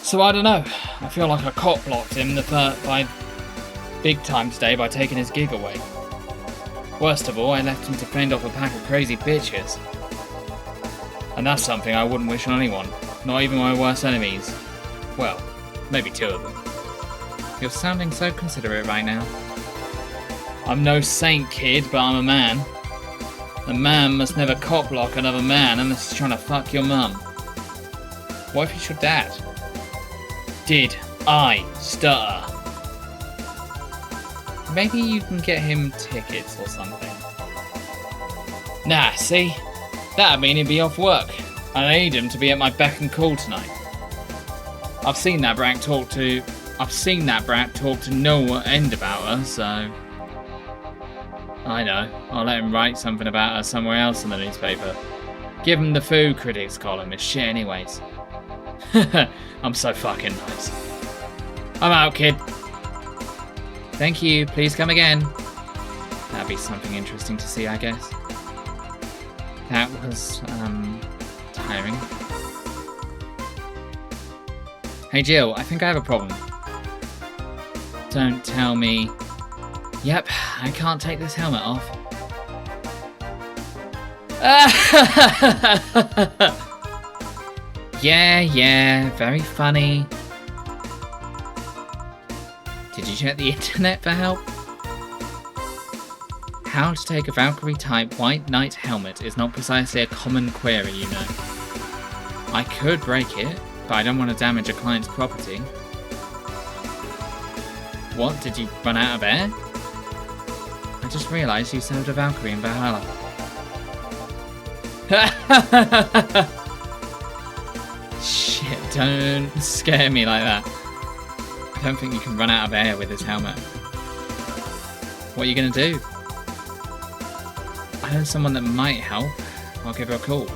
So I don't know. I feel like I cock-blocked him by big time today by taking his gig away. Worst of all, I left him to fend off a pack of crazy bitches. And that's something I wouldn't wish on anyone, not even my worst enemies. Well, maybe 2 of them. You're sounding so considerate right now. I'm no saint, kid, but I'm a man. A man must never cock-block another man unless he's trying to fuck your mum. What if it's your dad? Did I stutter? Maybe you can get him tickets or something. Nah, see? That'd mean he'd be off work. I need him to be at my beck and call tonight. I've seen that brat talk to no end about her, so... I know, I'll let him write something about her somewhere else in the newspaper. Give him the food critics column, it's shit anyways. I'm so fucking nice. I'm out, kid. Thank you, please come again. That'd be something interesting to see, I guess. That was, tiring. Hey Jill, I think I have a problem. Don't tell me... Yep, I can't take this helmet off. Yeah, very funny. Did you check the internet for help? How to take a Valkyrie-type White Knight helmet is not precisely a common query, you know. I could break it, but I don't want to damage a client's property. What, did you run out of air? I just realised you served a Valkyrie in Valhalla. Shit, don't scare me like that. I don't think you can run out of air with this helmet. What are you going to do? I know someone that might help. I'll give her a call.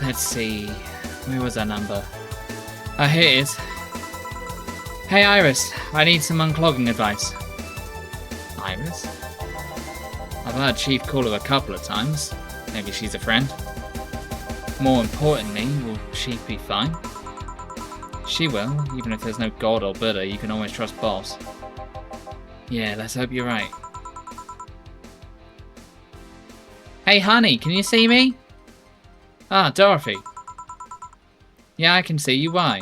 Let's see. Where was her number? Oh, here it is. Hey Iris, I need some unclogging advice. Iris? I've heard Chief call her a couple of times. Maybe she's a friend. More importantly, will she be fine? She will, even if there's no God or Buddha, you can always trust Boss. Yeah, let's hope you're right. Hey honey, can you see me? Ah, Dorothy. Yeah, I can see you, why?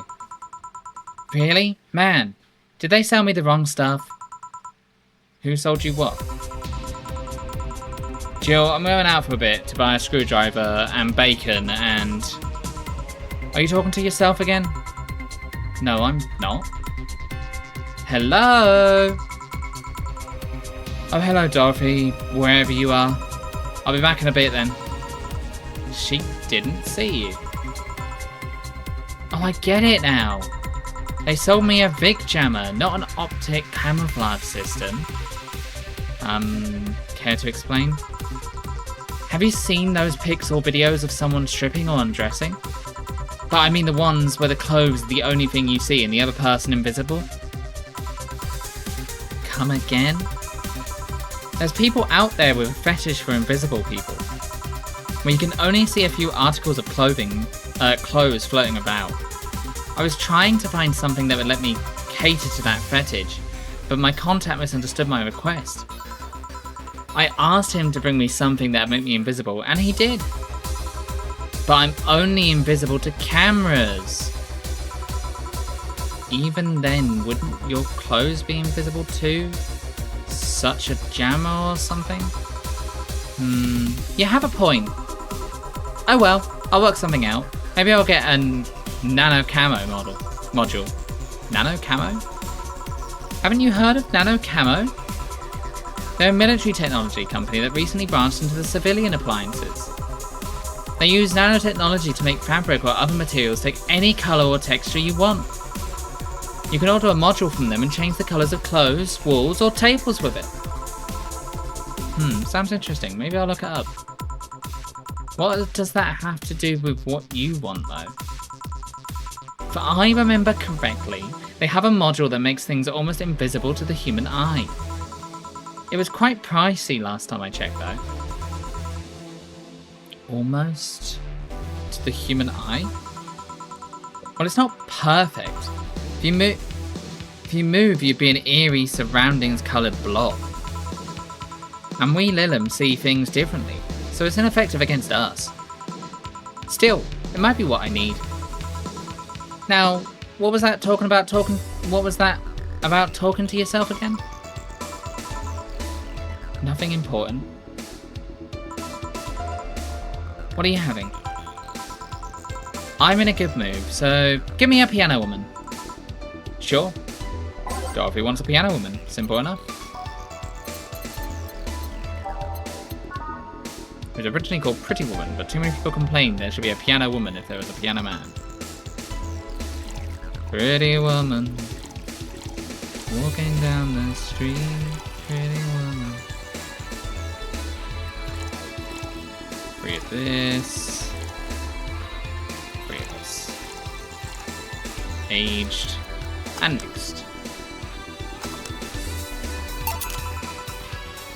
Really? Man, did they sell me the wrong stuff? Who sold you what? Jill, I'm going out for a bit to buy a screwdriver and bacon and... Are you talking to yourself again? No, I'm not. Hello? Oh, hello, Dorothy, wherever you are. I'll be back in a bit then. She didn't see you. Oh, I get it now. They sold me a Vic jammer, not an optic camouflage system. Care to explain? Have you seen those pixel videos of someone stripping or undressing? But I mean the ones where the clothes are the only thing you see and the other person invisible? Come again? There's people out there with a fetish for invisible people, where you can only see a few articles of clothes floating about. I was trying to find something that would let me cater to that fetish, but my contact misunderstood my request. I asked him to bring me something that would make me invisible, and he did. But I'm only invisible to cameras. Even then, wouldn't your clothes be invisible too? Such a jammer or something? You have a point. Oh well, I'll work something out. Maybe I'll get a nano camo module. Nano camo? Haven't you heard of nano camo? They're a military technology company that recently branched into the civilian appliances. They use nanotechnology to make fabric or other materials take any colour or texture you want. You can order a module from them and change the colours of clothes, walls, or tables with it. Sounds interesting. Maybe I'll look it up. What does that have to do with what you want, though? If I remember correctly, they have a module that makes things almost invisible to the human eye. It was quite pricey last time I checked, though. Almost to the human eye? Well, it's not perfect. If you move, you'd be an eerie, surroundings-coloured blob. And we Lilum see things differently, so it's ineffective against us. Still, it might be what I need. Now, what was that what was that about talking to yourself again? Nothing important. What are you having? I'm in a good mood, so give me a piano woman. Sure. Dorothy wants a piano woman. Simple enough. It was originally called Pretty Woman, but too many people complained there should be a piano woman if there was a piano man. Pretty woman, walking down the street, pretty woman. Read this. Read this. Aged. And next.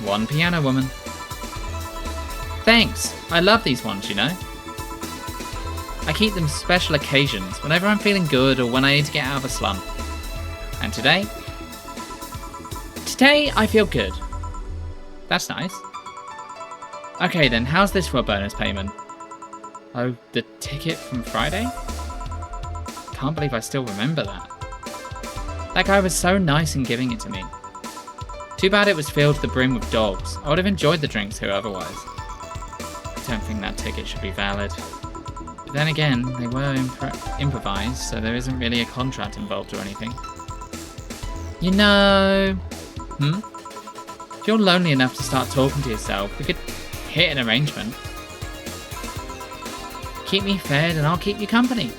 One piano woman. Thanks! I love these ones, you know. I keep them for special occasions, whenever I'm feeling good or when I need to get out of a slump. And today? Today, I feel good. That's nice. Okay then, how's this for a bonus payment? Oh, the ticket from Friday? Can't believe I still remember that. That guy was so nice in giving it to me. Too bad it was filled to the brim with dogs. I would have enjoyed the drinks too otherwise. I don't think that ticket should be valid. But then again, they were improvised, so there isn't really a contract involved or anything. You know... If you're lonely enough to start talking to yourself, we could hit an arrangement. Keep me fed and I'll keep you company.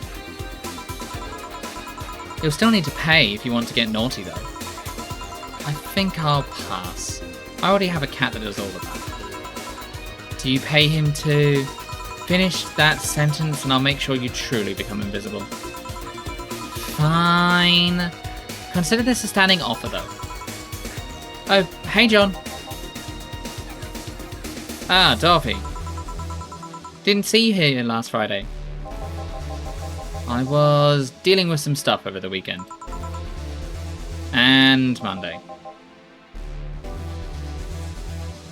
You'll still need to pay if you want to get naughty though. I think I'll pass. I already have a cat that does all of that. Do you pay him to... Finish that sentence and I'll make sure you truly become invisible. Fine. Consider this a standing offer though. Oh, hey John. Ah, Dorothy. Didn't see you here last Friday. I was dealing with some stuff over the weekend. And Monday.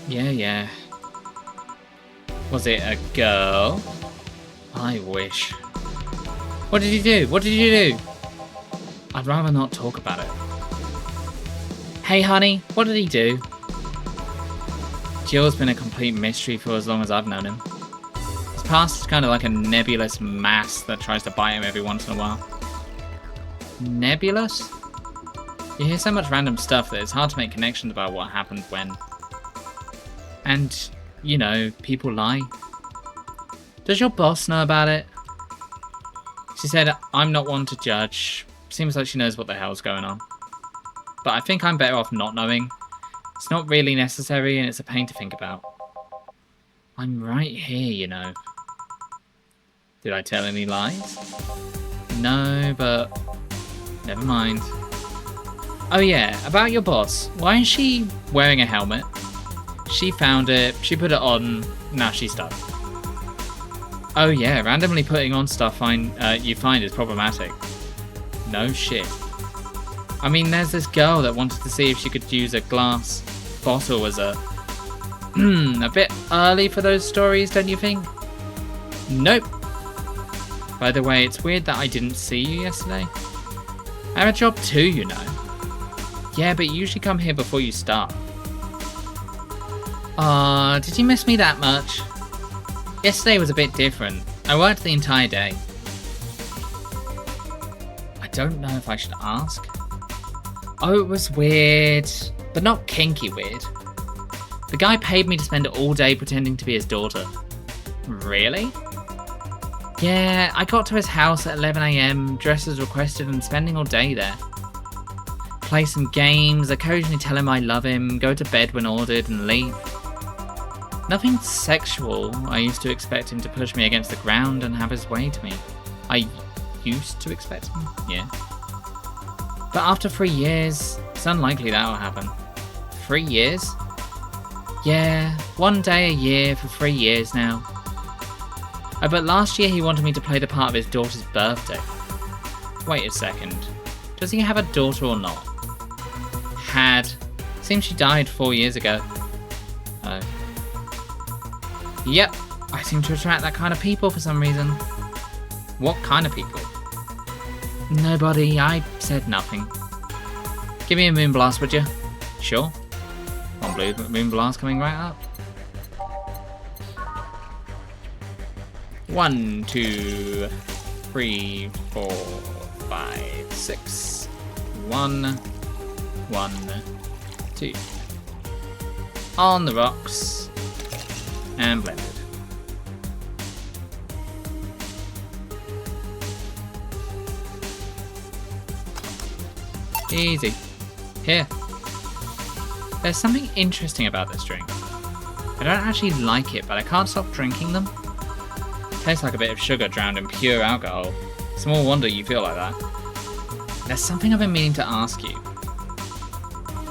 Yeah. Was it a girl? I wish. What did you do? What did you do? I'd rather not talk about it. Hey, honey, what did he do? Jill's been a complete mystery for as long as I've known him. His past is kind of like a nebulous mass that tries to bite him every once in a while. Nebulous? You hear so much random stuff that it's hard to make connections about what happened when. And, you know, people lie. Does your boss know about it? She said, I'm not one to judge. Seems like she knows what the hell's going on. But I think I'm better off not knowing. It's not really necessary and it's a pain to think about. I'm right here, you know. Did I tell any lies? No, but never mind. Oh yeah, about your boss. Why is she wearing a helmet? She found it, she put it on, now she's stuck. Oh yeah, randomly putting on stuff you find is problematic. No shit. I mean, there's this girl that wanted to see if she could use a glass bottle as a... a bit early for those stories, don't you think? Nope. By the way, it's weird that I didn't see you yesterday. I have a job too, you know. Yeah, but you usually come here before you start. Did you miss me that much? Yesterday was a bit different. I worked the entire day. I don't know if I should ask. Oh, it was weird, but not kinky weird. The guy paid me to spend all day pretending to be his daughter. Really? Yeah, I got to his house at 11 AM, dressed as requested and spending all day there. Play some games, occasionally tell him I love him, go to bed when ordered and leave. Nothing sexual. I used to expect him to push me against the ground and have his way to me. I used to expect him? Yeah. But after 3 years, it's unlikely that'll happen. 3 years? Yeah, 1 day a year for 3 years now. Oh, but last year he wanted me to play the part of his daughter's birthday. Wait a second. Does he have a daughter or not? Had. Seems she died 4 years ago. Oh. Yep, I seem to attract that kind of people for some reason. What kind of people? Nobody, I said nothing. Give me a moonblast, would you? Sure. One blue moonblast coming right up. 1, 2, 3, 4, 5, 6. 1, 1, 2. On the rocks. And blended. Easy. Here. There's something interesting about this drink. I don't actually like it, but I can't stop drinking them. Tastes like a bit of sugar drowned in pure alcohol. Small wonder you feel like that. There's something I've been meaning to ask you.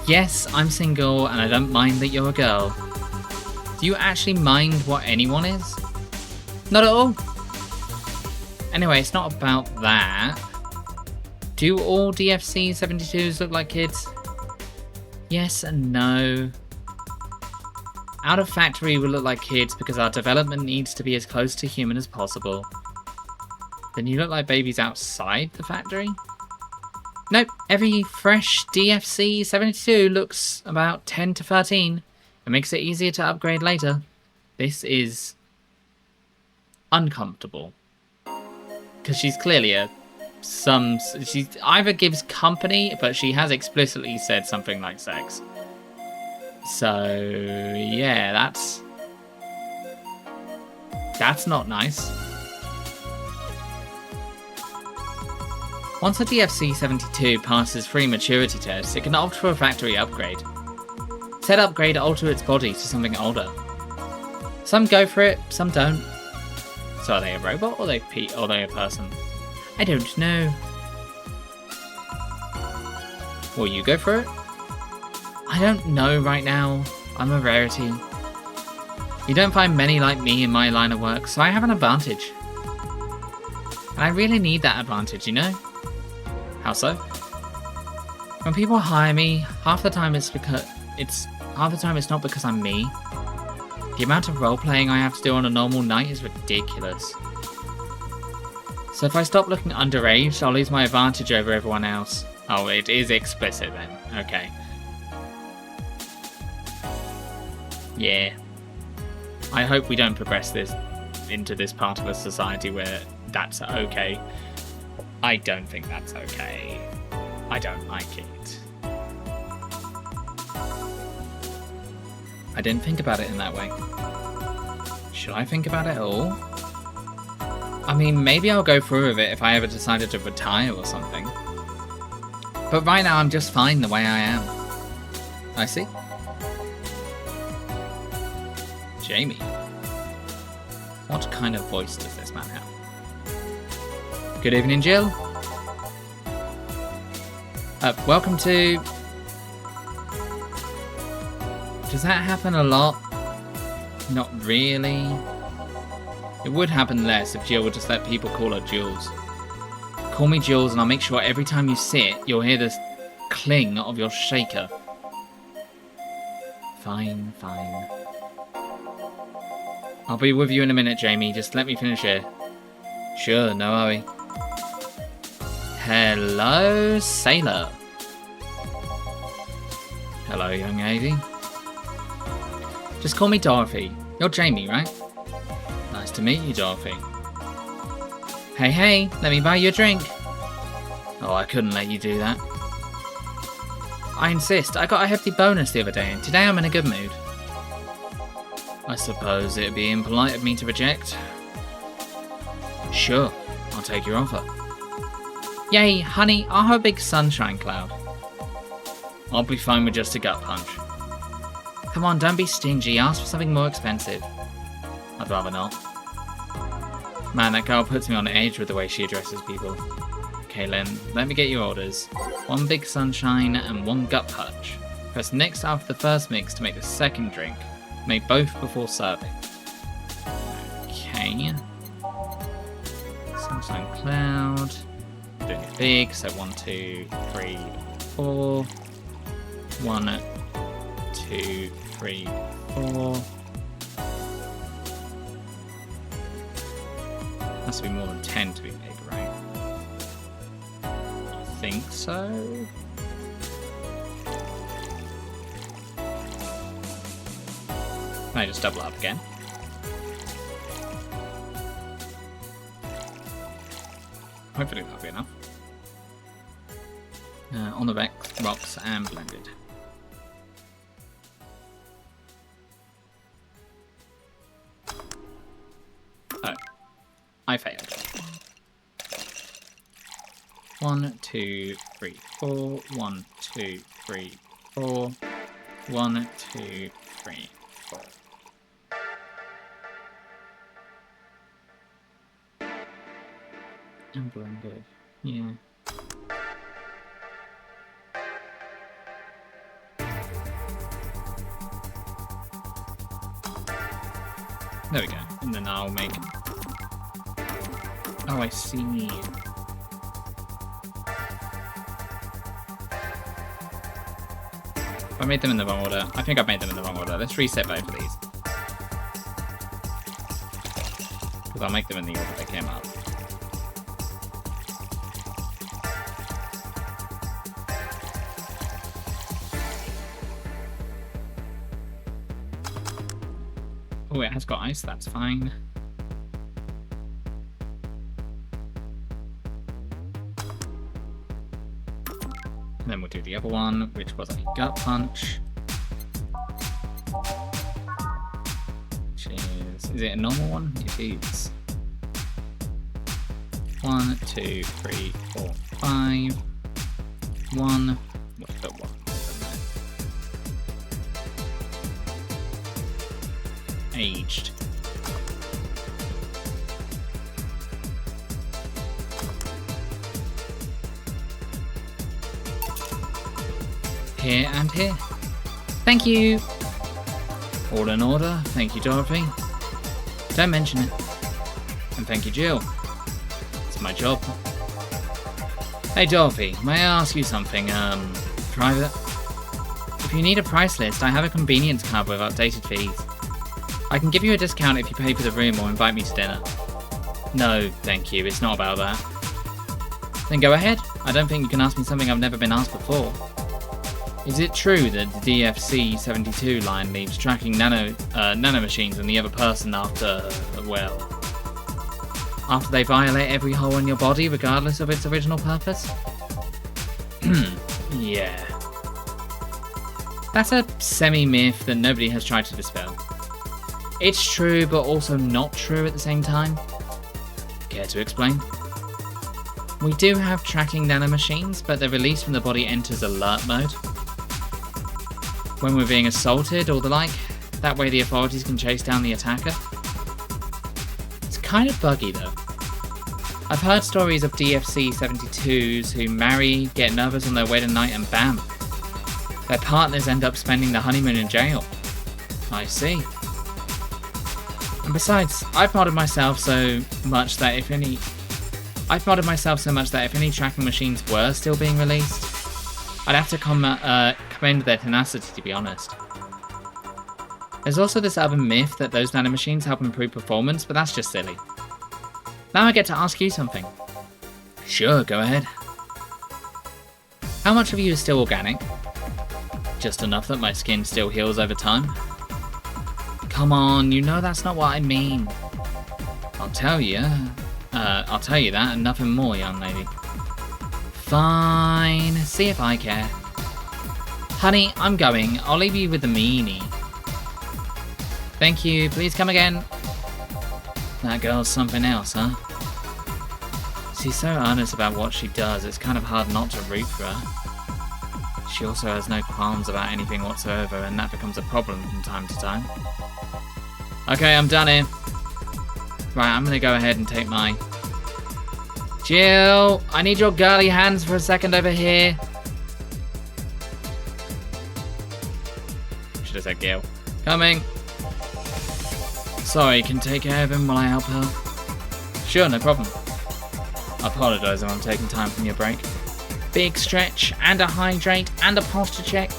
Yes, I'm single and I don't mind that you're a girl. Do you actually mind what anyone is? Not at all. Anyway, it's not about that. Do all DFC 72s look like kids? Yes and no. Out of factory we look like kids because our development needs to be as close to human as possible. Then you look like babies outside the factory? Nope, every fresh DFC 72 looks about 10 to 13. It makes it easier to upgrade later. This is uncomfortable. Because she's clearly she either gives company, but she has explicitly said something like sex. So, yeah, that's not nice. Once a DFC 72 passes 3 maturity tests, it can opt for a factory upgrade. Said upgrade alter its body to something older. Some go for it, some don't. So are they a robot or are they a person? I don't know. Will you go for it? I don't know right now. I'm a rarity. You don't find many like me in my line of work, so I have an advantage. And I really need that advantage, you know? How so? When people hire me, half the time it's not because I'm me. The amount of role-playing I have to do on a normal night is ridiculous. So if I stop looking underage, I'll lose my advantage over everyone else. Oh, it is explicit then. Okay. Yeah. I hope we don't progress this into this part of a society where that's okay. I don't think that's okay. I don't like it. I didn't think about it in that way. Should I think about it at all? I mean, maybe I'll go through with it if I ever decided to retire or something. But right now I'm just fine the way I am. I see. Jamie. What kind of voice does this man have? Good evening, Jill. Welcome to... Does that happen a lot? Not really. It would happen less if Jill would just let people call her Jules. Call me Jules and I'll make sure every time you sit, you'll hear this cling of your shaker. Fine, fine. I'll be with you in a minute, Jamie. Just let me finish here. Sure, no hurry. Hello, sailor. Hello, young lady. Just call me Dorothy. You're Jamie, right? Nice to meet you, Dorothy. Hey, hey, let me buy you a drink. Oh, I couldn't let you do that. I insist. I got a hefty bonus the other day, and today I'm in a good mood. I suppose it'd be impolite of me to reject. Sure, I'll take your offer. Yay, honey, I'll have a big sunshine cloud. I'll be fine with just a gut punch. Come on, don't be stingy. Ask for something more expensive. I'd rather not. Man, that girl puts me on edge with the way she addresses people. Okay, Lynn, let me get your orders. 1 big sunshine and 1 gut punch. Press next after the first mix to make the second drink. Make both before serving. Okay. Sunshine cloud. Doing it big, so 1, 2, 3, 4. 1, 2, 3, 4. Has to be more than 10 to be big, right? I think so. Can I just double up again? Hopefully that'll be enough. On the rocks and blended. Oh, I failed. 1, 2, 3, 4. 1, 2, 3, 4. 1, 2, 3, 4. And blended, yeah. There we go. And then I'll make... Oh, I see. I made them in the wrong order. I think I've made them in the wrong order. Let's reset both of these. Because I'll make them in the order they came up. Oh, it has got ice, that's fine. And then we'll do the other one, which was a gut punch. Which is it a normal one? It is. 1, 2, 3, 4, 5. 1. What's the one? Aged. Here and here. Thank you. All in order. Thank you, Dorothy. Don't mention it. And thank you, Jill. It's my job. Hey, Dorothy, may I ask you something, private? If you need a price list, I have a convenience card with updated fees. I can give you a discount if you pay for the room or invite me to dinner. No, thank you, it's not about that. Then go ahead. I don't think you can ask me something I've never been asked before. Is it true that the DFC-72 line leaves tracking nanomachines on the other person after they violate every hole in your body regardless of its original purpose? Yeah. That's a semi-myth that nobody has tried to dispel. It's true, but also not true at the same time. Care to explain? We do have tracking nanomachines, but their release from the body enters alert mode when we're being assaulted or the like. That way the authorities can chase down the attacker. It's kind of buggy though. I've heard stories of DFC-72s who marry, get nervous on their wedding night, and bam, their partners end up spending the honeymoon in jail. I see. And besides, I've modded myself so much that if any tracking machines were still being released, I'd have to commend their tenacity, to be honest. There's also this other myth that those nanomachines help improve performance, but that's just silly. Now I get to ask you something. Sure, go ahead. How much of you is still organic? Just enough that my skin still heals over time? Come on, you know that's not what I mean. I'll tell you that and nothing more, young lady. Fine, see if I care. Honey, I'm going. I'll leave you with the meanie. Thank you, please come again. That girl's something else, huh? She's so earnest about what she does, it's kind of hard not to root for her. She also has no qualms about anything whatsoever, and that becomes a problem from time to time. Okay, I'm done here. Right, I'm gonna go ahead and take my... Jill, I need your girly hands for a second over here. Should have said Gil. Coming. Sorry, can you take care of him while I help her? Sure, no problem. I apologise if I'm taking time from your break. Big stretch, and a hydrate, and a posture check.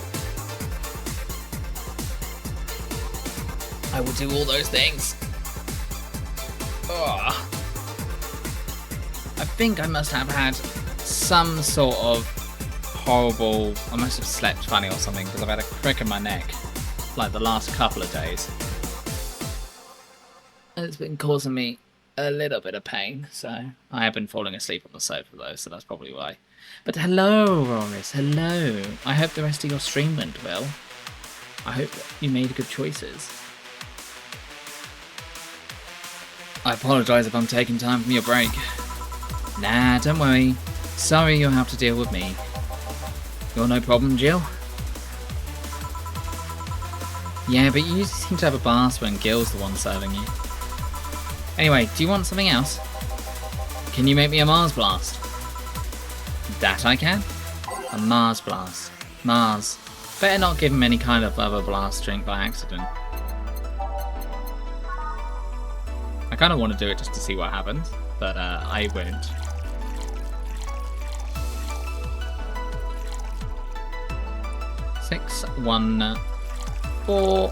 I will do all those things. Ugh. I think I must have had some sort of horrible... I must have slept funny or something because I've had a crick in my neck like the last couple of days. It's been causing me a little bit of pain, so I have been falling asleep on the sofa though, so that's probably why. But hello, Morgause, hello. I hope the rest of your stream went well. I hope you made good choices. I apologise if I'm taking time from your break. Nah, don't worry. Sorry you'll have to deal with me. You're no problem, Jill? Yeah, but you seem to have a blast when Gil's the one serving you. Anyway, do you want something else? Can you make me a Mars blast? That I can. A Mars blast. Mars. Better not give him any kind of other blast drink by accident. I kind of want to do it just to see what happens, but I won't. Six, 1, 4,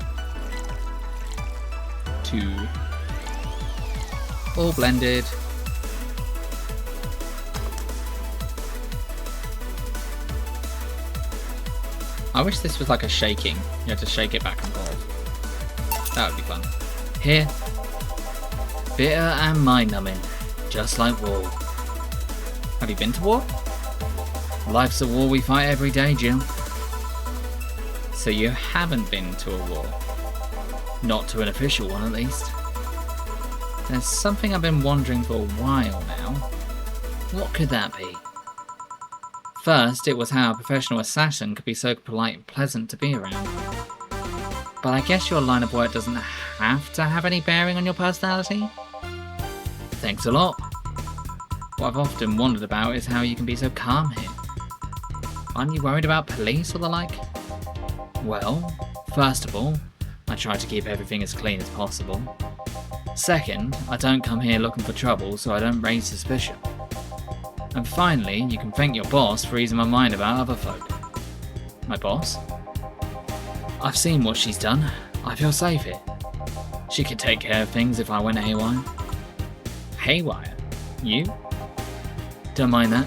2. All blended. I wish this was like a shaking. You had to shake it back and forth. That would be fun. Here. Bitter and mind-numbing. Just like war. Have you been to war? Life's a war we fight every day, Jill. So you haven't been to a war. Not to an official one, at least. There's something I've been wondering for a while now. What could that be? First, it was how a professional assassin could be so polite and pleasant to be around. But I guess your line of work doesn't have to have any bearing on your personality? Thanks a lot. What I've often wondered about is how you can be so calm here. Aren't you worried about police or the like? Well, first of all, I try to keep everything as clean as possible. Second, I don't come here looking for trouble, so I don't raise suspicion. And finally, you can thank your boss for easing my mind about other folk. My boss? I've seen what she's done. I feel safe here. She could take care of things if I went haywire. Haywire? You? Don't mind that.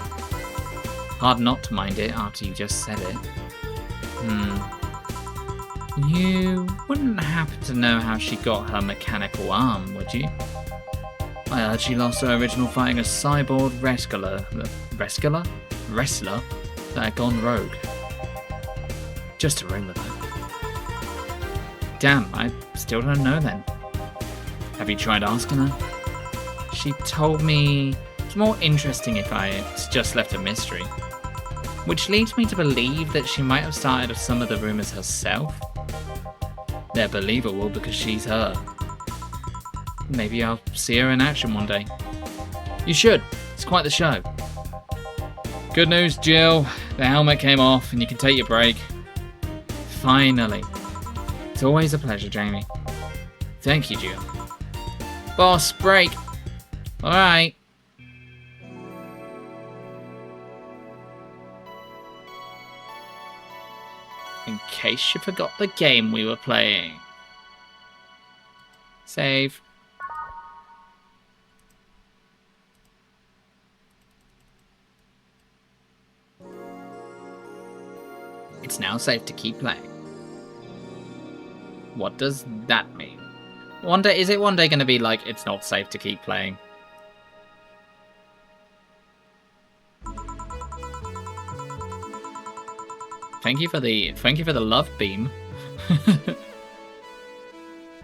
Hard not to mind it after you just said it. You wouldn't happen to know how she got her mechanical arm, would you? I heard she lost her original fighting a cyborg wrestler that had gone rogue. Just a rumour though. Damn, I still don't know then. Have you tried asking her? She told me it's more interesting if I just left a mystery. Which leads me to believe that she might have started some of the rumours herself. They're believable because she's her. Maybe I'll see her in action one day. You should. It's quite the show. Good news, Jill. The helmet came off and you can take your break. Finally. It's always a pleasure, Jamie. Thank you, Jill. Boss, break. Alright. In case you forgot the game we were playing. Save. It's now safe to keep playing. What does that mean? Is it one day going to be like, it's not safe to keep playing? Thank you for the love beam.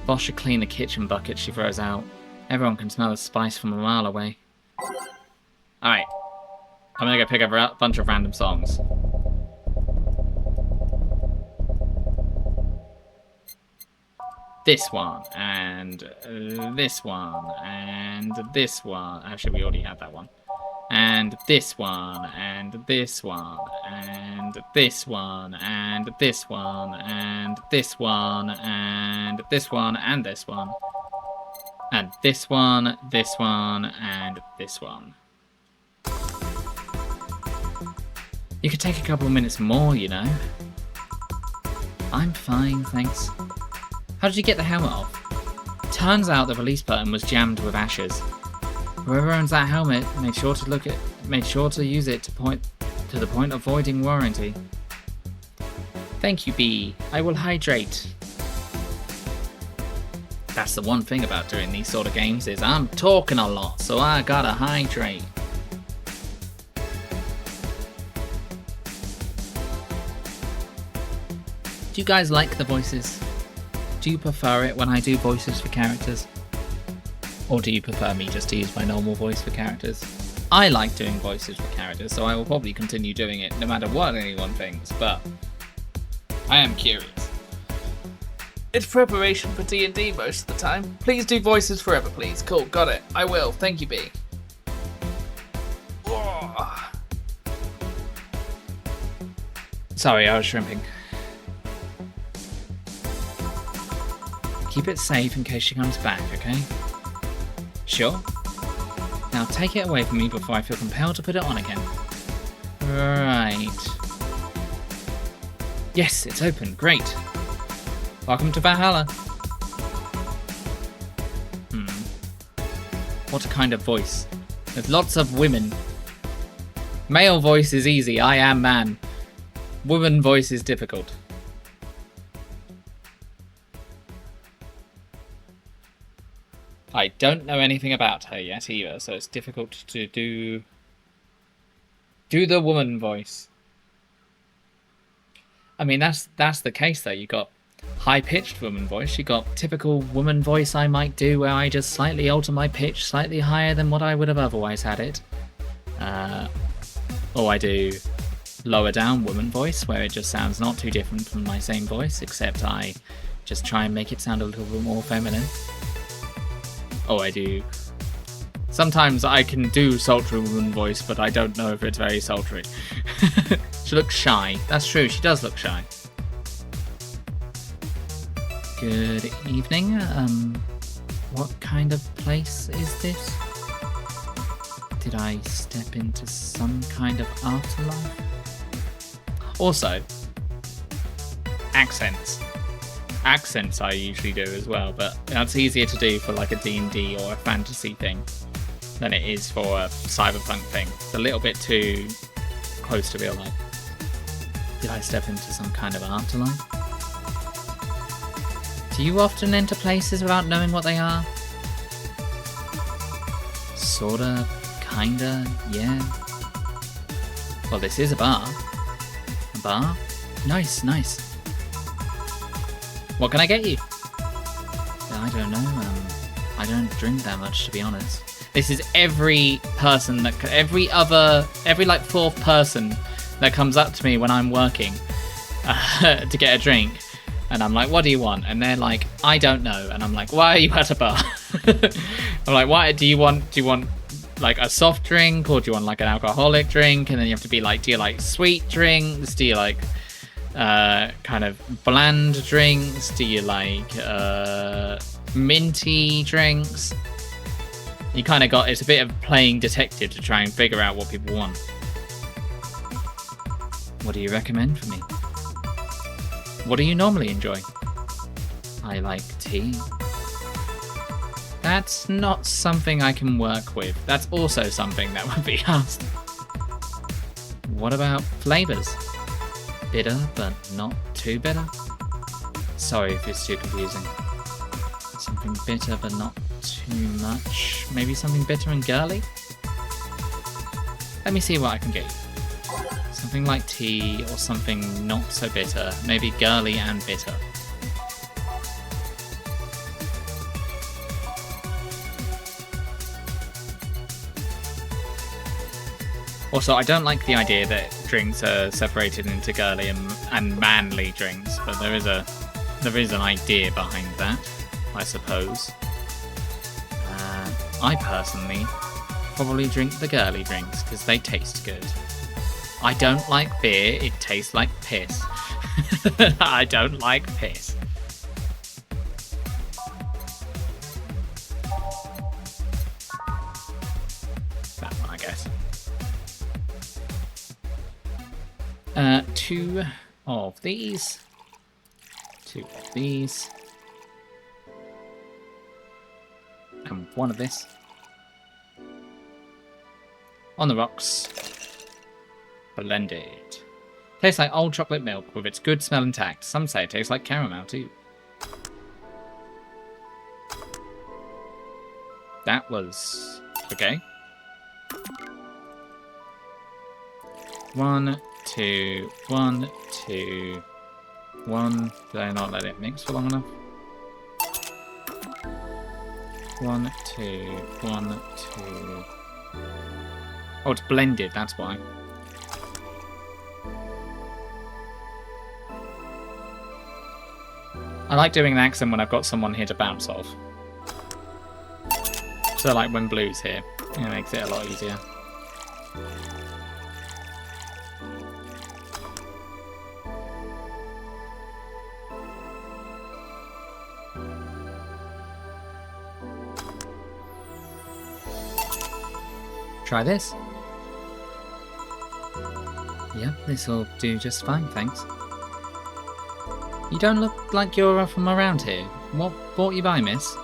Boss should clean the kitchen bucket she throws out. Everyone can smell the spice from a mile away. Alright. I'm gonna go pick up a bunch of random songs. This one, and this one, and this one. Actually, we already had that one. And this one, and this one, and this one, and this one, and this one, and this one, and this one. And this one, this one, and this one. You could take a couple of minutes more, you know. I'm fine, thanks. How did you get the helmet off? Turns out the release button was jammed with ashes. Whoever owns that helmet made sure to use it to the point of voiding warranty. Thank you, B. I will hydrate. That's the one thing about doing these sort of games is I'm talking a lot, so I gotta hydrate. Do you guys like the voices? Do you prefer it when I do voices for characters? Or do you prefer me just to use my normal voice for characters? I like doing voices for characters, so I will probably continue doing it no matter what anyone thinks, but I am curious. It's preparation for D&D most of the time. Please do voices forever, please. Cool, got it. I will. Thank you, B. Oh. Sorry, I was shrimping. Keep it safe in case she comes back, okay? Sure. Now take it away from me before I feel compelled to put it on again. Right. Yes, it's open. Great. Welcome to Valhalla. What kind of voice? There's lots of women. Male voice is easy. I am man. Woman voice is difficult. I don't know anything about her yet either, so it's difficult to do the woman voice. I mean, that's the case though. You got high-pitched woman voice. You got typical woman voice I might do, where I just slightly alter my pitch slightly higher than what I would have otherwise had it. Or I do lower down woman voice, where it just sounds not too different from my same voice, except I just try and make it sound a little bit more feminine. Oh, I do. Sometimes I can do sultry woman voice, but I don't know if it's very sultry. She looks shy. That's true, she does look shy. Good evening. What kind of place is this? Did I step into some kind of afterlife? Also, accents. Accents I usually do as well, but that's easier to do for like a D&D or a fantasy thing than it is for a cyberpunk thing. It's a little bit too close to real life. Did I step into some kind of afterlife? Do you often enter places without knowing what they are? Sorta, kinda, yeah. Well, this is a bar. A bar? Nice, nice. What can I get you? I don't know, I don't drink that much, to be honest. This is every person that, every like fourth person that comes up to me when I'm working to get a drink. And I'm like, what do you want? And they're like, I don't know. And I'm like, why are you at a bar? I'm like, why do you want like a soft drink, or do you want like an alcoholic drink? And then you have to be like, do you like sweet drinks? Do you like kind of bland drinks? Do you like minty drinks? You kind of got, it's a bit of playing detective to try and figure out what people want. What do you recommend for me? What do you normally enjoy? I like tea. That's not something I can work with. That's also something that would be asked. What about flavors? Bitter, but not too bitter? Sorry if it's too confusing. Something bitter, but not too much. Maybe something bitter and girly? Let me see what I can get you. Something like tea, or something not so bitter. Maybe girly and bitter. Also, I don't like the idea that drinks are separated into girly and manly drinks, but there is an idea behind that, I suppose. I personally probably drink the girly drinks because they taste good. I don't like beer, it tastes like piss. I don't like piss. That one, I guess. Two of these. And one of this. On the rocks. Blended. Tastes like old chocolate milk with its good smell intact. Some say it tastes like caramel too. That was okay. 1, 2, 1, 2, 1. Did I not let it mix for long enough? 1, 2, 1, 2. Oh, it's blended, that's why. I like doing an accent when I've got someone here to bounce off. So like when Blue's here, it makes it a lot easier. Try this. Yep, this'll do just fine, thanks. You don't look like you're from around here. What brought you by, miss?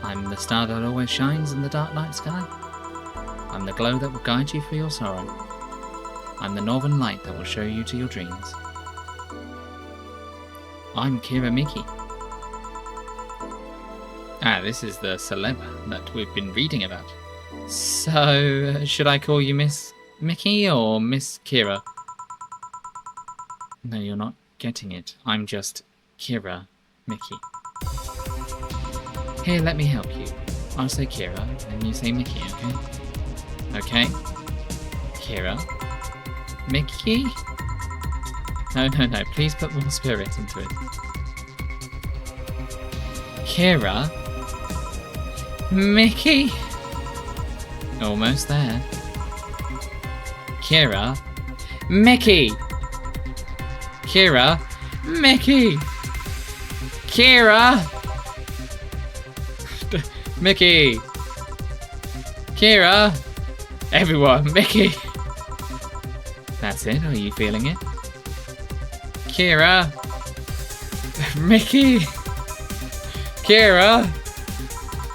I'm the star that always shines in the dark night sky. I'm the glow that will guide you through your sorrow. I'm the northern light that will show you to your dreams. I'm Kira Miki. Ah, this is the celeb that we've been reading about. So, should I call you Miss Mickey or Miss Kira? No, you're not getting it. I'm just Kira Mickey. Here, let me help you. I'll say Kira, and you say Mickey, okay? Okay. Kira. Mickey? No, please put more spirit into it. Kira. Mickey. Almost there. Kira. Mickey. Kira. Mickey. Kira! Mickey! Kira! Everyone, Mickey! That's it, are you feeling it? Kira! Mickey! Kira!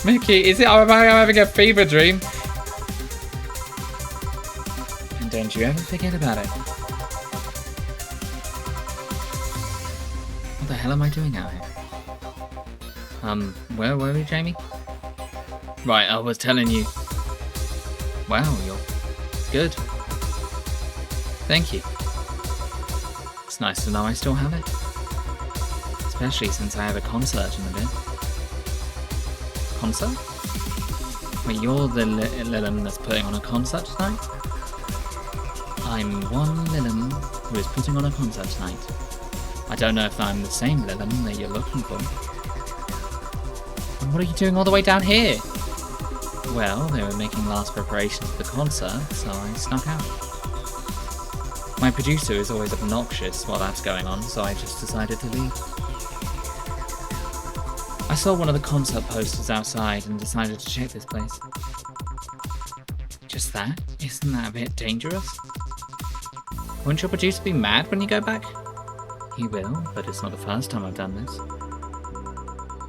Mickey, is it? Am I having a fever dream? And don't you ever forget about it. What the hell am I doing out here? Where were we, Jamie? Right, I was telling you. Wow, you're good. Thank you. It's nice to know I still have it. Especially since I have a concert in a bit. Concert? Wait, you're the Lilum that's putting on a concert tonight? I'm one Lilum who is putting on a concert tonight. I don't know if I'm the same Lilum that you're looking for. And what are you doing all the way down here? Well, they were making last preparations for the concert, so I snuck out. My producer is always obnoxious while that's going on, so I just decided to leave. I saw one of the concert posters outside and decided to check this place. Just that? Isn't that a bit dangerous? Won't your producer be mad when you go back? He will, but it's not the first time I've done this.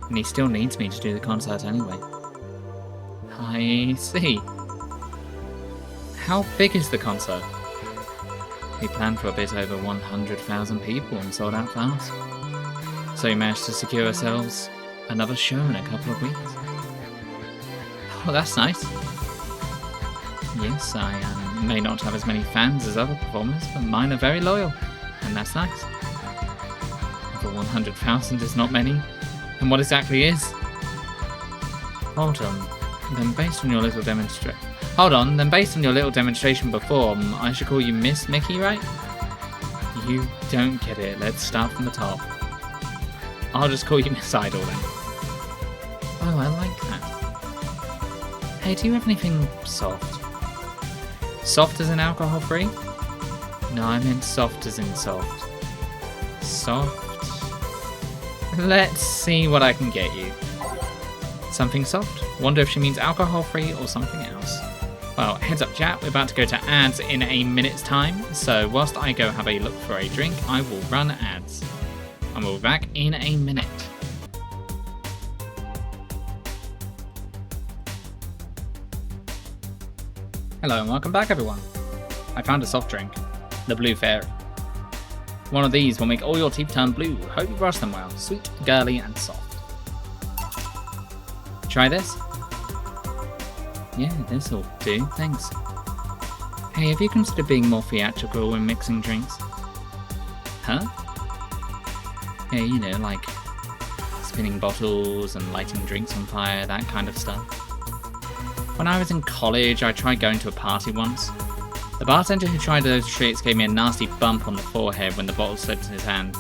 And he still needs me to do the concert anyway. I see. How big is the concert? We planned for a bit over 100,000 people and sold out fast. So we managed to secure ourselves another show in a couple of weeks. Oh, that's nice. Yes, I may not have as many fans as other performers, but mine are very loyal, and that's nice. Over 100,000 is not many. And what exactly is? Hold on. Then based on your little demonstration before, I should call you Miss Mickey, right? You don't get it. Let's start from the top. I'll just call you Miss Idol then. Oh, I like that. Hey, do you have anything soft? Soft as in alcohol-free? No, I meant soft as in soft. Soft? Let's see what I can get you. Something soft? Wonder if she means alcohol-free or something else. Well, heads up chat, we're about to go to ads in a minute's time, so whilst I go have a look for a drink, I will run ads. And we'll be back in a minute. Hello and welcome back everyone. I found a soft drink, the Blue Fairy. One of these will make all your teeth turn blue. Hope you brush them well. Sweet, girly and soft. Try this? Yeah, this'll do, thanks. Hey, have you considered being more theatrical when mixing drinks? Huh? Yeah, you know, like spinning bottles and lighting drinks on fire, that kind of stuff. When I was in college, I tried going to a party once. The bartender who tried those tricks gave me a nasty bump on the forehead when the bottle slipped in his hand.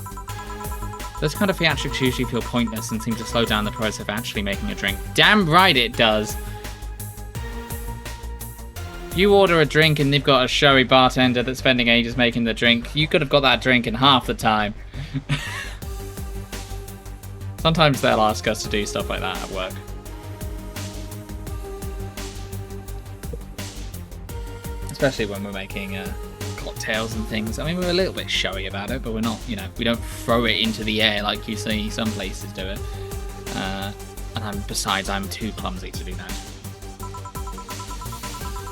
Those kind of theatrics usually feel pointless and seem to slow down the process of actually making a drink. Damn right it does! If you order a drink and they've got a showy bartender that's spending ages making the drink, you could have got that drink in half the time. Sometimes they'll ask us to do stuff like that at work. Especially when we're making cocktails and things. I mean, we're a little bit showy about it, but we're not, you know, we don't throw it into the air like you see some places do it. Besides, I'm too clumsy to do that.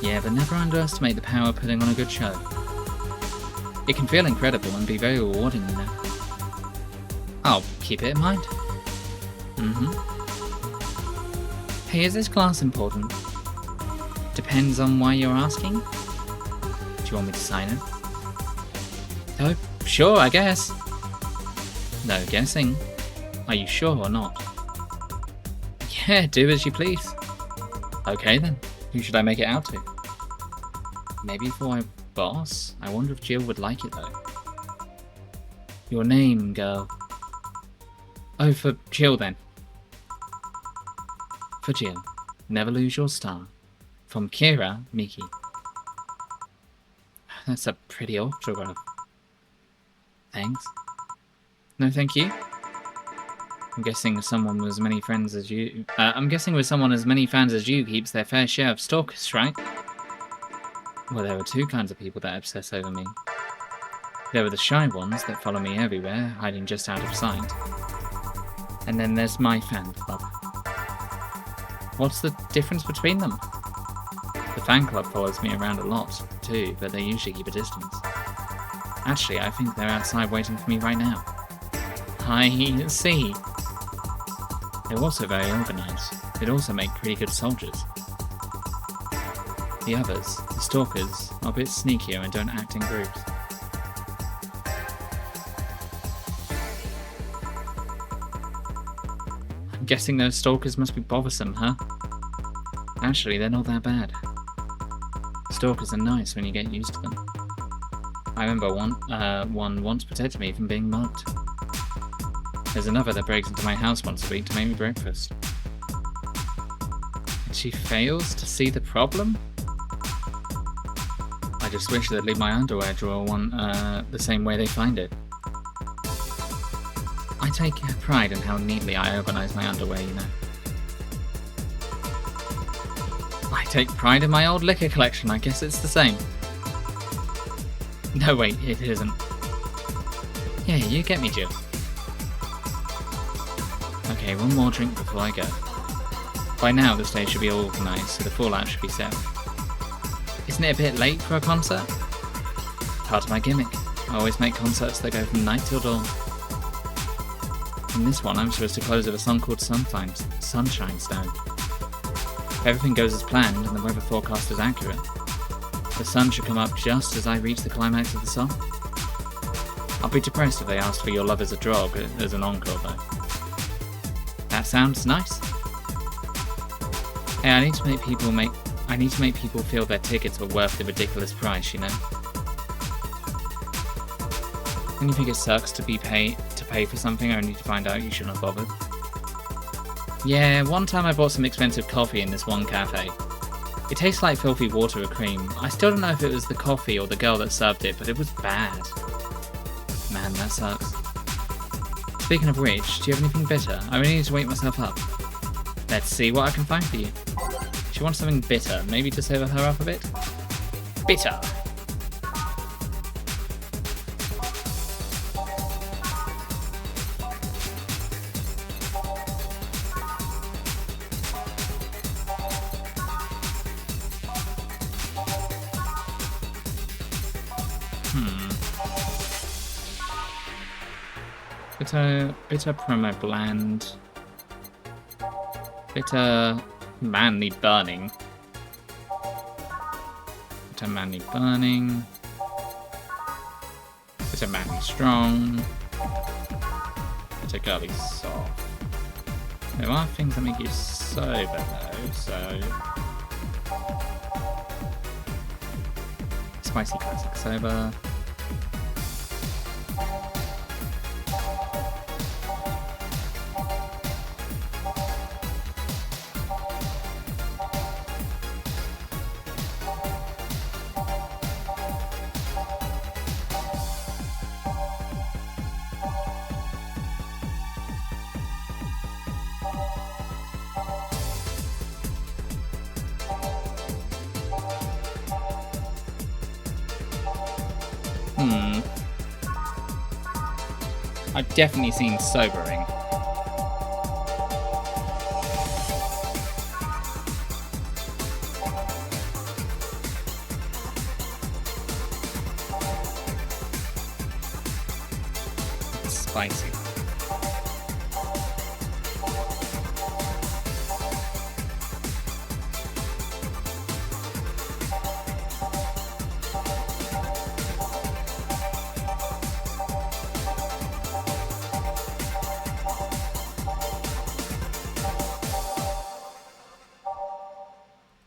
Yeah, but never underestimate the power of putting on a good show. It can feel incredible and be very rewarding, you know. I'll keep it in mind. Hey, is this class important? Depends on why you're asking. Do you want me to sign it? Oh, sure, I guess. No guessing. Are you sure or not? Yeah, do as you please. Okay then, who should I make it out to? Maybe for my boss? I wonder if Jill would like it though. Your name, girl. Oh, for Jill then. For Jill. Never lose your star. From Kira, Miki. That's a pretty autograph. Thanks. No, thank you. I'm guessing someone with as many friends as you... I'm guessing with someone as many fans as you keeps their fair share of stalkers, right? Well, there are two kinds of people that obsess over me. There are the shy ones that follow me everywhere, hiding just out of sight. And then there's my fan club. What's the difference between them? The fan club follows me around a lot, too, but they usually keep a distance. Actually, I think they're outside waiting for me right now. I see. They're also very organized. They'd also make pretty good soldiers. The others, the stalkers, are a bit sneakier and don't act in groups. I'm guessing those stalkers must be bothersome, huh? Actually, they're not that bad. Stalkers are nice when you get used to them. I remember one once protected me from being mugged. There's another that breaks into my house once a week to make me breakfast. And she fails to see the problem? I just wish they'd leave my underwear drawer the same way they find it. I take pride in how neatly I organise my underwear, you know. I take pride in my old liquor collection, I guess it's the same. No, wait, it isn't. Yeah, you get me, Jill. Okay, one more drink before I go. By now, the stage should be organised, so the fallout should be set. Isn't it a bit late for a concert? Part of my gimmick. I always make concerts that go from night till dawn. In this one, I'm supposed to close with a song called Sunshine Stone. If everything goes as planned and the weather forecast is accurate, the sun should come up just as I reach the climax of the song. I'll be depressed if they ask for Your Love Is a Drug as an encore, though. That sounds nice. Hey, I need to make people feel their tickets are worth the ridiculous price, you know? Don't you think it sucks to pay for something only to find out you shouldn't have bothered? Yeah, one time I bought some expensive coffee in this one cafe. It tastes like filthy water with cream. I still don't know if it was the coffee or the girl that served it, but it was bad. Man, that sucks. Speaking of which, do you have anything bitter? I really need to wake myself up. Let's see what I can find for you. She wants something bitter, maybe to sober her up a bit? Bitter! Bitter promo bland. Bitter manly burning. Bitter manly burning. Bitter manly strong. Bitter girly soft. There are things that make you sober though, so... Spicy classic sober. I've definitely seen sobering. It's spicy.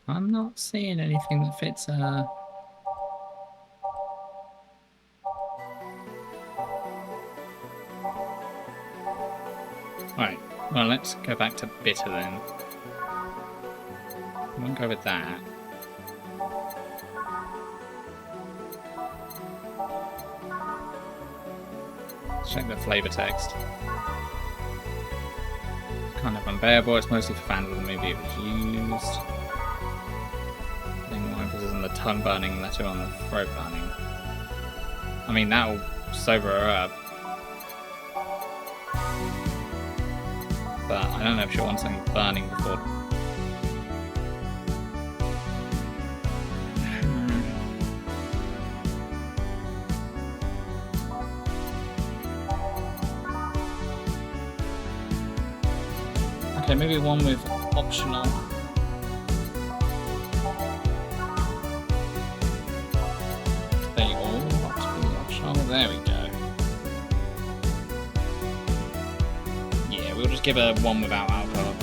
I'm not seeing anything that fits Alright, well let's go back to bitter then. I won't go with that. Let's check the flavour text. kind of unbearable. It's mostly for fans of the movie it was used. More emphasis on the tongue burning, letter on the throat burning. I mean, that'll sober her up. But I don't know if she'll want something burning before. Okay, maybe one with optional. They all want to be optional. There we go. Yeah, we'll just give her one without alcohol.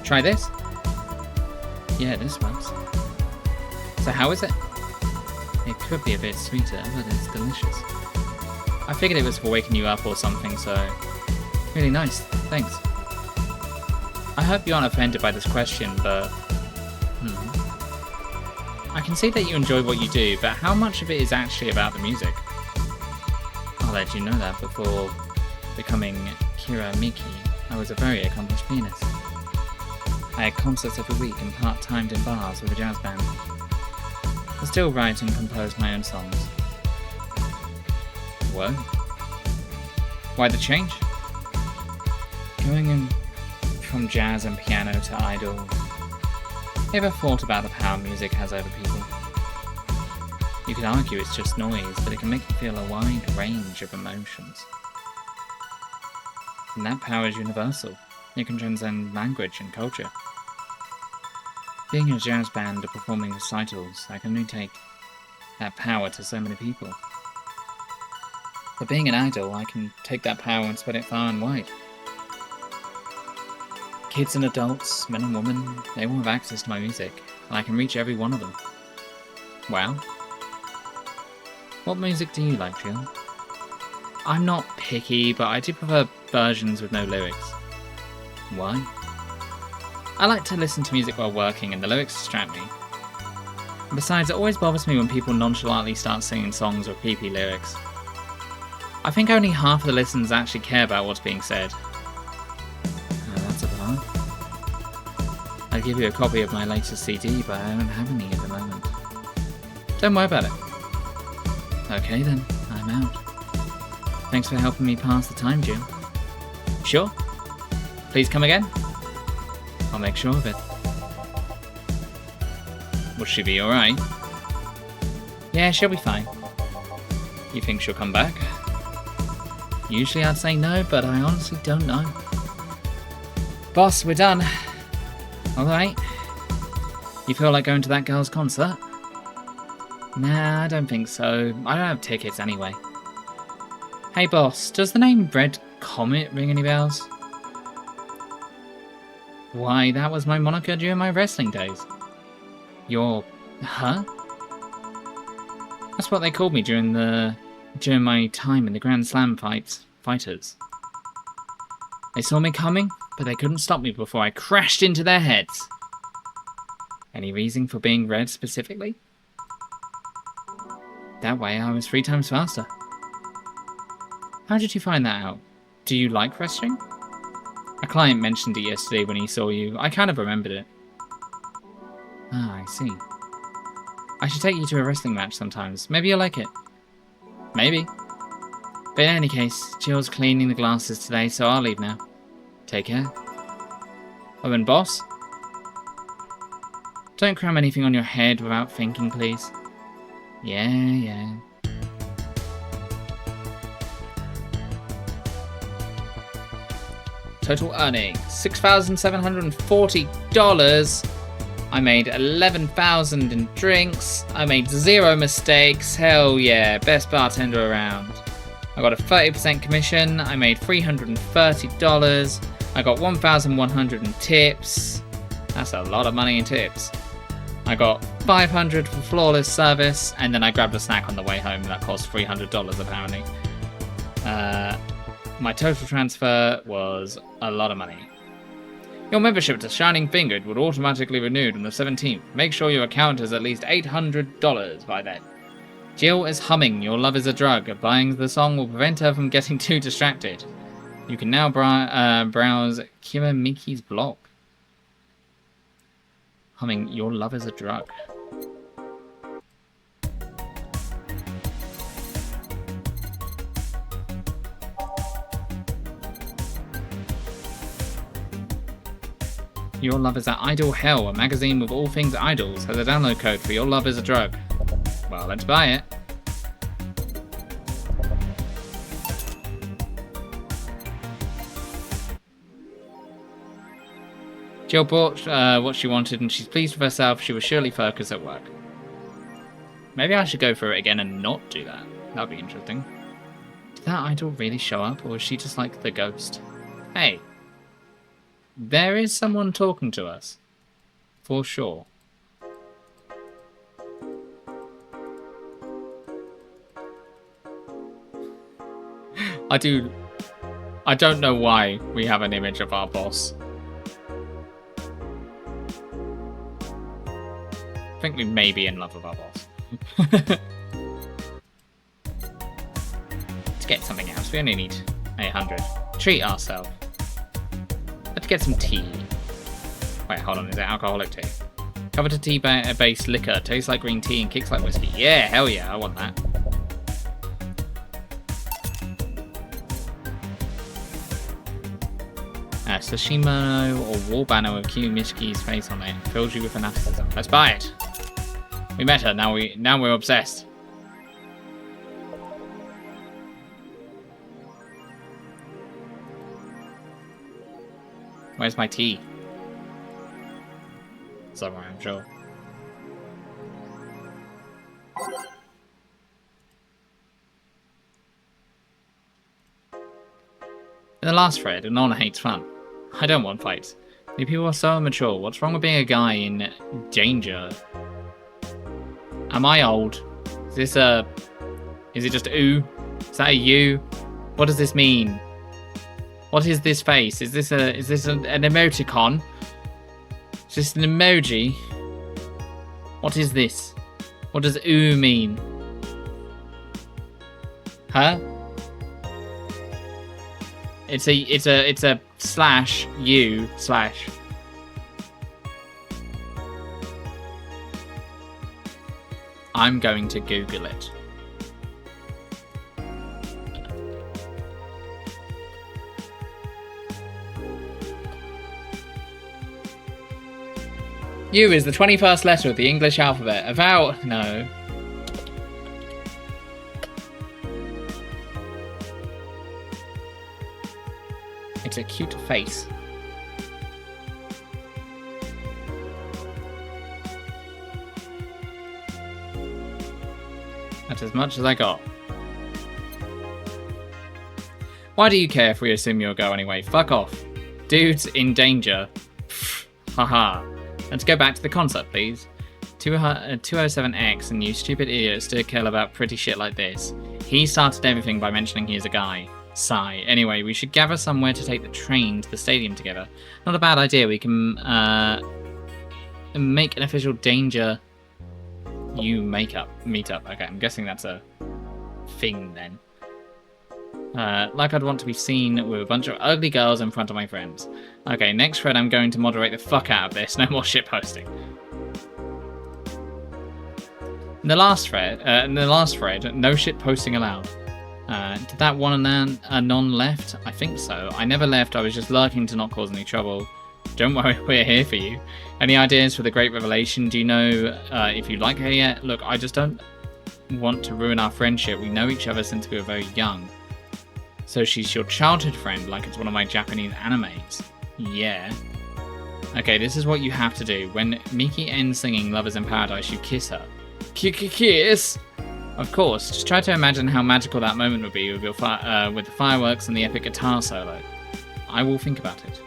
Try this. Yeah, this works. So how is it? It could be a bit sweeter, but it's delicious. I figured it was for waking you up or something, so... Really nice, thanks. I hope you aren't offended by this question, but... I can see that you enjoy what you do, but how much of it is actually about the music? I'll let you know that before becoming Kira Miki, I was a very accomplished pianist. I had concerts every week and part-timed in bars with a jazz band. I still write and compose my own songs. Whoa. Why the change? Going in from jazz and piano to idol. Ever thought about the power music has over people? You could argue it's just noise, but it can make you feel a wide range of emotions. And that power is universal. It can transcend language and culture. Being in a jazz band or performing recitals, I can only take that power to so many people. But being an idol, I can take that power and spread it far and wide. Kids and adults, men and women, they all have access to my music, and I can reach every one of them. Wow. What music do you like, Jill? I'm not picky, but I do prefer versions with no lyrics. Why? I like to listen to music while working and the lyrics distract me. And besides, it always bothers me when people nonchalantly start singing songs with creepy lyrics. I think only half of the listeners actually care about what's being said. Oh, that's a bummer. I'd give you a copy of my latest CD, but I don't have any at the moment. Don't worry about it. Okay then, I'm out. Thanks for helping me pass the time, Jill. Sure? Please come again? I'll make sure of it. Will she be alright? Yeah, she'll be fine. You think she'll come back? Usually I'd say no, but I honestly don't know. Boss, we're done. Alright. You feel like going to that girl's concert? Nah, I don't think so. I don't have tickets anyway. Hey boss, does the name Red Comet ring any bells? Why, that was my moniker during my wrestling days. Your... huh? That's what they called me during my time in the Grand Slam fighters. They saw me coming, but they couldn't stop me before I crashed into their heads. Any reason for being red specifically? That way I was 3 times faster. How did you find that out? Do you like wrestling? A client mentioned it yesterday when he saw you. I kind of remembered it. Ah, I see. I should take you to a wrestling match sometimes. Maybe you'll like it. Maybe. But in any case, Jill's cleaning the glasses today, so I'll leave now. Take care. Oh, and boss? Don't cram anything on your head without thinking, please. Yeah. Total earnings, $6,740. I made $11,000 in drinks. I made 0 mistakes. Hell yeah, best bartender around. I got a 30% commission. I made $330. I got $1,100 in tips. That's a lot of money in tips. I got $500 for flawless service, and then I grabbed a snack on the way home that cost $300 apparently. My total transfer was a lot of money. Your membership to Shining Fingered would automatically renewed on the 17th. Make sure your account is at least $800 by then. Jill is humming Your Love is a Drug. Buying the song will prevent her from getting too distracted. You can now browse Kira Miki's blog. Humming Your Love is a Drug. Your Love is an Idol Hell, a magazine with all things idols, has a download code for Your Love is a Drug. Well, let's buy it. Jill bought what she wanted and she's pleased with herself. She was surely focused at work. Maybe I should go for it again and not do that. That would be interesting. Did that idol really show up, or is she just like the ghost? Hey. There is someone talking to us. For sure. I don't know why we have an image of our boss. I think we may be in love with our boss. Let's get something else. We only need 800. Treat ourselves. Let's get some tea. Wait, hold on. Is it alcoholic tea? Covered to tea-based liquor. Tastes like green tea and kicks like whiskey. Yeah, hell yeah. I want that. Sashimo or war banner with Kiyomishiki's face on it fills you with fanaticism. Let's buy it. We met her. Now we're obsessed. Where's my tea? Somewhere, I'm sure. In the last thread, Anon hates fun. I don't want fights. You people are so immature. What's wrong with being a guy in danger? Am I old? Is it just ooh? Is that a you? What does this mean? What is this face? Is this an emoticon? Is this an emoji? What is this? What does ooh mean? Huh? It's a slash u slash. I'm going to Google it. U is the 21st letter of the English alphabet. A vowel. No. It's a cute face. That's as much as I got. Why do you care if we assume you'll go anyway? Fuck off. Dudes in danger. Haha. Let's go back to the concert, please. 207X and you stupid idiots still care about pretty shit like this. He started everything by mentioning he's a guy. Sigh. Anyway, we should gather somewhere to take the train to the stadium together. Not a bad idea. We can make an official danger meetup. Okay, I'm guessing that's a thing then. Like I'd want to be seen with a bunch of ugly girls in front of my friends. Okay, next thread I'm going to moderate the fuck out of this. No more shit posting. In the last thread, no shit posting allowed. Did that one anon left? I think so. I never left. I was just lurking to not cause any trouble. Don't worry, we're here for you. Any ideas for the great revelation? Do you know if you like her yet? Look, I just don't want to ruin our friendship. We know each other since we were very young. So she's your childhood friend, like it's one of my Japanese animes. Yeah. Okay, this is what you have to do. When Miki ends singing Lovers in Paradise, you kiss her. Kiss? Of course. Just try to imagine how magical that moment would be with with the fireworks and the epic guitar solo. I will think about it.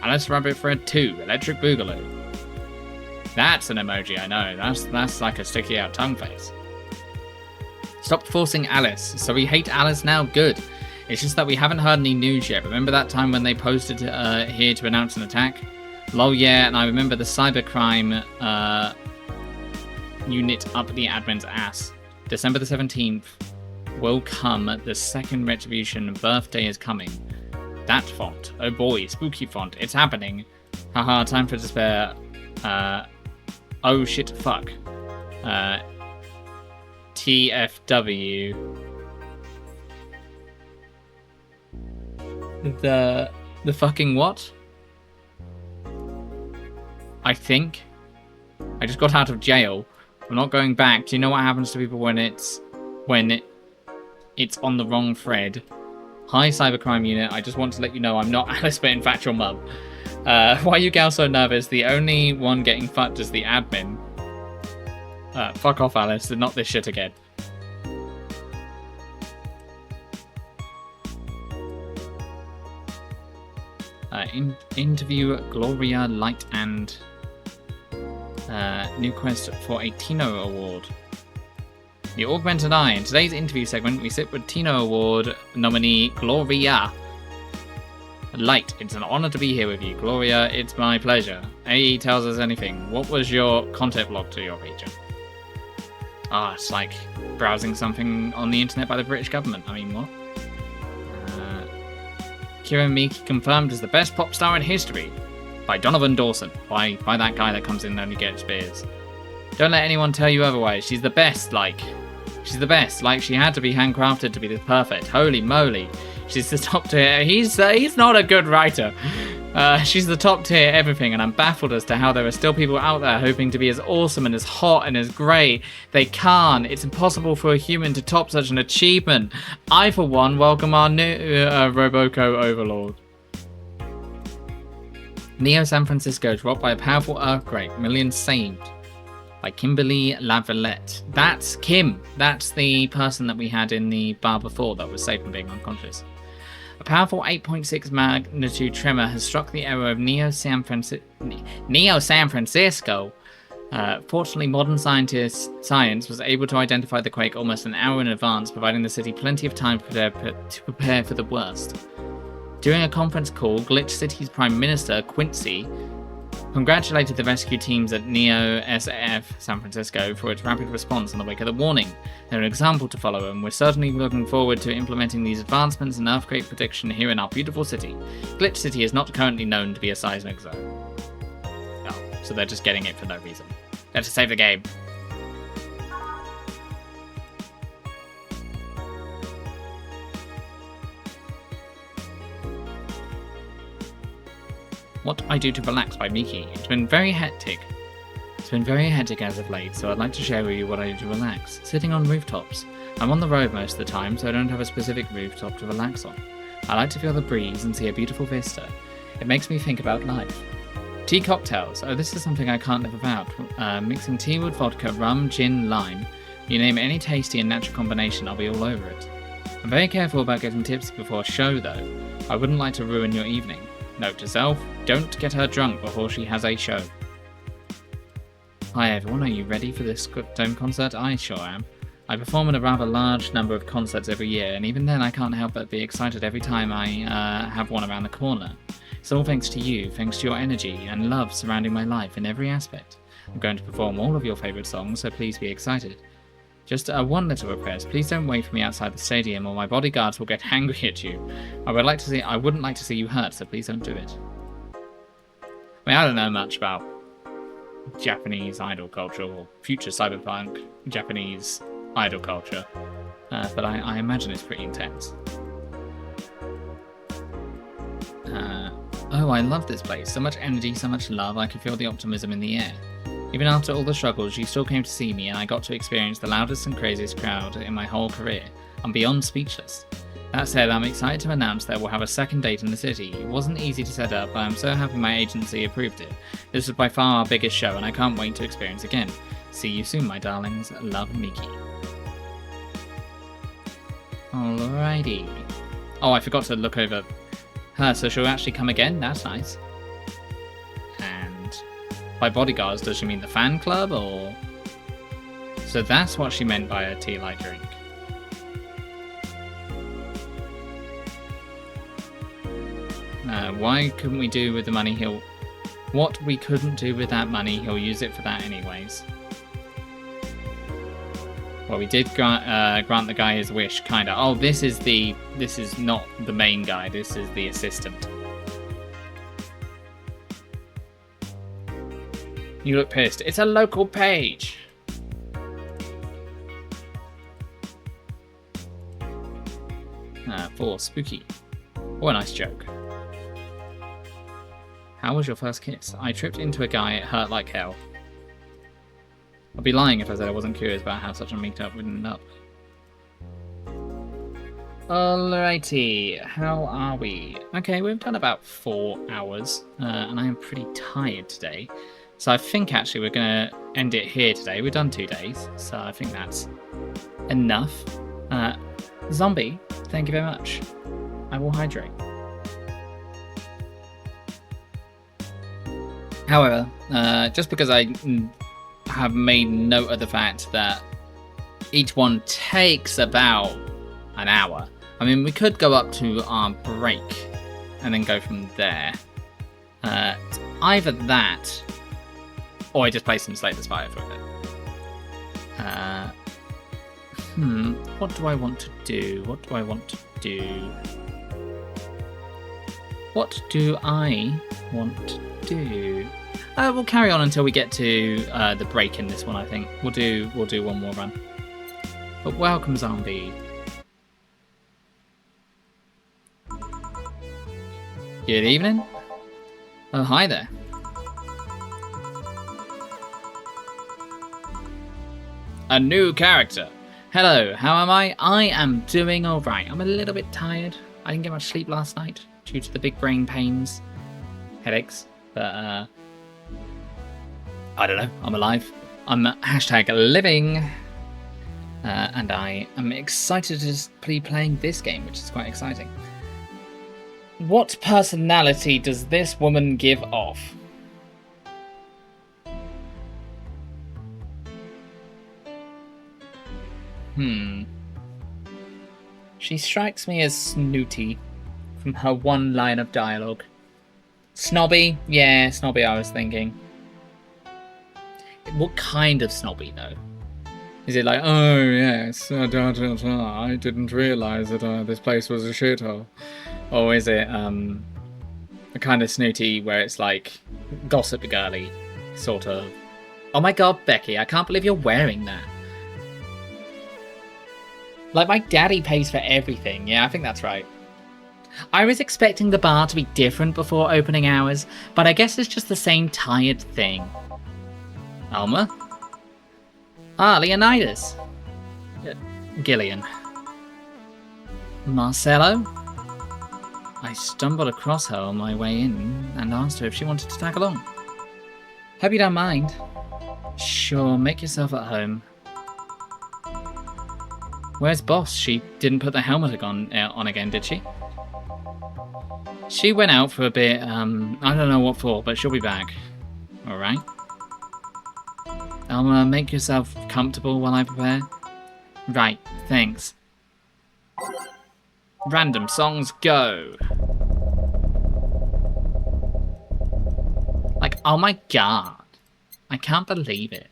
Alice Rabbit Thread 2, Electric Boogaloo. That's an emoji, I know. That's like a sticky out tongue face. Stop forcing Alice. So we hate Alice now? Good. It's just that we haven't heard any news yet. Remember that time when they posted here to announce an attack? Lol, yeah, and I remember the cybercrime unit up the admin's ass. December the 17th will come. The second retribution birthday is coming. That font. Oh boy, spooky font. It's happening. Haha, time for despair. Oh shit, fuck. TFW. The fucking what? I think. I just got out of jail. I'm not going back. Do you know what happens to people when it's on the wrong thread? Hi, cybercrime unit. I just want to let you know I'm not Alice, but in fact your mum. Why are you gals so nervous? The only one getting fucked is the admin. Fuck off, Alice. Not this shit again. Interview Gloria Light and new quest for a Tino Award. The Augmented Eye. In today's interview segment, we sit with Tino Award nominee Gloria Light. It's an honor to be here with you, Gloria. It's my pleasure. AE tells us anything. What was your content log to your region? Ah, it's like browsing something on the internet by the British government. I mean, what? Kira Miki confirmed as the best pop star in history by Donovan Dawson. By that guy that comes in and only gets beers. Don't let anyone tell you otherwise. She's the best, she's the best. She had to be handcrafted to be this perfect. Holy moly. She's the top tier. He's not a good writer. She's the top tier everything, and I'm baffled as to how there are still people out there hoping to be as awesome and as hot and as great. They can't. It's impossible for a human to top such an achievement. I, for one, welcome our new Roboco Overlord. Neo San Francisco is rocked by a powerful earthquake. Millions saved. By Kimberly Lavalette. That's Kim. That's the person that we had in the bar before that was saved from being unconscious. A powerful 8.6 magnitude tremor has struck the area of Neo San Francisco. Fortunately, modern science was able to identify the quake almost an hour in advance, providing the city plenty of time to prepare for the worst. During a conference call, Glitch City's Prime Minister, Quincy, congratulated the rescue teams at Neo SF San Francisco for its rapid response in the wake of the warning. They're an example to follow, and we're certainly looking forward to implementing these advancements in earthquake prediction here in our beautiful city. Glitch City is not currently known to be a seismic zone. Oh, so they're just getting it for no reason. Let's save the game. What I Do to Relax by Miki. It's been very hectic. As of late, so I'd like to share with you what I do to relax. Sitting on rooftops. I'm on the road most of the time, so I don't have a specific rooftop to relax on. I like to feel the breeze and see a beautiful vista. It makes me think about life. Tea cocktails. Oh, this is something I can't live without. Mixing tea with vodka, rum, gin, lime. You name any tasty and natural combination, I'll be all over it. I'm very careful about getting tipsy before a show, though. I wouldn't like to ruin your evening. Note to self, don't get her drunk before she has a show. Hi everyone, are you ready for this dome concert? I sure am. I perform at a rather large number of concerts every year, and even then I can't help but be excited every time I have one around the corner. It's all thanks to you, thanks to your energy and love surrounding my life in every aspect. I'm going to perform all of your favourite songs, so please be excited. Just one little request, please don't wait for me outside the stadium or my bodyguards will get angry at you. I wouldn't like to see you hurt, so please don't do it. I mean, I don't know much about Japanese idol culture or future cyberpunk Japanese idol culture, but I imagine it's pretty intense. Oh, I love this place. So much energy, so much love, I can feel the optimism in the air. Even after all the struggles, you still came to see me, and I got to experience the loudest and craziest crowd in my whole career. I'm beyond speechless. That said, I'm excited to announce that we'll have a second date in the city. It wasn't easy to set up, but I'm so happy my agency approved it. This was by far our biggest show, and I can't wait to experience again. See you soon, my darlings. Love, Miki. Alrighty. Oh, I forgot to look over her, so she'll actually come again? That's nice. By bodyguards, does she mean the fan club, or...? So that's what she meant by a tea light drink. Why couldn't we do with the money he'll... What we couldn't do with that money, he'll use it for that anyways. Well, we did grant the guy his wish, kinda. Oh, this is not the main guy, this is the assistant. You look pissed. It's a local page. For spooky. Oh, a nice joke. How was your first kiss? I tripped into a guy, it hurt like hell. I'd be lying if I said I wasn't curious about how such a meetup would end up. Alrighty, how are we? Okay, we've done about 4 hours, and I am pretty tired today. So I think actually we're going to end it here today. We've done 2 days, so I think that's enough. Zombie, thank you very much. I will hydrate. However, just because I have made note of the fact that each one takes about an hour. I mean, we could go up to our break and then go from there. Either that, or I just play some Slay the Spire for a bit. What do I want to do? What do I want to do? What do I want to do? We'll carry on until we get to the break in this one, I think. We'll do one more run. But welcome, Zombie. Good evening. Oh, hi there. A new character. Hello, how am I? I am doing alright. I'm a little bit tired. I didn't get much sleep last night due to the big brain pains, headaches, but I don't know, I'm alive. I'm #living, and I am excited to be playing this game, which is quite exciting. What personality does this woman give off? She strikes me as snooty from her one line of dialogue. Snobby? Yeah, snobby I was thinking. What kind of snobby though? Is it like, oh yes, I didn't realise that this place was a shithole? Or is it a kind of snooty where it's like gossip girly, sort of? Oh my god, Becky, I can't believe you're wearing that. Like, my daddy pays for everything. Yeah, I think that's right. I was expecting the bar to be different before opening hours, but I guess it's just the same tired thing. Alma? Ah, Leonidas. Gillian. Marcello? I stumbled across her on my way in and asked her if she wanted to tag along. Hope you don't mind. Sure, make yourself at home. Where's Boss? She didn't put the helmet on again, did she? She went out for a bit, I don't know what for, but she'll be back. Alright. Alma, make yourself comfortable while I prepare. Right, thanks. Random songs, go! Like, oh my god. I can't believe it.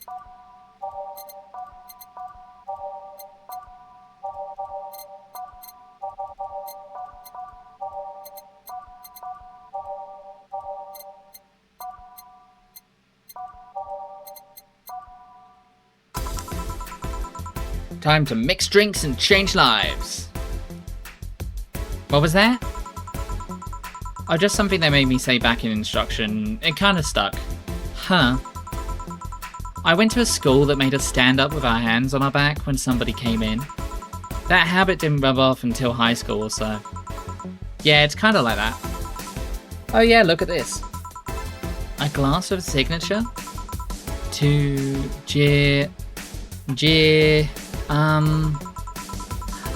Time to mix drinks and change lives. What was that? Oh, just something they made me say back in instruction. It kind of stuck. Huh. I went to a school that made us stand up with our hands on our back when somebody came in. That habit didn't rub off until high school or so. Yeah, it's kind of like that. Oh yeah, look at this. A glass with a signature? To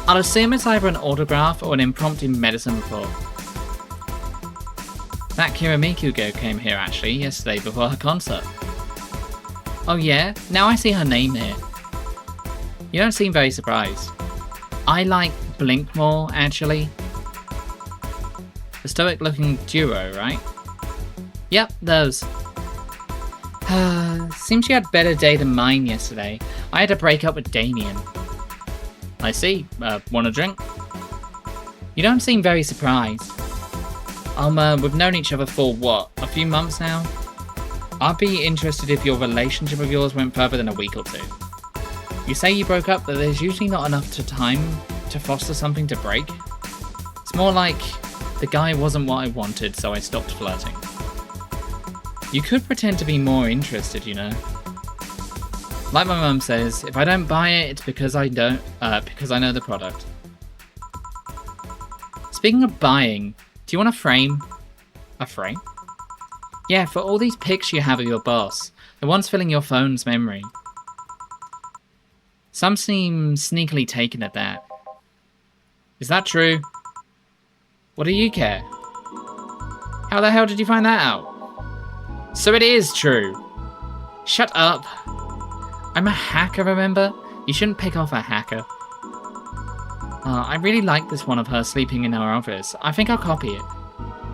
I'll assume it's either an autograph or an impromptu medicine report. That Kirimiku girl came here actually yesterday before her concert. Oh yeah? Now I see her name here. You don't seem very surprised. I like Blink more, actually. The stoic-looking duo, right? Yep, those. Seems you had a better day than mine yesterday. I had to break up with Damien. I see. Want a drink? You don't seem very surprised. We've known each other for, what, a few months now? I'd be interested if your relationship of yours went further than a week or two. You say you broke up, but there's usually not enough time to foster something to break. It's more like the guy wasn't what I wanted, so I stopped flirting. You could pretend to be more interested, you know. Like my mum says, if I don't buy it, it's because I know the product. Speaking of buying, do you want a frame? A frame? Yeah, for all these pics you have of your boss. The ones filling your phone's memory. Some seem sneakily taken at that. Is that true? What do you care? How the hell did you find that out? So it is true. Shut up. I'm a hacker, remember? You shouldn't pick off a hacker. I really like this one of her sleeping in our office. I think I'll copy it.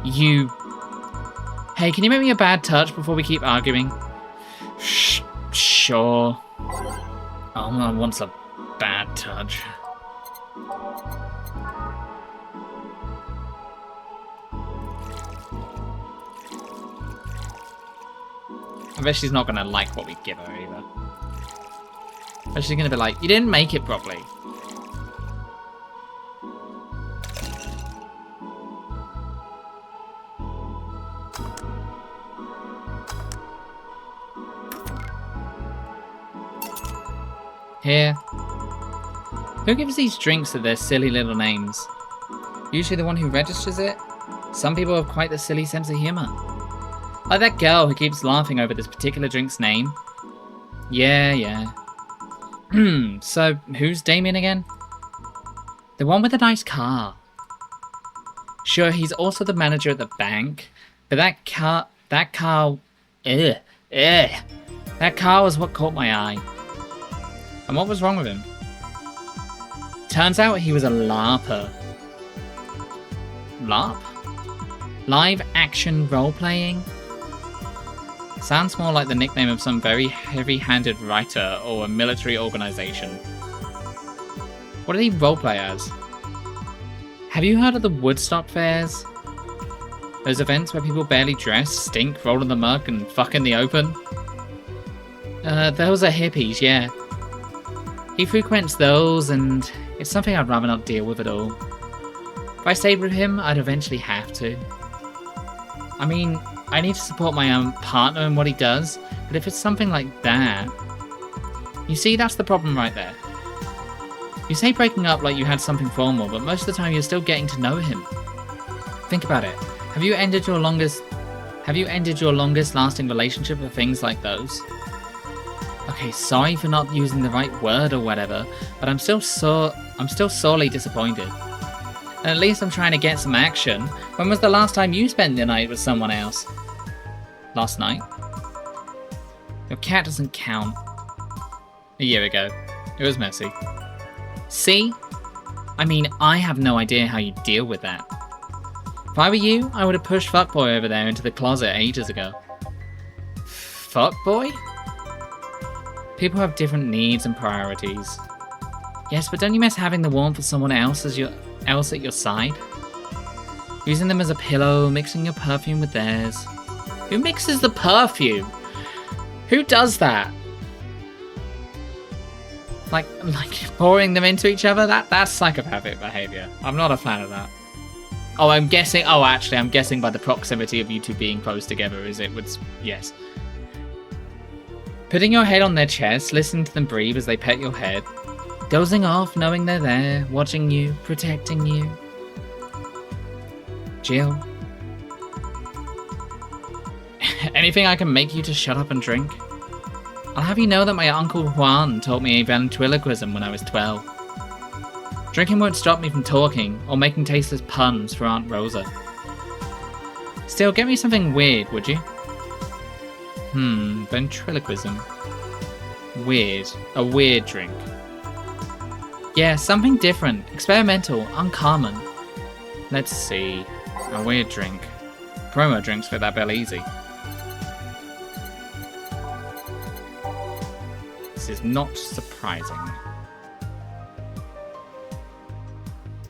You... Hey, can you make me a bad touch before we keep arguing? Sure. Alma wants a bad touch. I bet she's not going to like what we give her either. But she's going to be like, you didn't make it properly. Here. Who gives these drinks their silly little names? Usually the one who registers it? Some people have quite the silly sense of humour. Like that girl who keeps laughing over this particular drink's name. Yeah. So, who's Damien again? The one with the nice car. Sure, he's also the manager at the bank, but that car, that car was what caught my eye. And what was wrong with him? Turns out he was a LARPer. LARP? Live action role-playing? Sounds more like the nickname of some very heavy-handed writer or a military organization. What did he roleplay as? Have you heard of the Woodstock fairs? Those events where people barely dress, stink, roll in the muck, and fuck in the open? Those are hippies, yeah. He frequents those, and it's something I'd rather not deal with at all. If I stayed with him, I'd eventually have to. I mean, I need to support my own partner in what he does, but if it's something like that... You see, that's the problem right there. You say breaking up like you had something formal, but most of the time you're still getting to know him. Think about it. Have you ended your longest lasting relationship for things like those? Okay, sorry for not using the right word or whatever, but I'm still sorely disappointed. And at least I'm trying to get some action. When was the last time you spent the night with someone else? Last night? Your cat doesn't count. A year ago. It was messy. See? I mean, I have no idea how you deal with that. If I were you, I would have pushed Fuckboy over there into the closet ages ago. Fuckboy? People have different needs and priorities. Yes, but don't you miss having the warmth of someone else at your side? Using them as a pillow, mixing your perfume with theirs. Who mixes the perfume? Who does that? Like pouring them into each other? That's psychopathic behavior. I'm not a fan of that. Oh, I'm guessing by the proximity of you two being close together, yes. Putting your head on their chest, listening to them breathe as they pet your head. Dozing off, knowing they're there, watching you, protecting you. Jill. Anything I can make you to shut up and drink? I'll have you know that my Uncle Juan taught me ventriloquism when I was 12. Drinking won't stop me from talking or making tasteless puns for Aunt Rosa. Still, get me something weird, would you? Ventriloquism. Weird. A weird drink. Yeah, something different, experimental, uncommon. Let's see. A weird drink. Promo drinks fit that bill easy. This is not surprising.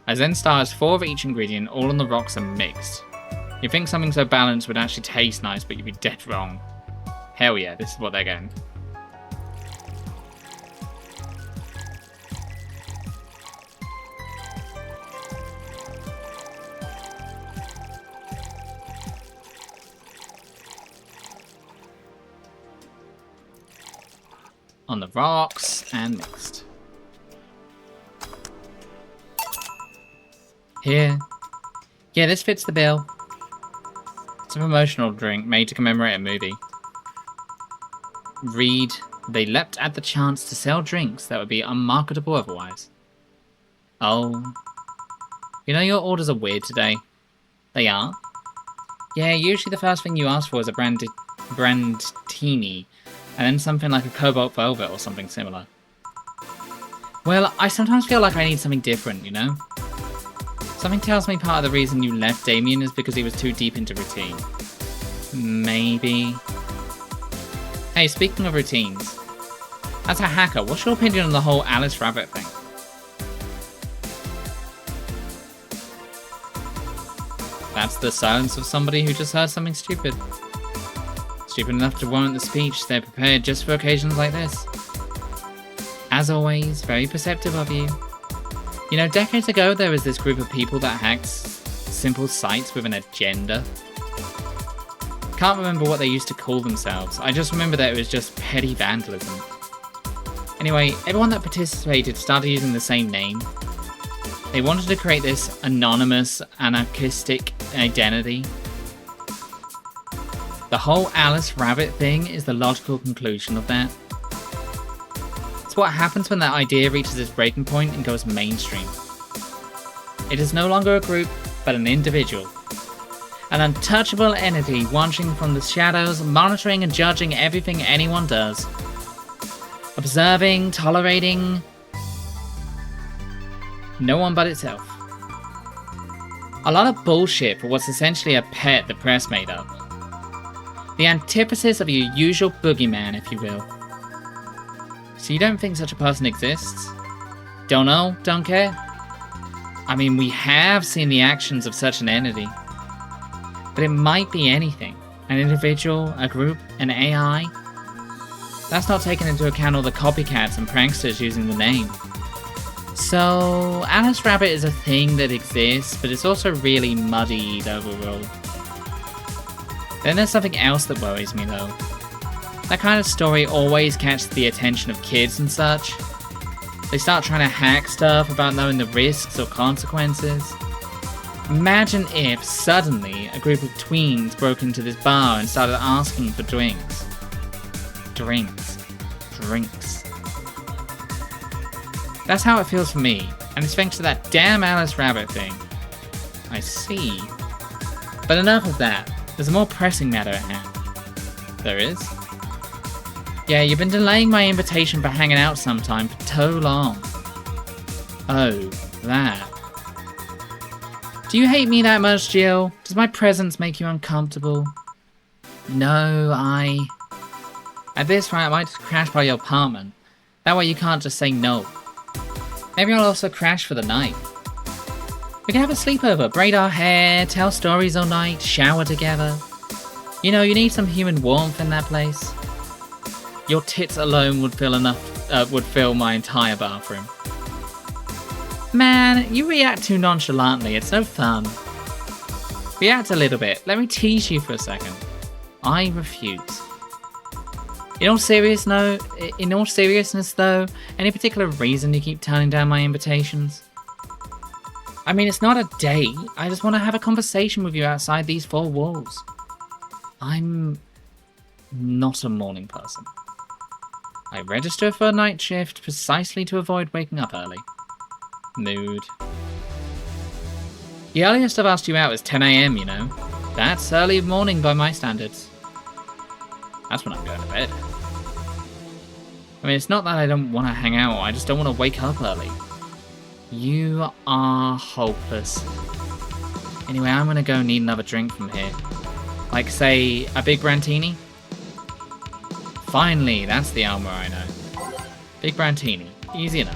I then start 4 of each ingredient, all on the rocks and mixed. You'd think something so balanced would actually taste nice, but you'd be dead wrong. Hell yeah, this is what they're getting. On the rocks and mixed. Here. Yeah, this fits the bill. It's a promotional drink made to commemorate a movie. Read, they leapt at the chance to sell drinks that would be unmarketable otherwise. Oh. You know your orders are weird today. They are? Yeah, usually the first thing you ask for is a brandtini, and then something like a cobalt velvet or something similar. Well, I sometimes feel like I need something different, you know? Something tells me part of the reason you left Damien is because he was too deep into routine. Maybe. Hey, speaking of routines, as a hacker, what's your opinion on the whole Alice Rabbit thing? That's the silence of somebody who just heard something stupid. Stupid enough to warrant the speech they're prepared just for occasions like this. As always, very perceptive of you. You know, decades ago there was this group of people that hacked simple sites with an agenda. Can't remember what they used to call themselves, I just remember that it was just petty vandalism. Anyway, everyone that participated started using the same name. They wanted to create this anonymous, anarchistic identity. The whole Alice Rabbit thing is the logical conclusion of that. It's what happens when that idea reaches its breaking point and goes mainstream. It is no longer a group, but an individual. An untouchable entity watching from the shadows, monitoring and judging everything anyone does. Observing, tolerating no one but itself. A lot of bullshit for what's essentially a pet the press made up. The antithesis of your usual boogeyman, if you will. So you don't think such a person exists? Don't know? Don't care? I mean, we have seen the actions of such an entity. But it might be anything. An individual, a group, an AI. That's not taking into account all the copycats and pranksters using the name. So, Alice Rabbit is a thing that exists, but it's also really muddied overall. Then there's something else that worries me though. That kind of story always catches the attention of kids and such. They start trying to hack stuff about knowing the risks or consequences. Imagine if, suddenly, a group of tweens broke into this bar and started asking for drinks. Drinks. That's how it feels for me, and it's thanks to that damn Alice Rabbit thing. I see. But enough of that. There's a more pressing matter at hand. There is? Yeah, you've been delaying my invitation for hanging out sometime for so long. Oh, that. Do you hate me that much, Jill? Does my presence make you uncomfortable? No, At this rate, I might just crash by your apartment. That way you can't just say no. Maybe I'll also crash for the night. We can have a sleepover, braid our hair, tell stories all night, shower together. You know, you need some human warmth in that place. Your tits alone would fill my entire bathroom. Man, you react too nonchalantly, it's no fun. React a little bit, let me tease you for a second. I refuse. In all seriousness though, any particular reason you keep turning down my invitations? I mean, it's not a date, I just want to have a conversation with you outside these 4 walls. I'm not a morning person. I register for a night shift precisely to avoid waking up early. Mood. The earliest I've asked you out is 10 AM, you know. That's early morning by my standards. That's when I'm going to bed. I mean, it's not that I don't want to hang out, I just don't want to wake up early. You are hopeless. Anyway, I'm gonna go need another drink from here. Like, say, a big Brantini? Finally, that's the Alma I know. Big Brantini. Easy enough.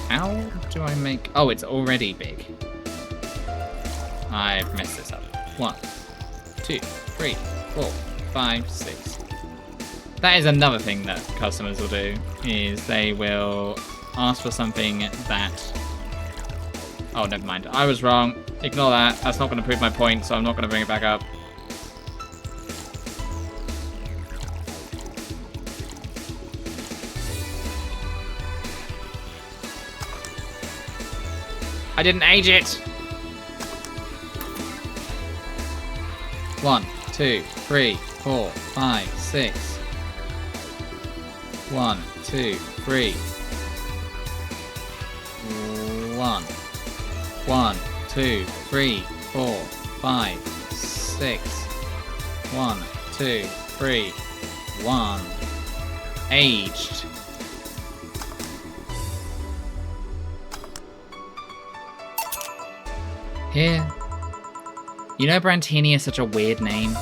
How do I make... Oh, it's already big. I've messed this up. 1, 2, 3, 4, 5, 6. That is another thing that customers will do, is they will ask for something that... Oh, never mind. I was wrong. Ignore that. That's not going to prove my point, so I'm not going to bring it back up. I didn't age it! 1, 2, 3, 4, 5, 6. 1, 2, 3. 1. 1, 2, 3, 4, 5, 6. 1, 2, 3. 1. Aged. Here. You know Brantini is such a weird name?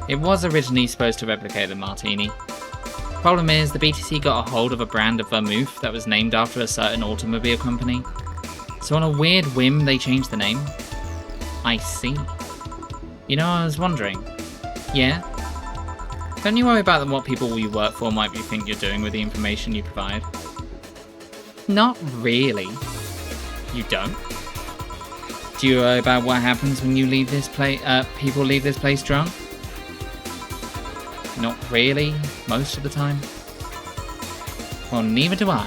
It was originally supposed to replicate the Martini. Problem is, the BTC got a hold of a brand of vermouth that was named after a certain automobile company. So on a weird whim, they changed the name. I see. You know, I was wondering. Yeah? Don't you worry about what people you work for might think you're doing with the information you provide? Not really. You don't? Do you worry about what happens when you leave this place? People leave this place drunk? Not really, most of the time. Well, neither do I.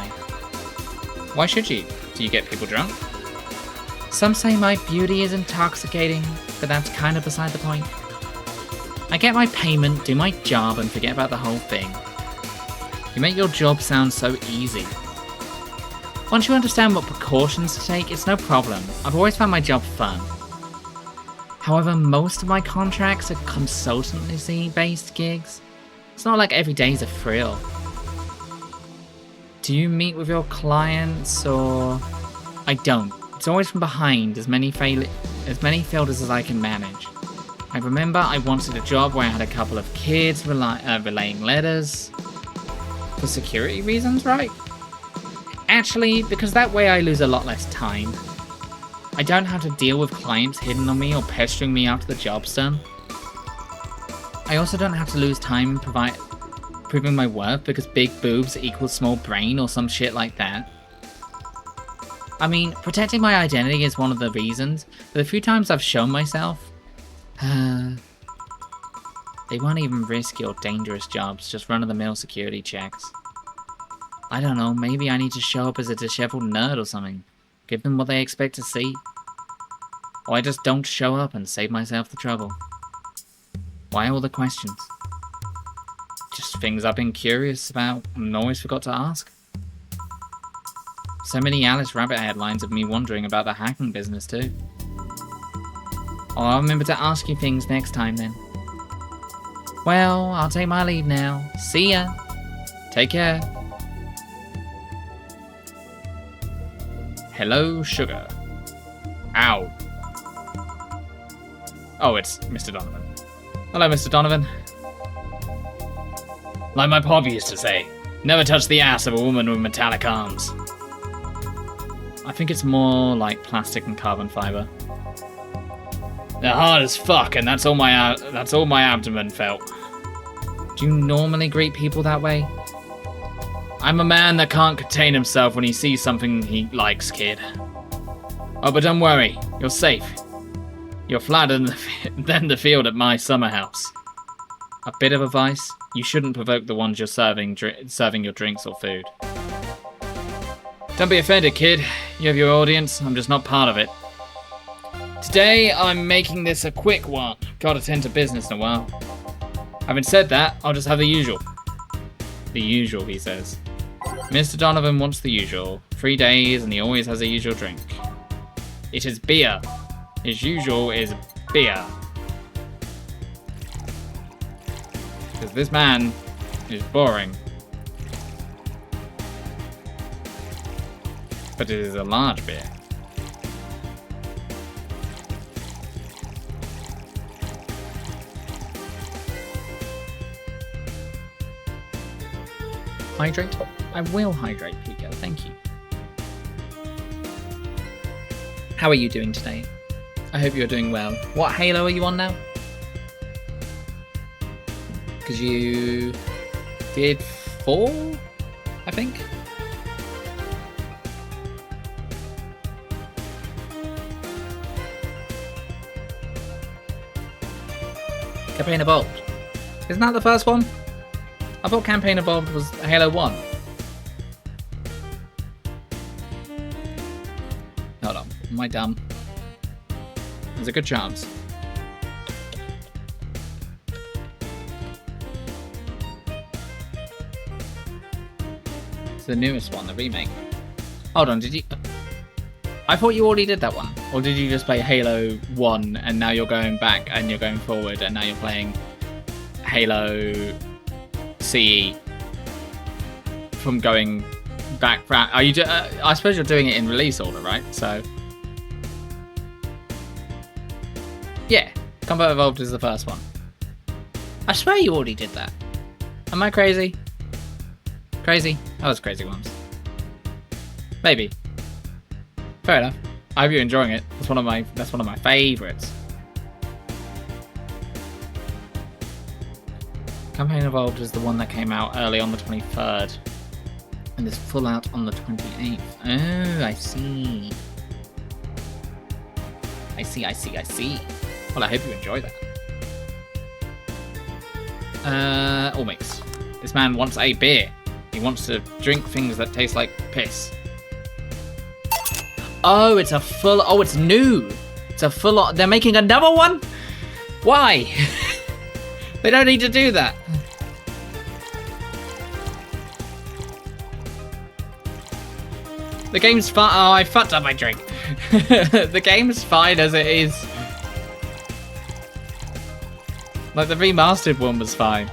Why should you? Do you get people drunk? Some say my beauty is intoxicating, but that's kind of beside the point. I get my payment, do my job, and forget about the whole thing. You make your job sound so easy. Once you understand what precautions to take, it's no problem. I've always found my job fun. However, most of my contracts are consultancy-based gigs. It's not like every day's a thrill. Do you meet with your clients, or... I don't. It's always from behind, as many failures as I can manage. I remember I wanted a job where I had a couple of kids relaying letters. For security reasons, right? Actually, because that way I lose a lot less time. I don't have to deal with clients hitting on me or pestering me after the job's done. I also don't have to lose time proving my worth because big boobs equals small brain or some shit like that. I mean, protecting my identity is one of the reasons, but the few times I've shown myself, they won't even risk your dangerous jobs, just run-of-the-mill security checks. I don't know, maybe I need to show up as a disheveled nerd or something. Give them what they expect to see. Or I just don't show up and save myself the trouble. Why all the questions? Just things I've been curious about and always forgot to ask. So many Alice Rabbit headlines of me wondering about the hacking business too. Oh, I'll remember to ask you things next time then. Well, I'll take my leave now. See ya. Take care. Hello, sugar. Ow. Oh, it's Mr. Donovan. Hello, Mr. Donovan. Like my pop used to say, never touch the ass of a woman with metallic arms. I think it's more like plastic and carbon fiber. They're hard as fuck, and that's all my abdomen felt. Do you normally greet people that way? I'm a man that can't contain himself when he sees something he likes, kid. Oh, but don't worry, you're safe. You're flatter than the field at my summer house. A bit of advice, you shouldn't provoke the ones you're serving your drinks or food. Don't be offended, kid. You have your audience, I'm just not part of it. Today, I'm making this a quick one. Gotta tend to business in a while. Having said that, I'll just have the usual. The usual, he says. Mr. Donovan wants the usual. 3 days, and he always has a usual drink. It is beer. His usual is beer. Because this man is boring. But it is a large beer. Hydrate? I will hydrate, Pico. Thank you. How are you doing today? I hope you're doing well. What Halo are you on now? Because you did 4, I think. Campaign Evolved. Isn't that the first one? I thought Campaign Evolved was Halo 1. Hold on. Am I dumb? There's a good chance. It's the newest one, the remake. Hold on, did you... I thought you already did that one. Or did you just play Halo 1 and now you're going back and you're going forward and now you're playing Halo CE from going back? Are you? I suppose you're doing it in release order, right? So yeah, Combat Evolved is the first one. I swear you already did that. Am I crazy? Crazy? That was crazy once. Maybe. Fair enough. I hope you're enjoying it. That's one of my favourites. Campaign Evolved is the one that came out early on the 23rd. And is full out on the 28th. Oh, I see. I see. Well, I hope you enjoy that. All mix. This man wants a beer. He wants to drink things that taste like piss. Oh, it's a full... Oh, it's new. It's a full... They're making another one? Why? They don't need to do that. The game's fine. Oh, I fucked up my drink. The game's fine as it is. Like, the remastered one was fine.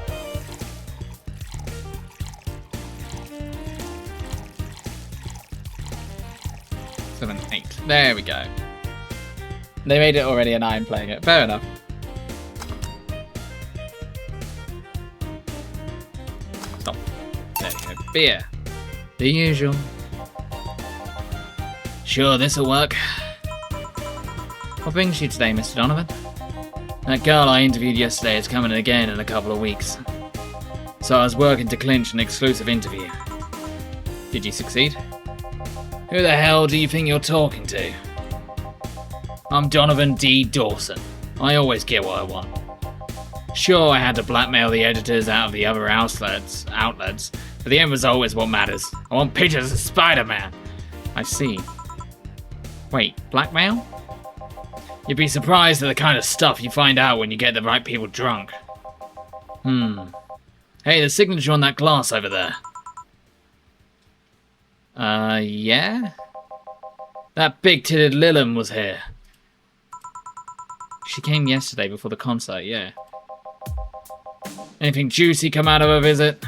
Seven, 8. There we go. They made it already and I'm playing it. Fair enough. Stop. There you go. Beer. The usual. Sure, this'll work. What brings you today, Mr. Donovan? That girl I interviewed yesterday is coming again in a couple of weeks. So I was working to clinch an exclusive interview. Did you succeed? Who the hell do you think you're talking to? I'm Donovan D. Dawson. I always get what I want. Sure, I had to blackmail the editors out of the other outlets, but the end result is what matters. I want pictures of Spider-Man. I see. Wait, blackmail? You'd be surprised at the kind of stuff you find out when you get the right people drunk. Hey, the signature on that glass over there. Yeah? That big-titted Lillian was here. She came yesterday before the concert, yeah. Anything juicy come out of her visit?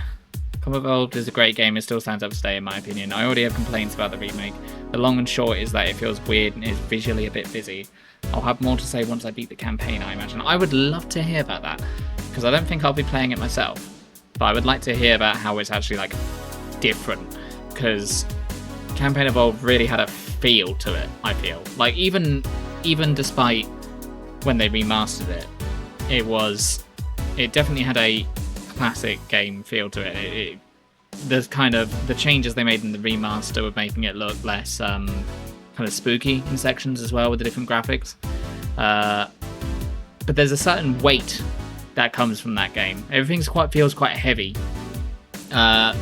Combat Evolved is a great game. It still stands up today, in my opinion. I already have complaints about the remake. The long and short is that it feels weird and is visually a bit busy. I'll have more to say once I beat the campaign, I imagine. I would love to hear about that, because I don't think I'll be playing it myself. But I would like to hear about how it's actually, like, different. Because Campaign Evolved really had a feel to it, I feel. Like, even despite when they remastered it, it definitely had a classic game feel to it. There's kind of the changes they made in the remaster were making it look less kind of spooky in sections as well with the different graphics. But there's a certain weight that comes from that game. Everything feels quite heavy. And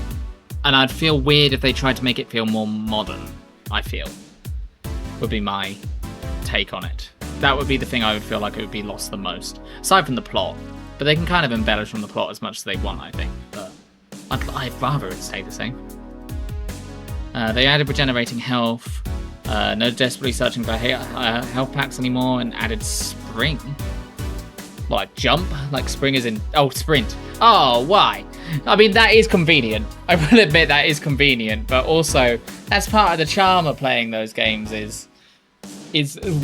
I'd feel weird if they tried to make it feel more modern, I feel. Would be my take on it. That would be the thing I would feel like it would be lost the most. Aside from the plot. But they can kind of embellish on the plot as much as they want, I think. But I'd rather it stay the same. They added regenerating health. No desperately searching for health packs anymore, and added spring. What, like jump? Like spring is in... Oh, sprint. Oh, why? I mean, that is convenient. I will admit that is convenient, but also that's part of the charm of playing those games is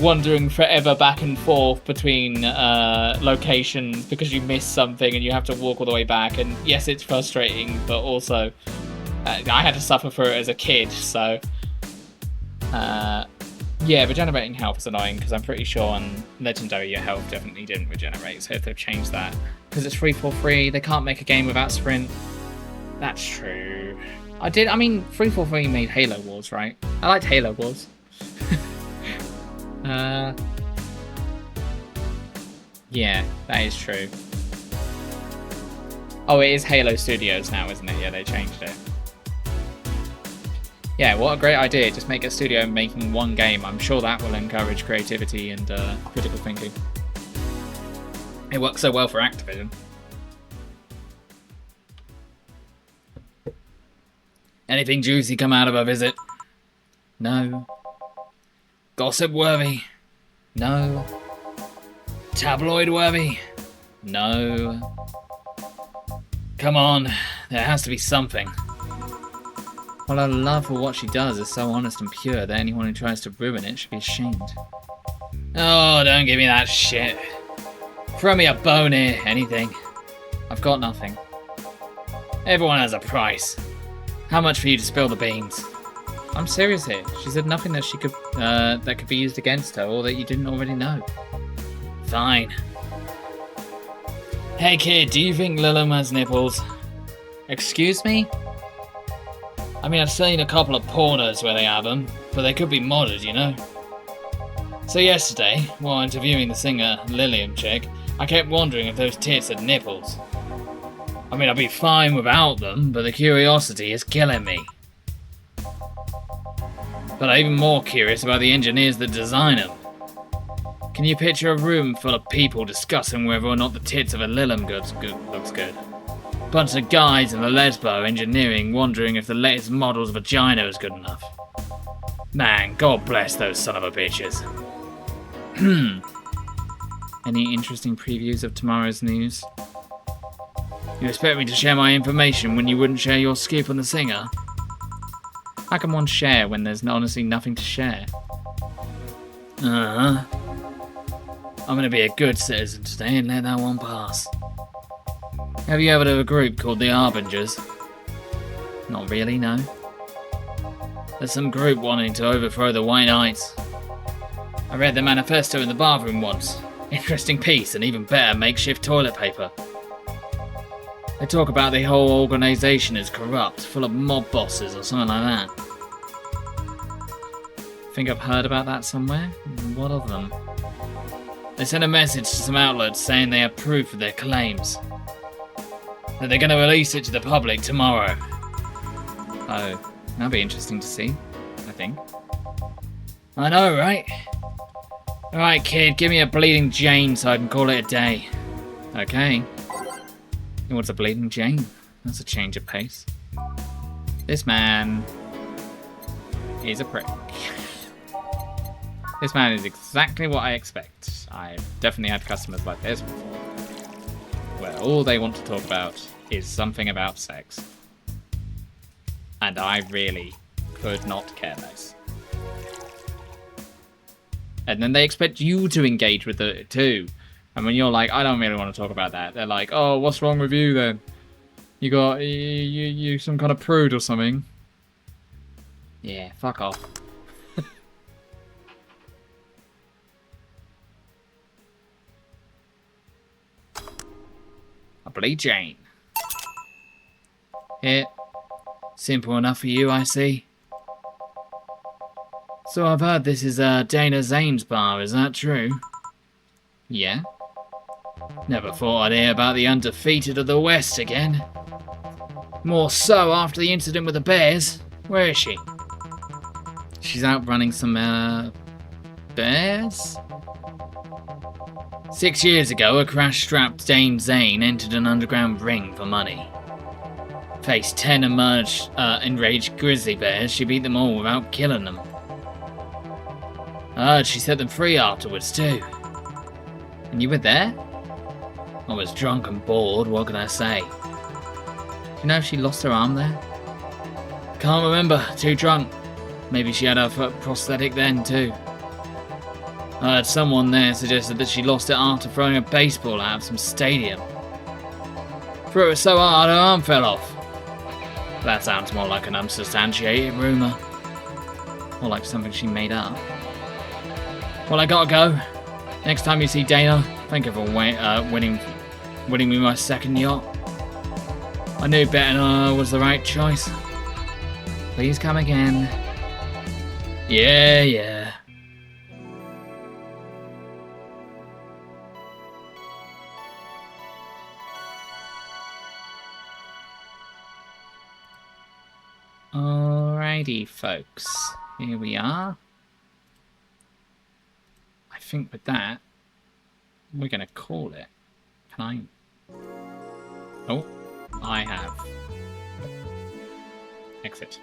wandering forever back and forth between locations because you missed something and you have to walk all the way back. And yes, it's frustrating, but also I had to suffer through it as a kid, so yeah, regenerating health is annoying because I'm pretty sure on Legendary your health definitely didn't regenerate, so if they've changed that. Because it's 343, they can't make a game without sprint. That's true. I mean, 343 made Halo Wars, right? I liked Halo Wars. Yeah, that is true. Oh, it is Halo Studios now, isn't it? Yeah, they changed it. Yeah, what a great idea. Just make a studio making one game. I'm sure that will encourage creativity and critical thinking. It works so well for Activision. Anything juicy come out of a visit? No. Gossip worthy? No. Tabloid worthy? No. Come on, there has to be something. Well, her love for what she does is so honest and pure that anyone who tries to ruin it should be ashamed. Oh, don't give me that shit. Throw me a bone here, anything. I've got nothing. Everyone has a price. How much for you to spill the beans? I'm serious here. She said nothing that she could that could be used against her or that you didn't already know. Fine. Hey kid, do you think Lilum has nipples? Excuse me? I mean, I've seen a couple of pornos where they have them, but they could be modded, you know? So yesterday, while interviewing the singer Lilium chick, I kept wondering if those tits had nipples. I mean, I'd be fine without them, but the curiosity is killing me. But I'm even more curious about the engineers that design them. Can you picture a room full of people discussing whether or not the tits of a Lilium looks good? Bunch of guys in the Lesbo engineering wondering if the latest model's vagina is good enough. Man, God bless those son of a bitches. Any interesting previews of tomorrow's news? You expect me to share my information when you wouldn't share your scoop on the singer? How can one share when there's honestly nothing to share? I'm gonna be a good citizen today and let that one pass. Have you heard of a group called the Harbingers? Not really, no. There's some group wanting to overthrow the White Knights. I read the manifesto in the bathroom once. Interesting piece and even better makeshift toilet paper. They talk about the whole organisation is corrupt, full of mob bosses or something like that. Think I've heard about that somewhere? What of them? They sent a message to some outlets saying they have proof of their claims. That they're going to release it to the public tomorrow. Oh, that'll be interesting to see, I think. I know, right? Alright, kid, give me a bleeding Jane so I can call it a day. Okay. What's a bleeding Jane? That's a change of pace. This man is a prick. This man is exactly what I expect. I've definitely had customers like this before, where all they want to talk about is something about sex. And I really could not care less. And then they expect you to engage with it too. And when you're like, I don't really want to talk about that, they're like, oh, what's wrong with you then? You some kind of prude or something? Yeah, fuck off. I bleed Jane. Here. Simple enough for you, I see. So I've heard this is Dana Zane's bar, is that true? Yeah. Never thought I'd hear about the undefeated of the West again. More so after the incident with the Bears. Where is she? She's out running some, bears? 6 years ago, a crash-strapped Dame Zane entered an underground ring for money. Faced 10 enraged grizzly bears, she beat them all without killing them. I heard she set them free afterwards too. And you were there? I was drunk and bored, what can I say? you know if she lost her arm there? Can't remember. Too drunk. Maybe she had her foot prosthetic then too. I heard someone there suggested that she lost it after throwing a baseball out of some stadium. Threw it so hard her arm fell off. That sounds more like an unsubstantiated rumour. Or like something she made up. Well, I gotta go. Next time you see Dana, thank her for winning me my second yacht. I knew better was the right choice. Please come again. Yeah. Alrighty, folks. Here we are. I think with that, we're going to call it. Can I? Oh, I have. Exit.